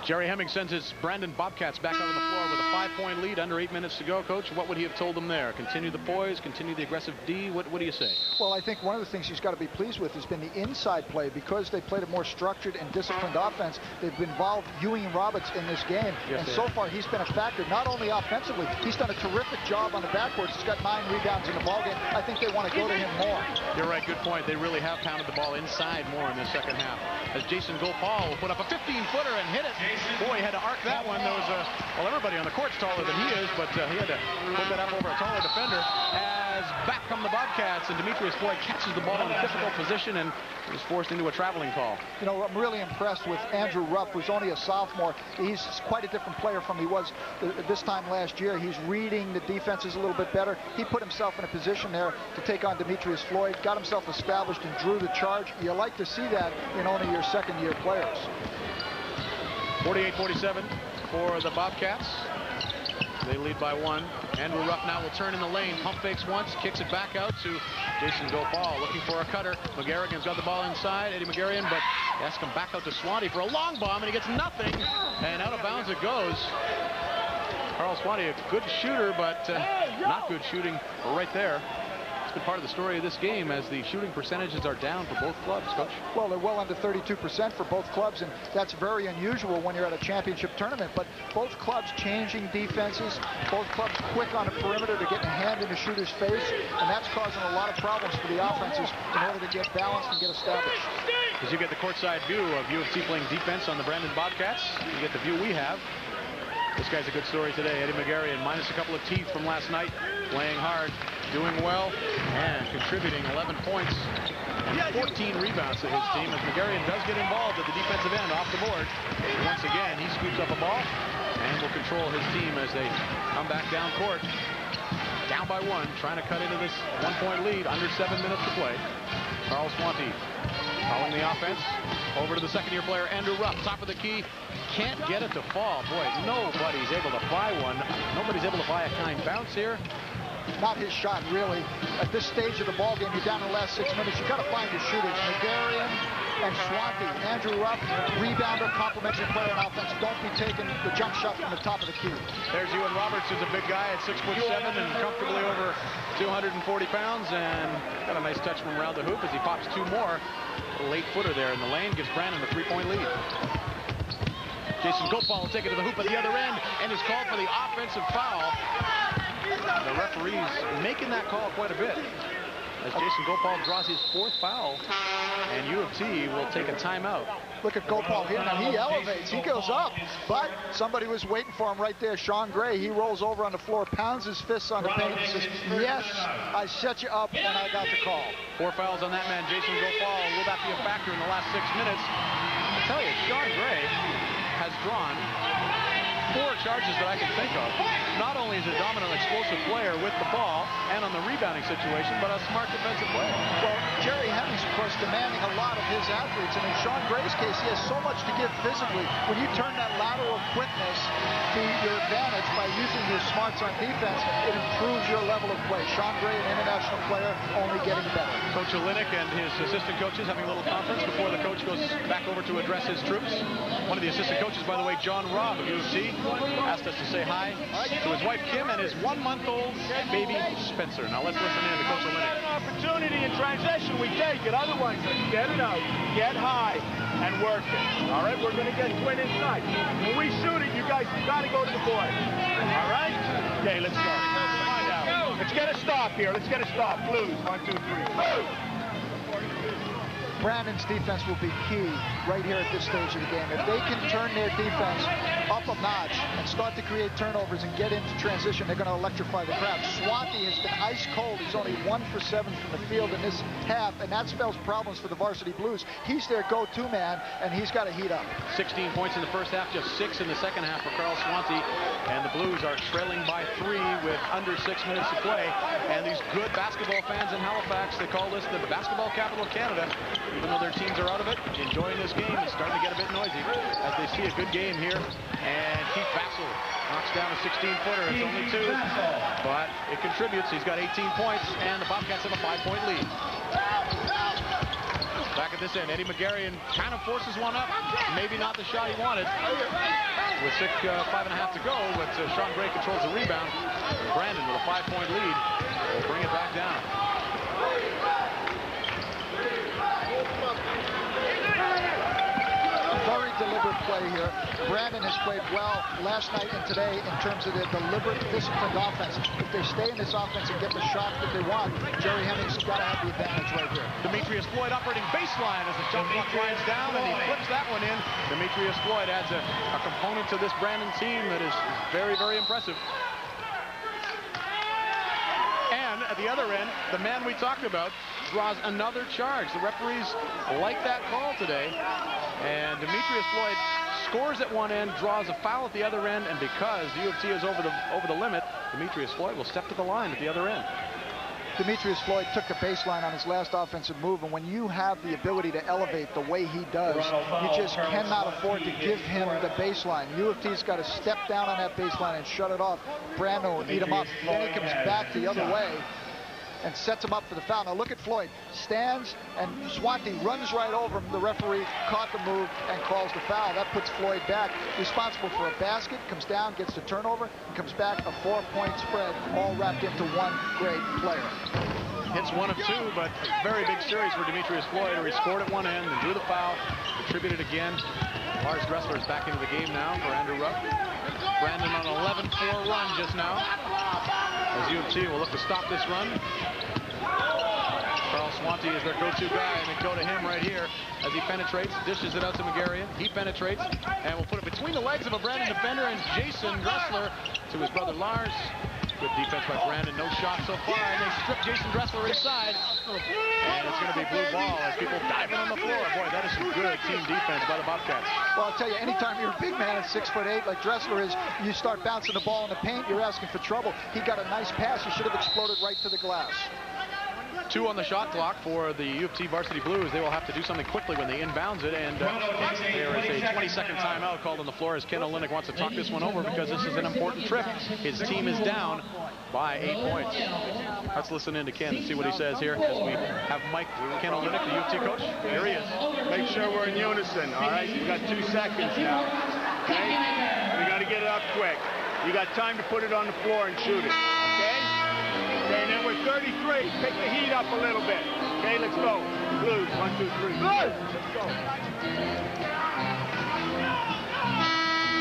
Jerry Hemming sends his Brandon Bobcats back out on the floor with a 5-point lead, under 8 minutes to go. Coach, what would he have told them there? Continue the poise, continue the aggressive D? What do you say? Well, I think one of the things he's got to be pleased with has been the inside play. Because they played a more structured and disciplined offense, they've involved Ewing Roberts in this game. Yes, and so far, he's been a factor, not only offensively. He's done a terrific job on the backcourt. He's got 9 rebounds in the ballgame. I think they want to go to him more. You're right, good point. They really have pounded the ball inside more in the second half. As Jason Gopal will put up a 15-footer and hit it. Boy, he had to arc that one. There was well, everybody on the court's taller than he is, but he had to put that up over a taller defender. As back come the Bobcats, and Demetrius Floyd catches the ball in a difficult position and is forced into a traveling call. You know, I'm really impressed with Andrew Ruff, who's only a sophomore. He's quite a different player from he was this time last year. He's reading the defenses a little bit better. He put himself in a position there to take on Demetrius Floyd, got himself established and drew the charge. You like to see that in only your second-year players. 48-47 for the Bobcats. They lead by 1. Andrew Ruff now will turn in the lane. Pump fakes once, kicks it back out to Jason Gopal, looking for a cutter. McGarrigan's got the ball inside, Eddie McGarrigan, but he has to come back out to Swanty for a long bomb, and he gets nothing. And out of bounds it goes. Carl Swanty, a good shooter, but not good shooting right there. It's been part of the story of this game as the shooting percentages are down for both clubs, Coach. Well, they're well under 32% for both clubs, and that's very unusual when you're at a championship tournament. But both clubs changing defenses, both clubs quick on the perimeter to get a hand in the shooter's face, and that's causing a lot of problems for the offenses in order to get balanced and get established. As you get the courtside view of U of T playing defense on the Brandon Bobcats, you get the view we have. This guy's a good story today. Eddie McGarrigan, minus a couple of teeth from last night, playing hard, doing well, and contributing 11 points and 14 rebounds to his team as McGarrigan does get involved at the defensive end, the board. Once again, he scoops up a ball and will control his team as they come back down court. Down by 1, trying to cut into this 1-point lead. Under 7 minutes to play. Carl Swanty following the offense. Over to the second-year player, Andrew Ruff, top of the key. Can't get it to fall. Boy, nobody's able to buy one. Nobody's able to buy a kind bounce here. Not his shot, really. At this stage of the ball game, you're down in the last 6 minutes. You got to find your shooters. Megarian and Swanty. Andrew Ruff, rebounder, complimentary player on offense. Don't be taking the jump shot from the top of the key. There's Ewan Roberts, who's a big guy at 6'7" and comfortably over 240 pounds, and got a nice touch from around the hoop as he pops 2 more. A late footer there in the lane gives Brandon a 3-point lead. Jason Gopal will take it to the hoop at the other end and is called for the offensive foul. The referee's making that call quite a bit as Jason Gopal draws his 4th foul, and U of T will take a timeout. Look at Gopal here. Now he elevates. He goes up, but somebody was waiting for him right there. Sean Gray, he rolls over on the floor, pounds his fists on the paint, and says, yes, I set you up, and I got the call. 4 fouls on that man, Jason Gopal. Will that be a factor in the last 6 minutes? I tell you, Sean Gray has drawn 4 charges that I can think of. Not only is a dominant, explosive player with the ball and on the rebounding situation, but a smart defensive player. Well, Jerry Hemmings, of course, demanding a lot of his athletes. And in Sean Gray's case, he has so much to give physically. When you turn that lateral quickness to your advantage by using your smarts on defense, it improves your level of play. Sean Gray, an international player, only getting better. Coach Olenek and his assistant coaches having a little conference before the coach goes back over to address his troops. One of the assistant coaches, by the way, John Robb of U of T, asked us to say hi to his wife Kim and his 1-month-old baby Spencer. Now let's listen in to Coach Olenek. An opportunity in transition, we take it. Otherwise, get it out, get high, and work it. All right, we're going to get twin inside. When we shoot it, you guys got to go to the board. All right? Okay, let's go. Come on now. Let's get a stop here. Let's get a stop. Blues. 1, 2, 3. Brandon's defense will be key right here at this stage of the game. If they can turn their defense up a notch and start to create turnovers and get into transition, they're going to electrify the crowd. Swanty has been ice cold. He's only 1 for 7 from the field in this half, and that spells problems for the varsity Blues. He's their go-to man, and he's got to heat up. 16 points in the first half, just 6 in the second half for Carl Swanty, and the Blues are trailing by 3 with under 6 minutes to play. And these good basketball fans in Halifax, they call this the basketball capital of Canada. Even though their teams are out of it, enjoying this game. It's starting to get a bit noisy as they see a good game here. And Keith Vassell knocks down a 16-footer. It's only 2, but it contributes. He's got 18 points, and the Bobcats have a 5-point lead. Back at this end, Eddie Megarian kind of forces one up. Maybe not the shot he wanted. With 5.5 to go, but Sean Gray controls the rebound. Brandon with a 5-point lead will bring it back down. Very deliberate play here. Brandon has played well last night and today in terms of their deliberate, disciplined offense. If they stay in this offense and get the shot that they want, Jerry Hemmings has got to have the advantage right here. Demetrius Floyd operating baseline as the shot clock winds down, and he flips that one in. Demetrius Floyd adds a component to this Brandon team that is very, very impressive. And at the other end, the man we talked about draws another charge. The referees like that call today. And Demetrius Floyd scores at one end, draws a foul at the other end, and because U of T is over the limit, Demetrius Floyd will step to the line at the other end. Demetrius Floyd took the baseline on his last offensive move, and when you have the ability to elevate the way he does, you just cannot afford to give him the baseline. U of T's got to step down on that baseline and shut it off. Brandon will eat him up. Then he comes back the other way and sets him up for the foul. Now look at Floyd. Stands, and Swanty runs right over him. The referee caught the move and calls the foul. That puts Floyd back, responsible for a basket, comes down, gets the turnover, and comes back a 4-point spread, all wrapped into one great player. Hits 1 of 2, but a very big series for Demetrius Floyd, where he scored at one end and drew the foul, contributed again. Lars Dressler is back into the game now for Andrew Rupp. Brandon on an 11-4 run just now, as U of T will look to stop this run. Carl Swanty is their go-to guy, and they go to him right here as he penetrates, dishes it out to Megarian. He penetrates, and will put it between the legs of a Brandon defender and Jason Dressler to his brother Lars. Good defense by Brandon. No shot so far, and they strip Jason Dressler inside. And it's going to be blue ball as people diving on the floor. Boy, that is some good team defense by the Bobcats. Well, I'll tell you, anytime you're a big man at 6'8", like Dressler is, you start bouncing the ball in the paint, you're asking for trouble. He got a nice pass. He should have exploded right to the glass. 2 on the shot clock for the U of T varsity Blues. They will have to do something quickly when they inbounds it, and there is a 20-second timeout called on the floor as Ken Olenek wants to talk this one over because this is an important trip. His team is down by 8 points. Let's listen in to Ken and see what he says here as we have Mike Ken Olenek, the U of T coach. Here he is. Make sure we're in unison, all right? We've got 2 seconds now, okay? We got to get it up quick. You got time to put it on the floor and shoot it, okay? Okay, and then we're 33. Pick the heat up a little bit. Okay, let's go. Blues, 1, 2, 3. Blues! Let's go.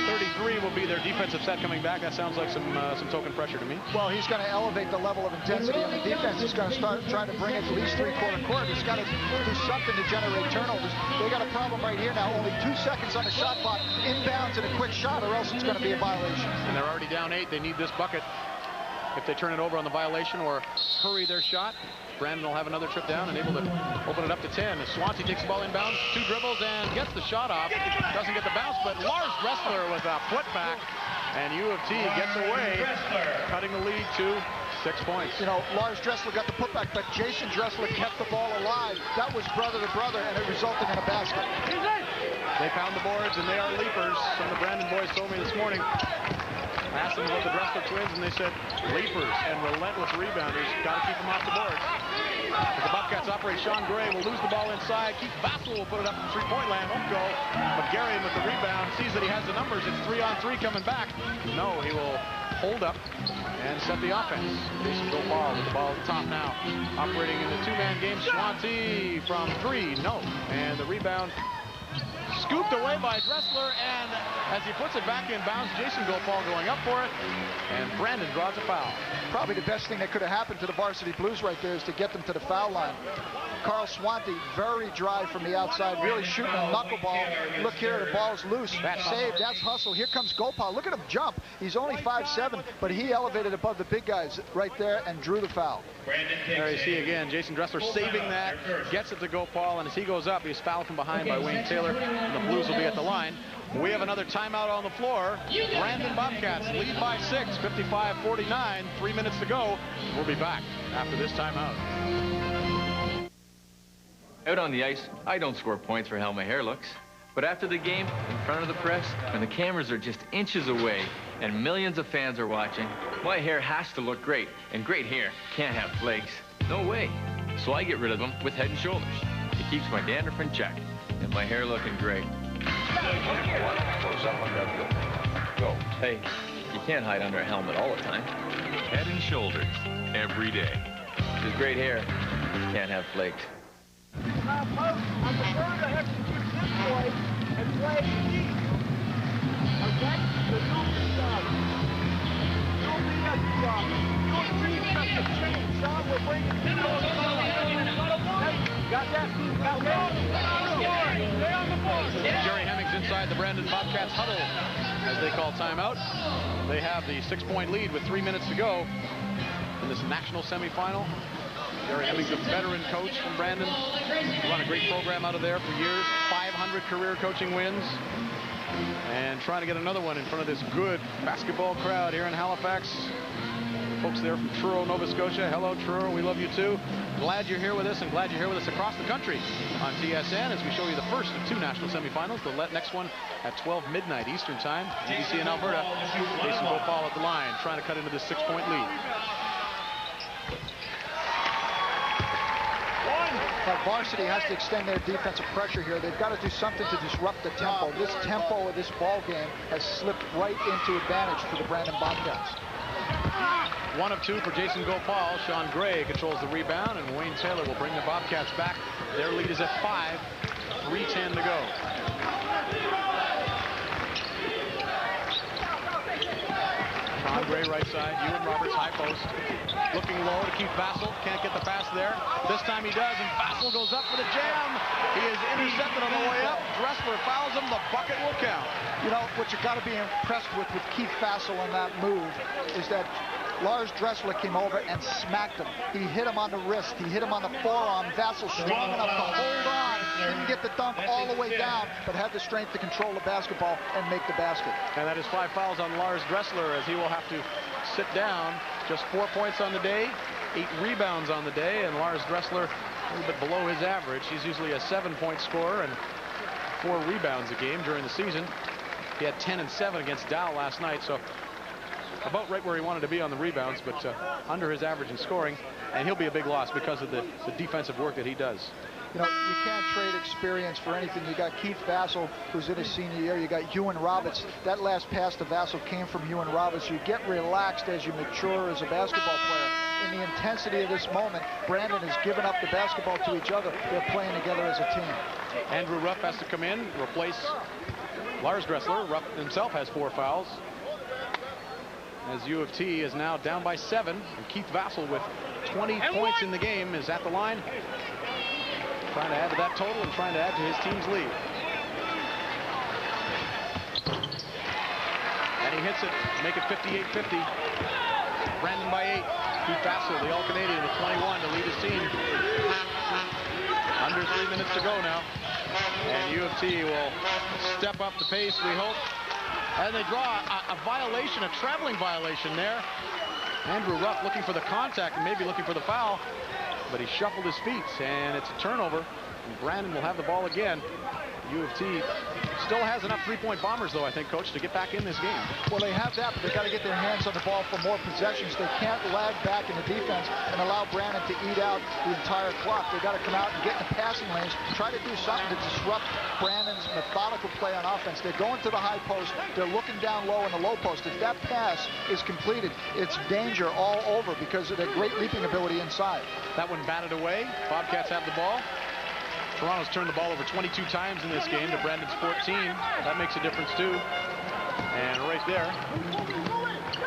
33 will be their defensive set coming back. That sounds like some token pressure to me. Well, he's going to elevate the level of intensity on the defense. He's going to start trying to bring it at least 3/4 court. He's got to do something to generate turnovers. They got a problem right here now. Only 2 seconds on the shot clock. Inbounds and a quick shot, or else it's going to be a violation. And they're already down 8. They need this bucket. If they turn it over on the violation or hurry their shot, Brandon will have another trip down and able to open it up to 10. As Swansea takes the ball inbounds, 2 dribbles and gets the shot off. Doesn't get the bounce, but Lars Dressler with a putback, and U of T gets away, cutting the lead to 6 points. You know, Lars Dressler got the putback, but Jason Dressler kept the ball alive. That was brother to brother, and it resulted in a basket. They pound the boards, and they are leapers. Some of the Brandon boys told me this morning. I asked them about the Dressler twins, and they said leapers and relentless rebounders. Got to keep them off the boards. As the Bobcats operate, Sean Gray will lose the ball inside. Keith Vassell will put it up from 3-point land. Won't go. But Garion with the rebound sees that he has the numbers. It's 3-on-3 coming back. No, he will hold up and set the offense. Jason Gopal with the ball at the top now. Operating in the 2-man game. Swansea from 3. No. And the rebound scooped away by Dressler, and as he puts it back in bounds, Jason Gopal going up for it, and Brandon draws a foul. Probably the best thing that could have happened to the varsity Blues right there is to get them to the foul line. Carl Swansea, very dry from the outside, really shooting a knuckleball. Look here, the ball's loose. That's saved. That's hustle. Here comes Gopal. Look at him jump. He's only 5'7", but he elevated above the big guys right there and drew the foul. There you see again, Jason Dressler saving that, gets it to Gopal, and as he goes up, he's fouled from behind by Wayne Taylor, and the Blues will be at the line. We have another timeout on the floor. Brandon Bobcats lead by 6, 55-49, 3 minutes to go. We'll be back after this timeout. Out on the ice, I don't score points for how my hair looks. But after the game, in front of the press, when the cameras are just inches away and millions of fans are watching, my hair has to look great, and great hair can't have flakes. No way. So I get rid of them with Head & Shoulders. It keeps my dandruff in check and my hair looking great. Hey, you can't hide under a helmet all the time. Head & Shoulders, every day. With great hair, can't have flakes. I prefer to execute this way and play deep. Okay? So don't be done. Don't be a job. Your defense has changed. Sean will bring it to Got that? Got that? Stay on the board. Jerry Hemmings inside the Brandon Bobcats huddle as they call timeout. They have the 6-point lead with 3 minutes to go in this national semifinal. Jerry Hemmings, a veteran coach from Brandon. Run a great program out of there for years. 500 career coaching wins. And trying to get another one in front of this good basketball crowd here in Halifax. Folks there from Truro, Nova Scotia. Hello, Truro. We love you too. Glad you're here with us, and glad you're here with us across the country on TSN as we show you the first of 2 national semifinals. The next one at 12 midnight Eastern time. GBC in Alberta. Jason Gopal at the line, trying to cut into this 6-point lead. But varsity has to extend their defensive pressure here. They've got to do something to disrupt the tempo. This tempo of this ball game has slipped right into advantage for the Brandon Bobcats. 1 of 2 for Jason Gopal. Sean Gray controls the rebound, and Wayne Taylor will bring the Bobcats back. Their lead is at 5, 3:10 to go. Sean Gray right side, Ewan Roberts high post. Looking low to Keith Vassell. Can't get the pass there. This time he does, and Vassell goes up for the jam. He is intercepted on the way up. Dressler fouls him. The bucket will count. You know, what you got to be impressed with Keith Vassell on that move is that Lars Dressler came over and smacked him. He hit him on the wrist. He hit him on the forearm. Vassell strong enough to hold on. Didn't get the dunk all the way down, but had the strength to control the basketball and make the basket. And that is 5 fouls on Lars Dressler, as he will have to sit down. Just 4 points on the day, 8 rebounds on the day, and Lars Dressler a little bit below his average. He's usually a 7-point scorer and 4 rebounds a game during the season. He had 10 and 7 against Dow last night, so about right where he wanted to be on the rebounds, but under his average in scoring, and he'll be a big loss because of the defensive work that he does. You know, you can't trade experience for anything. You got Keith Vassell, who's in his senior year. You got Ewan Roberts. That last pass to Vassell came from Ewan Roberts. You get relaxed as you mature as a basketball player. In the intensity of this moment, Brandon has given up the basketball to each other. They're playing together as a team. Andrew Rupp has to come in, replace Lars Dressler. Rupp himself has 4 fouls. As U of T is now down by 7, and Keith Vassell with 20 points in the game is at the line, trying to add to that total and trying to add to his team's lead. And he hits it, make it 58-50. Brandon by 8. Keith Vassell, the All-Canadian, with 21 to lead his team. Under 3 minutes to go now. And U of T will step up the pace, we hope. And they draw a violation, a traveling violation there. Andrew Rupp looking for the contact and maybe looking for the foul, but he shuffled his feet, and it's a turnover. And Brandon will have the ball again. U of T still has enough 3-point bombers, though, I think, Coach, to get back in this game. Well, they have that, but they've got to get their hands on the ball for more possessions. They can't lag back in the defense and allow Brandon to eat out the entire clock. They've got to come out and get in the passing lanes, try to do something to disrupt Brandon's methodical play on offense. They're going to the high post. They're looking down low in the low post. If that pass is completed, it's danger all over because of their great leaping ability inside. That one batted away. Bobcats have the ball. Toronto's turned the ball over 22 times in this game to Brandon's 14. That makes a difference, too. And right there,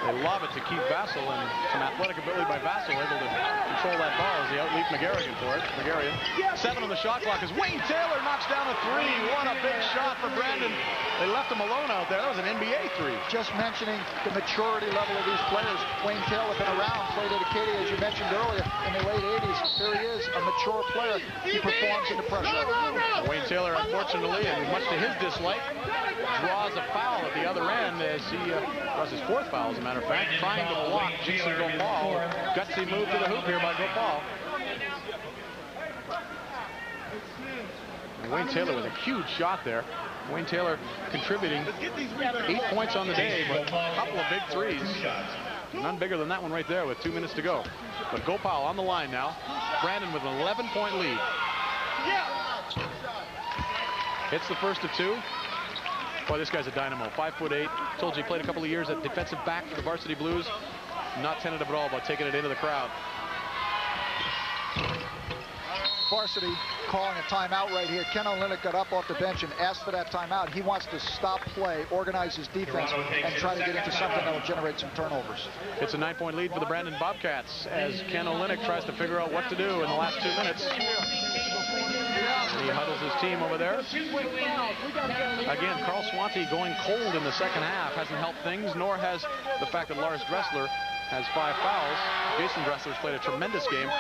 they lob it to Keith Vassell, and some athletic ability by Vassell, able to control that ball as he outleaped McGarrigan for it. McGarrigan, 7 on the shot clock as Wayne Taylor knocks down a 3. What a big shot for Brandon. They left him alone out there. That was an NBA 3. Just mentioning the maturity level of these players. Wayne Taylor been around, played at Acadia, as you mentioned earlier, in the late 80s. Here he is, a mature player. He performs under pressure. Wayne Taylor, unfortunately, and much to his dislike, draws a foul at the other end as he draws his 4th foul, as a matter of fact, trying to block Jason Gopal. Gutsy move to the hoop here by Gopal. And Wayne Taylor with a huge shot there. Wayne Taylor contributing 8 points on the day, but a couple of big 3s. None bigger than that one right there with 2 minutes to go. But Gopal on the line now. Brandon with an 11-point lead. Hits the first of 2. Boy, this guy's a dynamo. 5'8". Told you he played a couple of years at defensive back for the Varsity Blues. Not tentative at all about taking it into the crowd. Varsity calling a timeout right here. Ken Olynyk got up off the bench and asked for that timeout. He wants to stop play, organize his defense, and try to get into something that will generate some turnovers. It's a 9-point lead for the Brandon Bobcats as Ken Olynyk tries to figure out what to do in the last 2 minutes. He huddles his team over there. Again, Carl Swanty going cold in the second half hasn't helped things, nor has the fact that Lars Dressler has 5 fouls. Jason Dressler's played a tremendous game.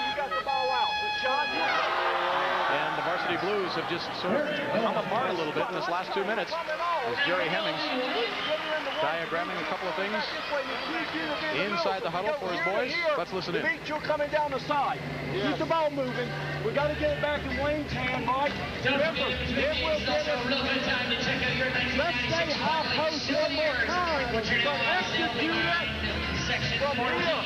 And the Varsity Blues have just sort of come apart a little bit in this last 2 minutes as Jerry Hemmings diagramming a couple of things inside the huddle for his boys. Let's listen in. You're coming down the side. Keep the ball moving. We got to get it back in Wayne's hand, Mike. Remember, it will get it. Let's stay high post one more time. But execute it from here.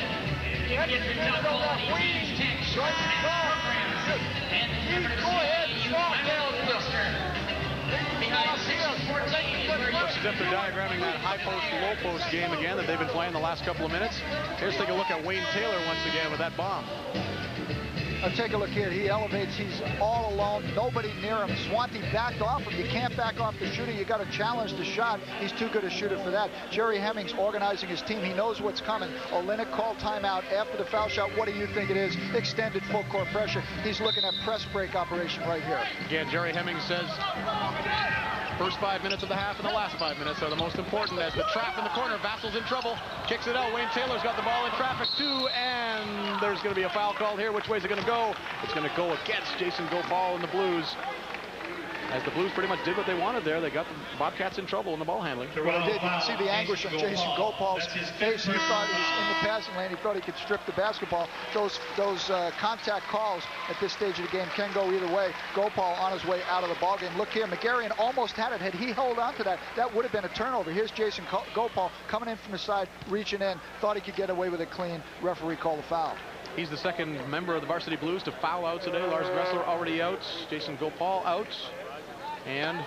Execute it on that wing. Right in front. Go ahead and swap down Looks as if they're diagramming that high post, low post game again that they've been playing the last couple of minutes. Here's take a look at Wayne Taylor once again with that bomb. Take a look here. He elevates. He's all alone. Nobody near him. Swanty backed off him. You can't back off the shooter. You got to challenge the shot. He's too good a shooter for that. Jerry Hemmings organizing his team. He knows what's coming. Olynyk called timeout after the foul shot. What do you think it is? Extended full court pressure. He's looking at press break operation right here. Again, Jerry Hemmings says First 5 minutes of the half and the last 5 minutes are the most important as the trap in the corner. Vassal's in trouble. Kicks it out. Wayne Taylor's got the ball in traffic too, and there's going to be a foul called here. Which way is it going to go? It's going to go against Jason Gopal and the Blues. As the Blues pretty much did what they wanted there. They got the Bobcats in trouble in the ball handling. Well, they did. You can see the anguish on Jason Gopal's face. He thought he was in the passing lane. He thought he could strip the basketball. Those contact calls at this stage of the game can go either way. Gopal on his way out of the ball game. Look here, McGarrion almost had it. Had he held on to that, that would have been a turnover. Here's Jason Gopal coming in from the side, reaching in. Thought he could get away with it clean. Referee called a foul. He's the second member of the Varsity Blues to foul out today. Lars Gressler already out. Jason Gopal out. And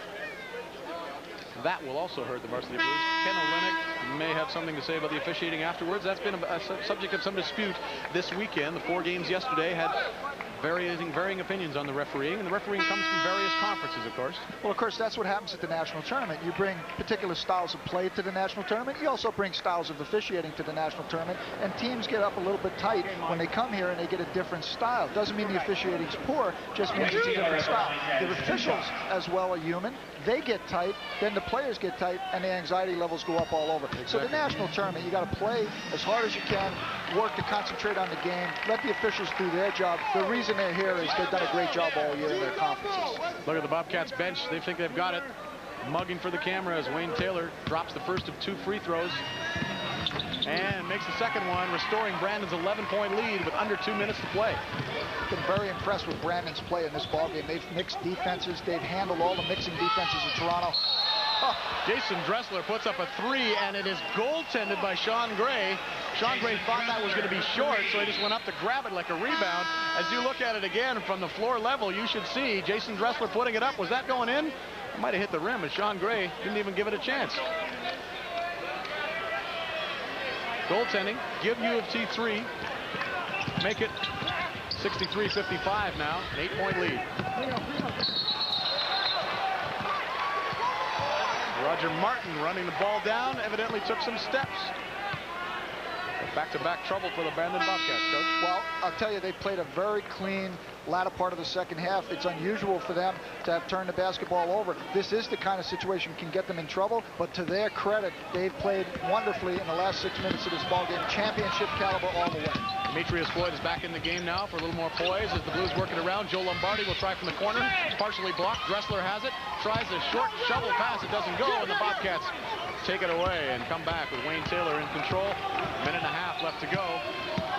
that will also hurt the Varsity Blues. Ken Olenek may have something to say about the officiating afterwards. That's been a subject of some dispute this weekend. The 4 games yesterday had varying opinions on the refereeing, and the refereeing comes from various conferences, of course. Well, of course, that's what happens at the national tournament. You bring particular styles of play to the national tournament. You also bring styles of officiating to the national tournament, and teams get up a little bit tight when they come here and they get a different style. Doesn't mean the officiating's poor, just means it's a different style. The officials as well are human. They get tight, then the players get tight, and the anxiety levels go up all over. Exactly. So the national tournament, you got to play as hard as you can, work to concentrate on the game, let the officials do their job. The reason they're here is they've done a great job all year in their conferences. Look at the Bobcats bench. They think they've got it. Mugging for the camera as Wayne Taylor drops the first of 2 free throws and makes the second one, restoring Brandon's 11-point lead with under 2 minutes to play. Been very impressed with Brandon's play in this ballgame. They've mixed defenses. They've handled all the mixing defenses of Toronto. Oh, Jason Dressler puts up a 3, and it is goaltended by Sean Gray. Sean Gray thought that was going to be short, so he just went up to grab it like a rebound. As you look at it again from the floor level, you should see Jason Dressler putting it up. Was that going in? It might have hit the rim, and Sean Gray didn't even give it a chance. Goaltending, give U of T 3. Make it 63-55 now, an 8-point lead. Roger Martin running the ball down, evidently took some steps. Back-to-back trouble for the Brandon Bobcats, Coach. Well, I'll tell you, they played a very clean latter part of the second half. It's unusual for them to have turned the basketball over. This is the kind of situation can get them in trouble, but to their credit, they've played wonderfully in the last 6 minutes of this ballgame. Championship caliber all the way. Demetrius Floyd is back in the game now for a little more poise as the Blues work it around. Joe Lombardi will try from the corner. It's partially blocked. Dressler has it. Tries a short shovel pass. It doesn't go, and the Bobcats take it away and come back with Wayne Taylor in control. Minute and a half left to go.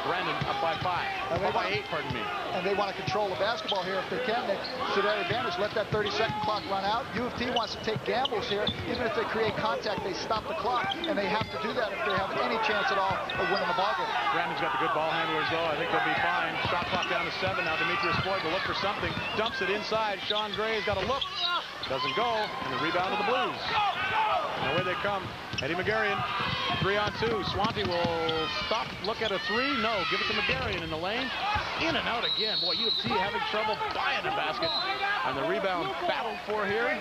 Brandon up by 5. Up by 8, pardon me. And they want to control the basketball here if they can. They, to their advantage, let that 30-second clock run out. U of T wants to take gambles here. Even if they create contact, they stop the clock, and they have to do that if they have any chance at all of winning the ballgame. Brandon's got the good ball handlers, though. I think they'll be fine. Shot clock down to 7. Now Demetrius Floyd will look for something. Dumps it inside. Sean Gray's got a look. Doesn't go. And the rebound of the Blues. And away they come. Eddie McGarrion, 3-on-2. Swanty will stop, look at a 3. No, give it to McGarrion in the lane. In and out again. Boy, U of T having trouble buying a basket. And the rebound battled for here.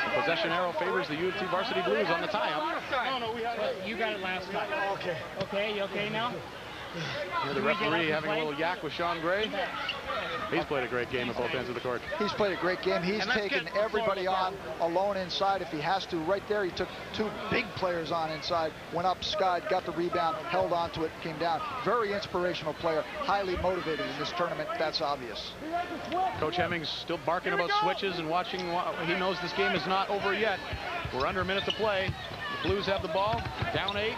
The possession arrow favors the U of T Varsity Blues on the tie-up. No, we had it. You got it last night. Okay. Okay, you okay now? Here the referee having a little yak with Sean Gray. He's played a great game at both ends of the court. He's played a great game. He's taken everybody on alone inside if he has to. Right there, he took 2 big players on inside, went up, skied, got the rebound, held on to it, came down. Very inspirational player, highly motivated in this tournament. That's obvious. Coach Hemmings still barking about switches and watching. He knows this game is not over yet. We're under a minute to play. The Blues have the ball, down 8.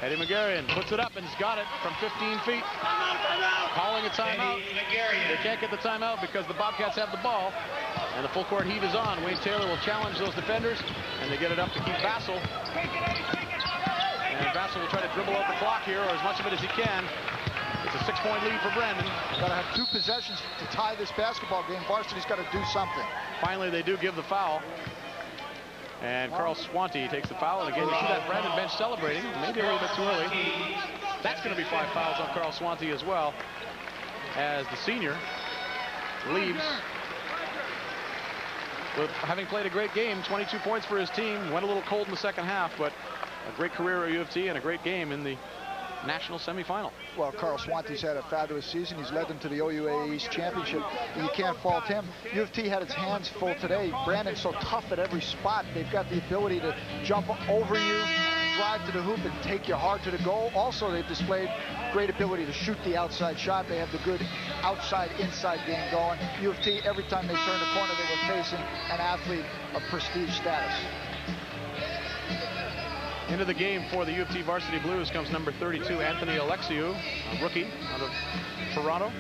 Eddie McGarrion puts it up and has got it from 15 feet. Calling a timeout. They can't get the timeout because the Bobcats have the ball. And the full court heave is on. Wayne Taylor will challenge those defenders, and they get it up to keep Vassal. And Vassal will try to dribble out the clock here, or as much of it as he can. It's a 6-point lead for Brandon. Got to have 2 possessions to tie this basketball game. Varsity's got to do something. Finally, they do give the foul. And Carl Swanty takes the foul. And again, you see that Brandon bench celebrating. Maybe a little bit too early. That's going to be 5 fouls on Carl Swanty as well, as the senior leaves with having played a great game. 22 points for his team. Went a little cold in the second half, but a great career at U of T and a great game in the national semifinal. Well, Carl Swanty's had a fabulous season. He's led them to the OUA East Championship. You can't fault him. U of T had its hands full today. Brandon's so tough at every spot. They've got the ability to jump over you, drive to the hoop, and take you hard to the goal. Also, they've displayed great ability to shoot the outside shot. They have the good outside-inside game going. U of T, every time they turned the corner, they were facing an athlete of prestige status. Into the game for the U of T Varsity Blues comes number 32, Anthony Alexiou, a rookie out of Toronto.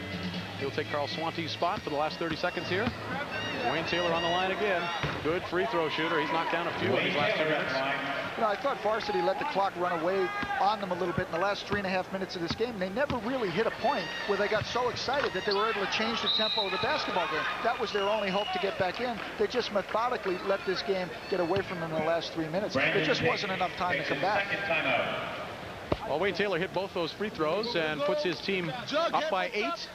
He'll take Carl Swanty's spot for the last 30 seconds here. Wayne Taylor on the line again. Good free throw shooter. He's knocked down a few in these last 2 minutes. You know, I thought varsity let the clock run away on them a little bit in the last 3.5 minutes of this game. They never really hit a point where they got so excited that they were able to change the tempo of the basketball game. That was their only hope to get back in. They just methodically let this game get away from them in the last 3 minutes. There just wasn't enough time to come back. Well, Wayne Taylor hit both those free throws and puts his team up by 8.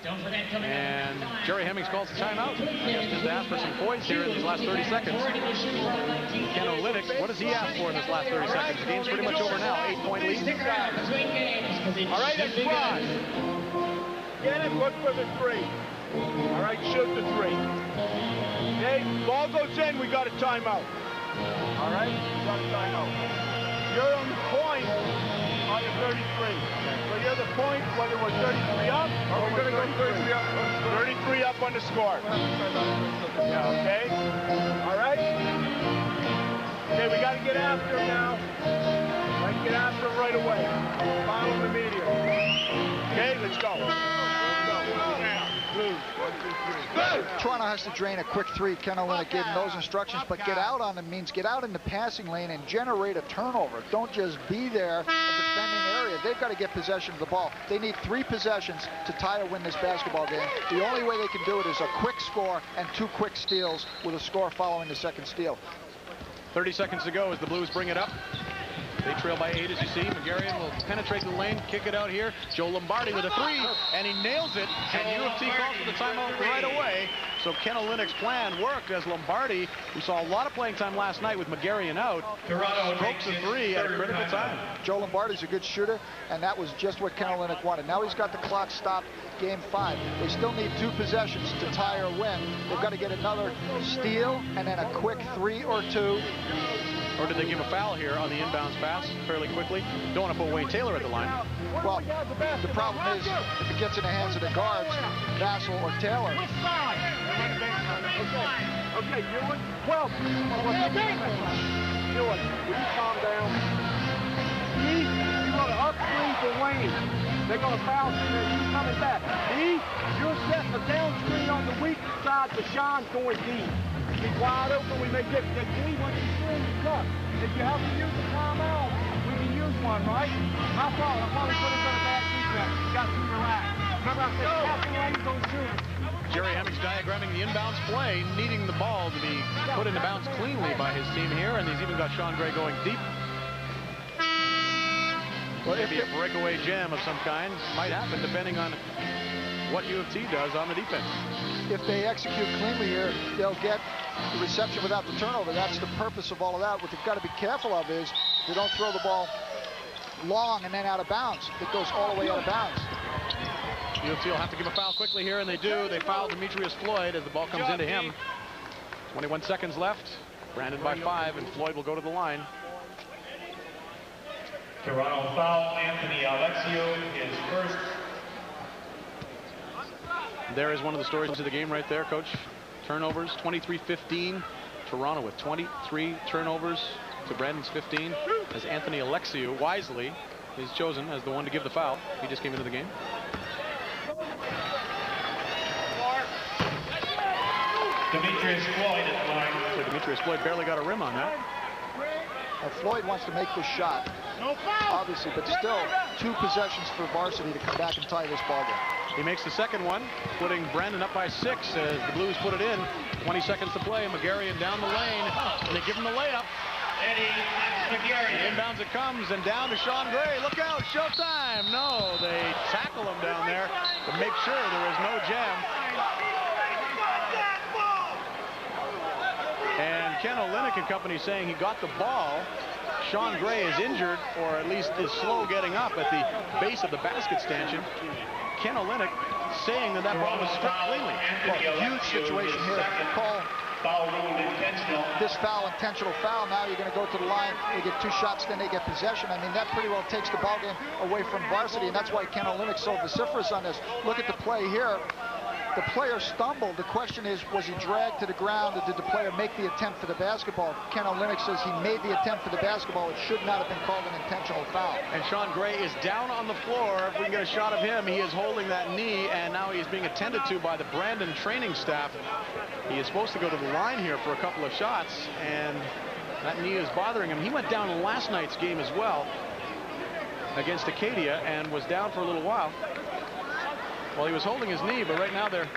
And Jerry Hemmings calls a timeout. I guess just to ask for some points here in these last 30 seconds. Ken Olynyk, what does he ask for in this last 30 seconds? The game's pretty much over now. 8-point lead. All right, that's fine. Get it, look for the 3. All right, shoot the 3. Okay, ball goes in, we got a timeout. All right, we got a timeout. You're on the point on the 33. So you're the point, whether we're 33 up or we're going to go 33 up. 33 up on the score. Yeah, okay. All right. Okay, we got to get after him now. Let's get after him right away. Follow him immediately. Okay, let's go. Toronto has to drain a quick 3. Ken Olynyk gave them those instructions, but get out on them means get out in the passing lane and generate a turnover. Don't just be there in the defending area. They've got to get possession of the ball. They need 3 possessions to tie or win this basketball game. The only way they can do it is a quick score and 2 quick steals with a score following the second steal. 30 seconds to go as the Blues bring it up. They trail by 8, as you see. Magarian will penetrate the lane, kick it out here. Joe Lombardi with a 3, and he nails it. And U of T calls for the timeout right away. So Ken Olynyk's plan worked as Lombardi, who saw a lot of playing time last night with Magarian out, strokes a 3 at a critical time. Joe Lombardi's a good shooter, and that was just what Ken Olynyk wanted. Now he's got the clock stopped, game 5. They still need 2 possessions to tie or win. They've got to get another steal and then a quick 3 or 2. Or did they give a foul here on the inbounds pass fairly quickly? Don't want to put Wayne Taylor at the line. Well, the problem is if it gets in the hands of the guards, Vassell or Taylor. Okay, Ewan. 12. Ewan, will you calm down? E, you're going to up 3 for Wayne. They're going to foul you. He's coming back. E, you're setting the down screen on the weak side for Sean going deep. He's wide open, we may get the D once you swing the cup. If you have to use a timeout, we can use one, right? My fault, I probably put us on a bad defense. You got to relax. Remember I said, half the lanes don't shoot. Jerry Hemmings diagramming the inbounds play, needing the ball to be put into bounds cleanly by his team here, and he's even got Sean Gray going deep. Well, maybe a breakaway jam of some kind might happen depending on what U of T does on the defense. If they execute cleanly here, they'll get the reception without the turnover. That's the purpose of all of that. What they've got to be careful of is they don't throw the ball long and then out of bounds. It goes all the way out of bounds. U of T will have to give a foul quickly here, and they do. They foul Demetrius Floyd as the ball comes into him. 21 seconds left. Brandon by 5, and Floyd will go to the line. Toronto foul, Anthony Alexiou, his first. There is one of the stories of the game right there, Coach. Turnovers, 23-15. Toronto with 23 turnovers to Brandon's 15. As Anthony Alexiou wisely is chosen as the one to give the foul. He just came into the game. Demetrius Floyd at the line. So Demetrius Floyd barely got a rim on that. Floyd wants to make this shot, obviously, but still 2 possessions for varsity to come back and tie this ball game. He makes the second one, putting Brandon up by 6 as the Blues put it in. 20 seconds to play. Magarian down the lane, and they give him the layup. Eddie Magarian. Inbounds it comes, and down to Sean Gray. Look out, showtime. No, they tackle him down there to make sure there is no jam. And Ken Olynyk and company saying he got the ball. Sean Gray is injured, or at least is slow getting up at the base of the basket stanchion. Ken Olynyk saying that ball was stripped cleanly. Well, huge situation here. Call this foul, intentional foul. Now you're going to go to the line. They get 2 shots, then they get possession. I mean, that pretty well takes the ball game away from varsity, and that's why Ken Olynyk's so vociferous on this. Look at the play here. The player stumbled. The question is, was he dragged to the ground, or did the player make the attempt for the basketball? Ken Olynyk says he made the attempt for the basketball. It should not have been called an intentional foul. And Sean Gray is down on the floor. If we can get a shot of him, he is holding that knee, and now he is being attended to by the Brandon training staff. He is supposed to go to the line here for a couple of shots, and that knee is bothering him. He went down in last night's game as well against Acadia and was down for a little while. Well, he was holding his knee, but right now they're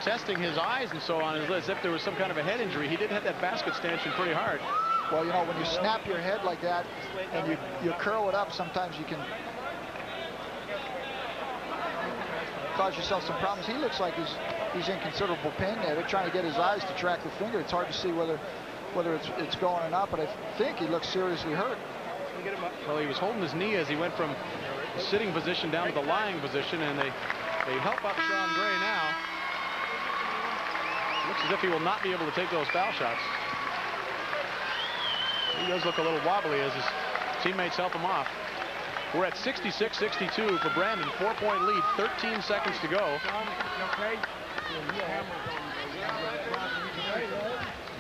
testing his eyes and so on, as if there was some kind of a head injury. He did hit that basket stanchion pretty hard. Well, you know, when you snap your head like that and you curl it up, sometimes you can cause yourself some problems. He looks like he's in considerable pain there. They're trying to get his eyes to track the finger. It's hard to see whether it's going or not, but I think he looks seriously hurt. Well, he was holding his knee as he went from the sitting position down to the lying position, and they help up Sean Gray now. Looks as if he will not be able to take those foul shots. He does look a little wobbly as his teammates help him off. We're at 66-62 for Brandon. 4-point lead, 13 seconds to go.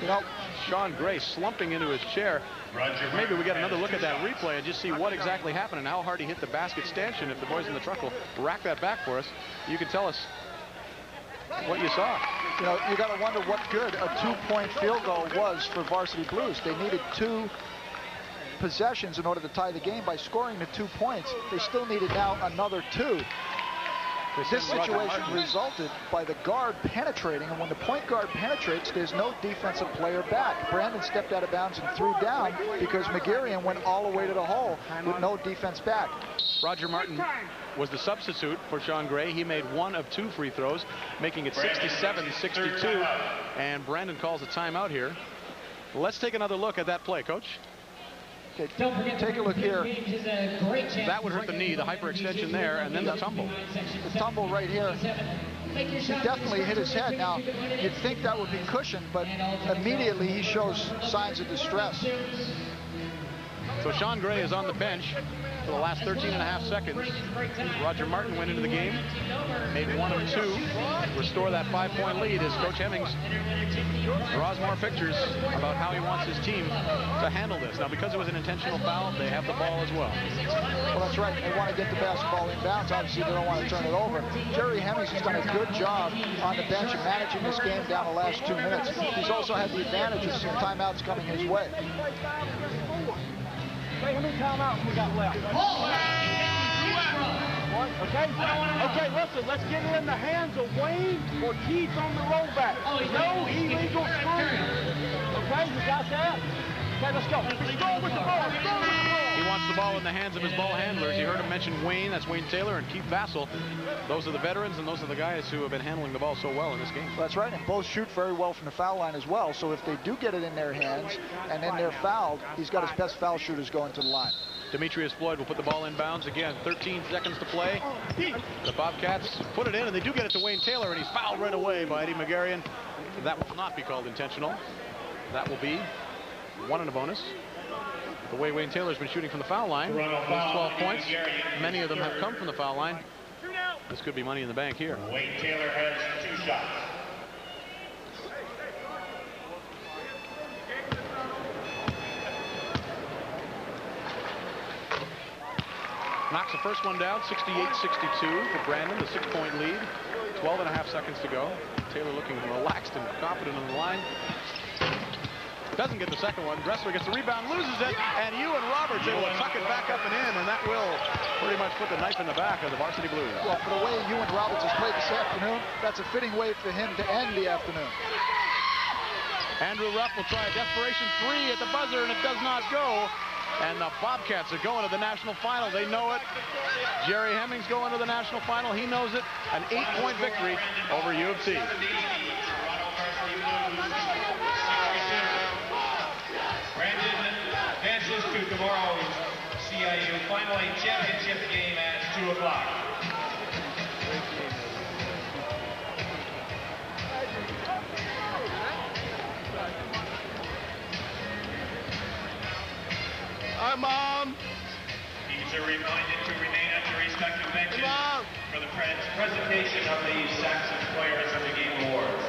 You know, Sean Gray slumping into his chair. Maybe we get another look at that replay and just see what exactly happened and how hard he hit the basket stanchion. If the boys in the truck will rack that back for us, you can tell us what you saw. You know, you got to wonder what good a 2-point field goal was for Varsity Blues. They needed 2 possessions in order to tie the game. By scoring the 2 points, they still needed now another 2. This situation resulted by the guard penetrating, and when the point guard penetrates, there's no defensive player back. Brandon stepped out of bounds and threw down because McGarrian went all the way to the hole with no defense back. Roger Martin was the substitute for Sean Gray. He made 1 of 2 free throws, making it 67-62, and Brandon calls a timeout here. Let's take another look at that play, Coach. Okay, take a look here. That would hurt the knee, the hyperextension there, and then the tumble. The tumble right here. He definitely hit his head. Now, you'd think that would be cushioned, but immediately he shows signs of distress. So Sean Gray is on the bench for the last 13.5 seconds. Roger Martin went into the game, made 1 of 2, restore that 5-point lead as Coach Hemmings draws more pictures about how he wants his team to handle this. Now, because it was an intentional foul, they have the ball as well. Well, that's right. They want to get the basketball in bounds. Obviously, they don't want to turn it over. Jerry Hemmings has done a good job on the bench of managing this game down the last 2 minutes. He's also had the advantage of some timeouts coming his way. How many timeouts we got left? Okay? Okay, listen, let's get it in the hands of Wayne or Keith on the rollback. No illegal screen. Okay, you got that? Okay, let's go. Let's go with the ball. Let's go with the ball. He wants the ball in the hands of his ball handlers. You heard him mention Wayne, that's Wayne Taylor, and Keith Vassell. Those are the veterans, and those are the guys who have been handling the ball so well in this game. That's right, and both shoot very well from the foul line as well. So if they do get it in their hands and then they're fouled, he's got his best foul shooters going to the line. Demetrius Floyd will put the ball in bounds again. 13 seconds to play. The Bobcats put it in, and they do get it to Wayne Taylor, and he's fouled right away by Eddie McGarrian. That will not be called intentional. That will be 1 and a bonus. The way Wayne Taylor's been shooting from the foul line, those 12 points, many of them have come from the foul line. This could be money in the bank here. Wayne Taylor has 2 shots. Knocks the first one down, 68-62 for Brandon, the 6-point lead. 12.5 seconds to go. Taylor looking relaxed and confident on the line. Doesn't get the second one. Dressler gets the rebound, loses it, and Ewan Roberts able to tuck it back up and in, and that will pretty much put the knife in the back of the Varsity Blues. Well, for the way Ewan Roberts has played this afternoon, that's a fitting way for him to end the afternoon. Andrew Ruff will try a desperation 3 at the buzzer, and it does not go. And the Bobcats are going to the national final. They know it. Jerry Hemmings going to the national final. He knows it. An 8-point victory over U of T. CIAU Final 8 championship game at 2 o'clock. Hi, Mom. Teams are reminded to remain at their respective benches for the presentation of the Saxon Players of the Game Awards.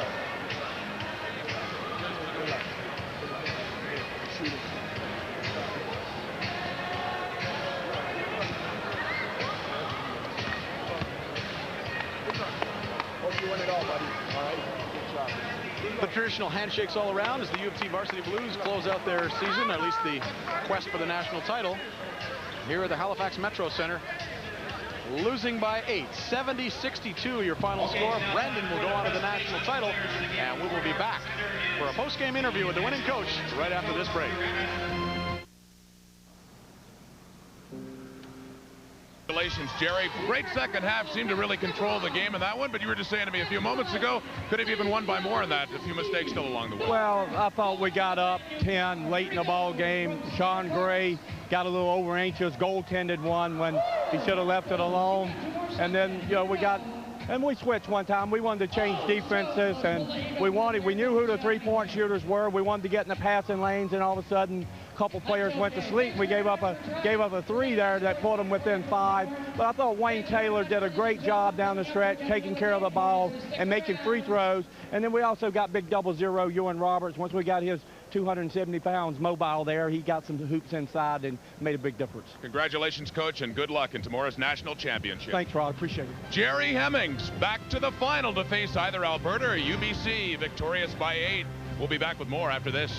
Hope you win it all, buddy. All right? Good job. The traditional handshakes all around as the U of T Varsity Blues close out their season, at least the quest for the national title, here at the Halifax Metro Center. Losing by 8, 70-62 your final score. Brandon will go on to the national title, and we will be back for a post-game interview with the winning coach right after this break. Congratulations, Jerry. Great second half. Seemed to really control the game in that one, but you were just saying to me a few moments ago, could have even won by more in that. A few mistakes still along the way. Well, I thought we got up 10 late in the ball game. Sean Gray got a little over anxious, goaltended one when he should have left it alone. And then, you know, we switched one time. We wanted to change defenses, and we knew who the three-point shooters were. We wanted to get in the passing lanes, and all of a sudden, a couple players went to sleep. We gave up a three there that put them within 5. But I thought Wayne Taylor did a great job down the stretch, taking care of the ball and making free throws. And then we also got big 0-0 Ewan Roberts. Once we got his 270 pounds mobile there, he got some hoops inside and made a big difference. Congratulations, Coach, and good luck in tomorrow's national championship. Thanks, Rod. Appreciate it. Jerry Hemmings back to the final to face either Alberta or UBC, victorious by 8. We'll be back with more after this.